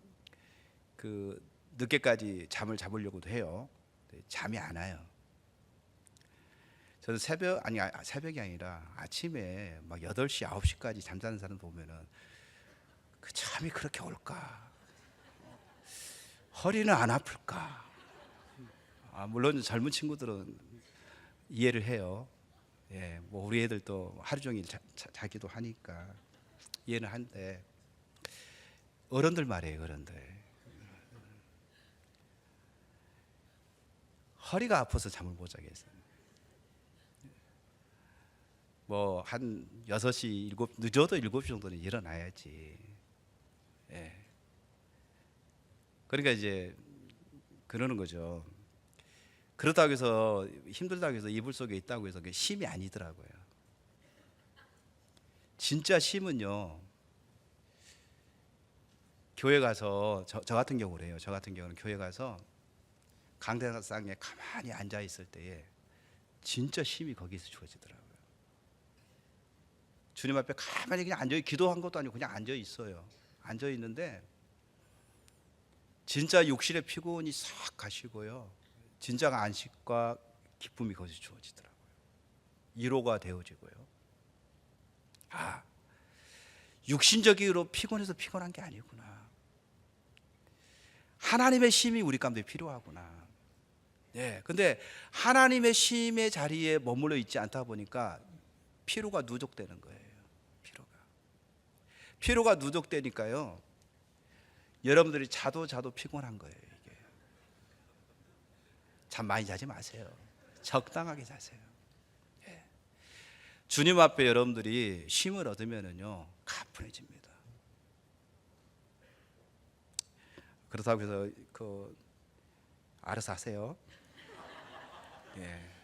그 늦게까지 잠을 자보려고도 해요. 잠이 안 와요. 저는 새벽이 아니라 아침에 막 8시, 9시까지 잠자는 사람 보면은 그 잠이 그렇게 올까? 허리는 안 아플까? 물론 젊은 친구들은 이해를 해요. 예, 뭐 우리 애들도 하루 종일 자기도 하니까 이해는 한데 어른들 말이에요, 어른들. 허리가 아파서 잠을 못 자겠어요. 뭐 한 6시, 7, 늦어도 7시 정도는 일어나야지. 예. 그러니까 이제 그러는 거죠. 그렇다고 해서 힘들다고 해서 이불 속에 있다고 해서 그게 쉼이 아니더라고요. 진짜 쉼은요, 교회 가서 저 같은 경우 그래요. 저 같은 경우는 교회 가서 강대상에 가만히 앉아 있을 때에 진짜 쉼이 거기서 주어지더라고요. 주님 앞에 가만히 그냥 앉아, 기도한 것도 아니고 그냥 앉아 있어요. 앉아 있는데 진짜 육신의 피곤이 싹 가시고요, 진짜 안식과 기쁨이 거기서 주어지더라고요. 위로가 되어지고요. 육신적으로 피곤해서 피곤한 게 아니구나. 하나님의 쉼이 우리 가운데 필요하구나. 예, 근데 하나님의 쉼의 자리에 머물러 있지 않다 보니까 피로가 누적되는 거예요. 피로가 누적되니까요, 여러분들이 자도 피곤한 거예요. 이게 잠 많이 자지 마세요. 적당하게 자세요. 예. 주님 앞에 여러분들이 쉼을 얻으면은요, 가뿐해집니다. 그렇다고 해서 알아서 하세요. 예.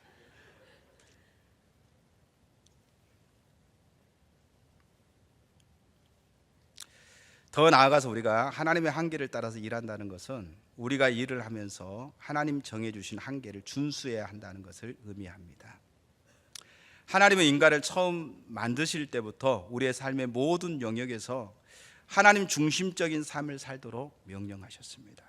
더 나아가서 우리가 하나님의 한계를 따라서 일한다는 것은 우리가 일을 하면서 하나님 정해주신 한계를 준수해야 한다는 것을 의미합니다. 하나님은 인간을 처음 만드실 때부터 우리의 삶의 모든 영역에서 하나님 중심적인 삶을 살도록 명령하셨습니다.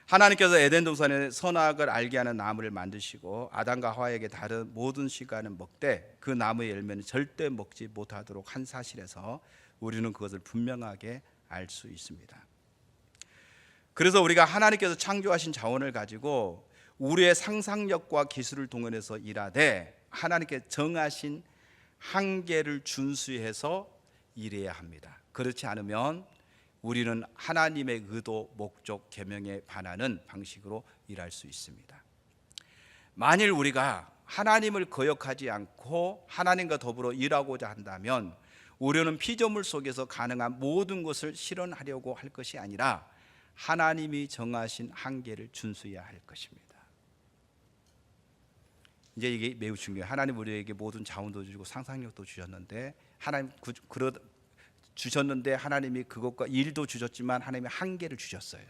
하나님께서 에덴 동산에 선악을 알게 하는 나무를 만드시고 아담과 하와에게 다른 모든 시간은 먹되 그 나무의 열매는 절대 먹지 못하도록 한 사실에서 우리는 그것을 분명하게 알 수 있습니다. 그래서 우리가 하나님께서 창조하신 자원을 가지고 우리의 상상력과 기술을 동원해서 일하되 하나님께 정하신 한계를 준수해서 일해야 합니다. 그렇지 않으면 우리는 하나님의 의도, 목적, 계명에 반하는 방식으로 일할 수 있습니다. 만일 우리가 하나님을 거역하지 않고 하나님과 더불어 일하고자 한다면 우리는 피조물 속에서 가능한 모든 것을 실현하려고 할 것이 아니라 하나님이 정하신 한계를 준수해야 할 것입니다. 이제 이게 매우 중요해요. 하나님 우리에게 모든 자원도 주시고 상상력도 주셨는데 하나님이 그것과 일도 주셨지만 하나님이 한계를 주셨어요.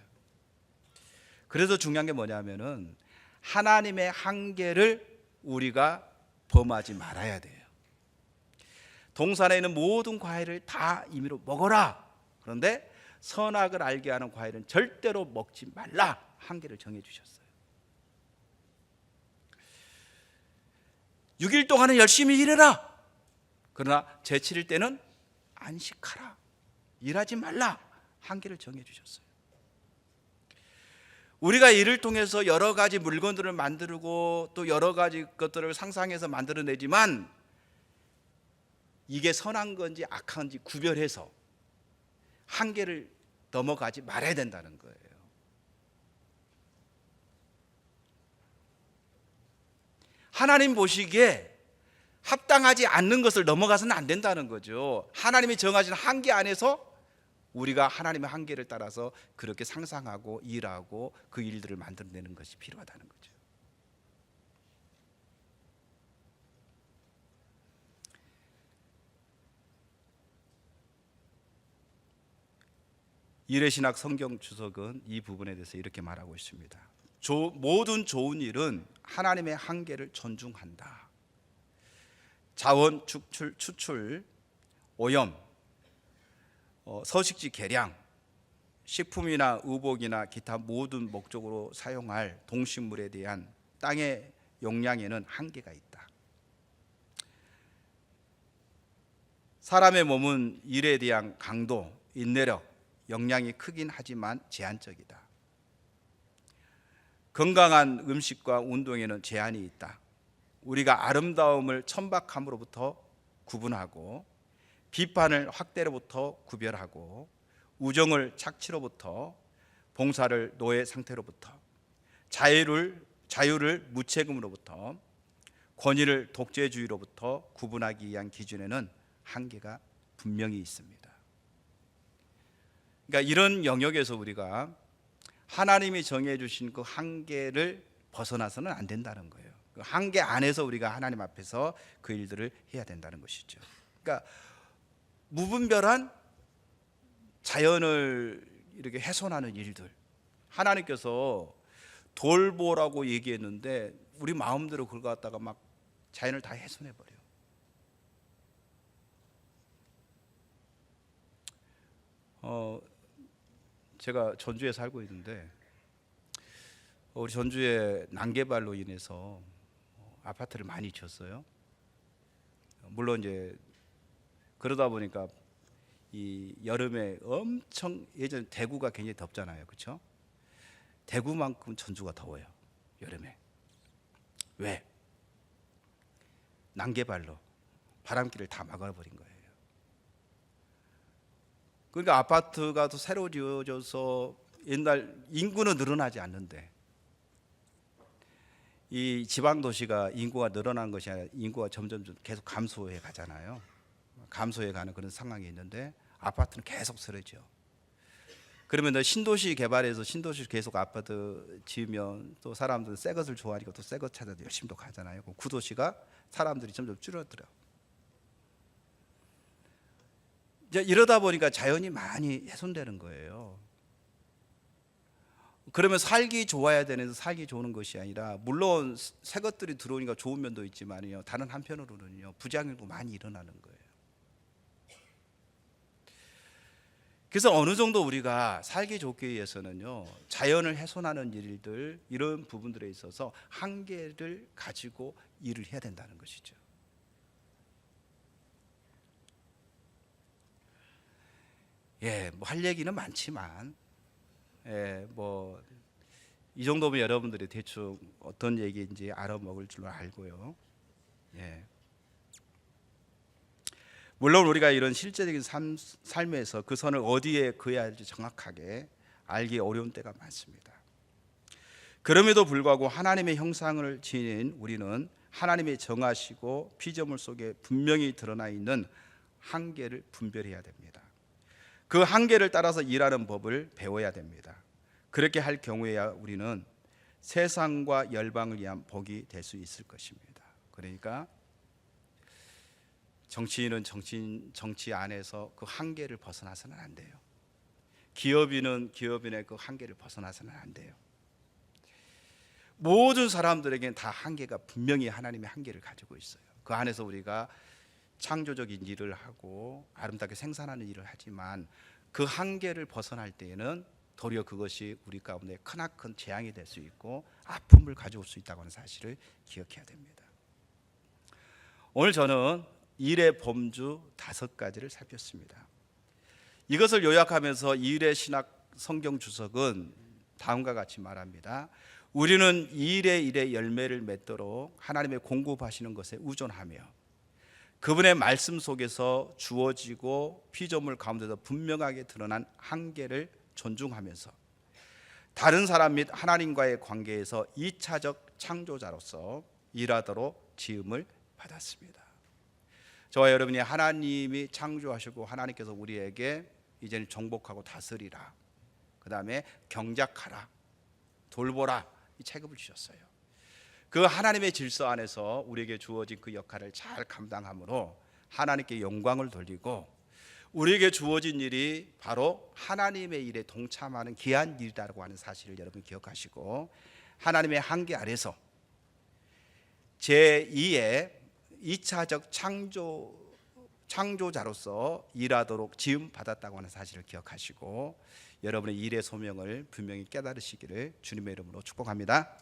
그래서 중요한 게 뭐냐면은 하나님의 한계를 우리가 범하지 말아야 돼요. 동산에 있는 모든 과일을 다 임의로 먹어라. 그런데 선악을 알게 하는 과일은 절대로 먹지 말라. 한계를 정해 주셨어요. 6일 동안은 열심히 일해라. 그러나 제7일 때는 안식하라. 일하지 말라. 한계를 정해 주셨어요. 우리가 일을 통해서 여러 가지 물건들을 만들고 또 여러 가지 것들을 상상해서 만들어내지만 이게 선한 건지 악한지 구별해서 한계를 넘어가지 말아야 된다는 거예요. 하나님 보시기에 합당하지 않는 것을 넘어가서는 안 된다는 거죠. 하나님이 정하신 한계 안에서 우리가 하나님의 한계를 따라서 그렇게 상상하고 일하고 그 일들을 만들어내는 것이 필요하다는 거죠. 이레신학 성경 주석은 이 부분에 대해서 이렇게 말하고 있습니다. 모든 좋은 일은 하나님의 한계를 존중한다. 자원 추출, 오염, 서식지 개량, 식품이나 의복이나 기타 모든 목적으로 사용할 동식물에 대한 땅의 용량에는 한계가 있다. 사람의 몸은 일에 대한 강도, 인내력, 역량이 크긴 하지만 제한적이다. 건강한 음식과 운동에는 제한이 있다. 우리가 아름다움을 천박함으로부터 구분하고 비판을 확대로부터 구별하고 우정을 착취로부터 봉사를 노예 상태로부터 자유를 무책임으로부터 권위를 독재주의로부터 구분하기 위한 기준에는 한계가 분명히 있습니다. 그러니까 이런 영역에서 우리가 하나님이 정해 주신 그 한계를 벗어나서는 안 된다는 거예요. 그 한계 안에서 우리가 하나님 앞에서 그 일들을 해야 된다는 것이죠. 그러니까 무분별한 자연을 이렇게 훼손하는 일들, 하나님께서 돌보라고 얘기했는데 우리 마음대로 그걸 갖다가 막 자연을 다 훼손해 버려. 제가 전주에 살고 있는데 우리 전주에 난개발로 인해서 아파트를 많이 지었어요. 물론 이제 그러다 보니까 이 여름에 엄청, 예전 대구가 굉장히 덥잖아요, 그렇죠? 대구만큼 전주가 더워요, 여름에. 왜? 난개발로 바람길을 다 막아버린 거예요. 그러니까 아파트가 또 새로 지어져서 옛날 인구는 늘어나지 않는데 이 지방 도시가 인구가 늘어난 것이 아니라 인구가 점점 계속 감소해 가잖아요. 감소해 가는 그런 상황이 있는데 아파트는 계속 쓰러져. 그러면 신도시 개발해서 신도시 계속 아파트 지으면 또 사람들은 새 것을 좋아하니까 또 새 것 찾아서 열심히 또 가잖아요. 구도시가 사람들이 점점 줄어들어. 이제 이러다 보니까 자연이 많이 훼손되는 거예요. 그러면 살기 좋아야 되는데 살기 좋은 것이 아니라, 물론 새 것들이 들어오니까 좋은 면도 있지만요, 다른 한편으로는요 부작용도 많이 일어나는 거예요. 그래서 어느 정도 우리가 살기 좋기 위해서는요, 자연을 훼손하는 일들, 이런 부분들에 있어서 한계를 가지고 일을 해야 된다는 것이죠. 뭐 할 얘기는 많지만, 뭐 이 정도면 여러분들이 대충 어떤 얘기인지 알아먹을 줄로 알고요. 물론 우리가 이런 실제적인 삶에서 그 선을 어디에 그어야 할지 정확하게 알기 어려운 때가 많습니다. 그럼에도 불구하고 하나님의 형상을 지닌 우리는 하나님이 정하시고 피조물 속에 분명히 드러나 있는 한계를 분별해야 됩니다. 그 한계를 따라서 일하는 법을 배워야 됩니다. 그렇게 할 경우에야 우리는 세상과 열방을 위한 복이 될 수 있을 것입니다. 그러니까 정치인은 정치 안에서 그 한계를 벗어나서는 안 돼요. 기업인은 기업인의 그 한계를 벗어나서는 안 돼요. 모든 사람들에게는 다 한계가 분명히 하나님의 한계를 가지고 있어요. 그 안에서 우리가 창조적인 일을 하고 아름답게 생산하는 일을 하지만 그 한계를 벗어날 때에는 도리어 그것이 우리 가운데 크나큰 재앙이 될 수 있고 아픔을 가져올 수 있다고 하는 사실을 기억해야 됩니다. 오늘 저는 일의 범주 5가지를 살폈습니다. 이것을 요약하면서 일의 신학 성경 주석은 다음과 같이 말합니다. 우리는 일의 열매를 맺도록 하나님의 공급하시는 것에 의존하며 그분의 말씀 속에서 주어지고 피조물 가운데서 분명하게 드러난 한계를 존중하면서 다른 사람 및 하나님과의 관계에서 2차적 창조자로서 일하도록 지음을 받았습니다. 저와 여러분이 하나님이 창조하시고 하나님께서 우리에게 이제는 정복하고 다스리라, 그 다음에 경작하라, 돌보라, 이 체급을 주셨어요. 그 하나님의 질서 안에서 우리에게 주어진 그 역할을 잘 감당함으로 하나님께 영광을 돌리고, 우리에게 주어진 일이 바로 하나님의 일에 동참하는 귀한 일이라고 하는 사실을 여러분 기억하시고, 하나님의 한계 아래서 제2의 2차적 창조자로서 일하도록 지음 받았다고 하는 사실을 기억하시고, 여러분의 일의 소명을 분명히 깨달으시기를 주님의 이름으로 축복합니다.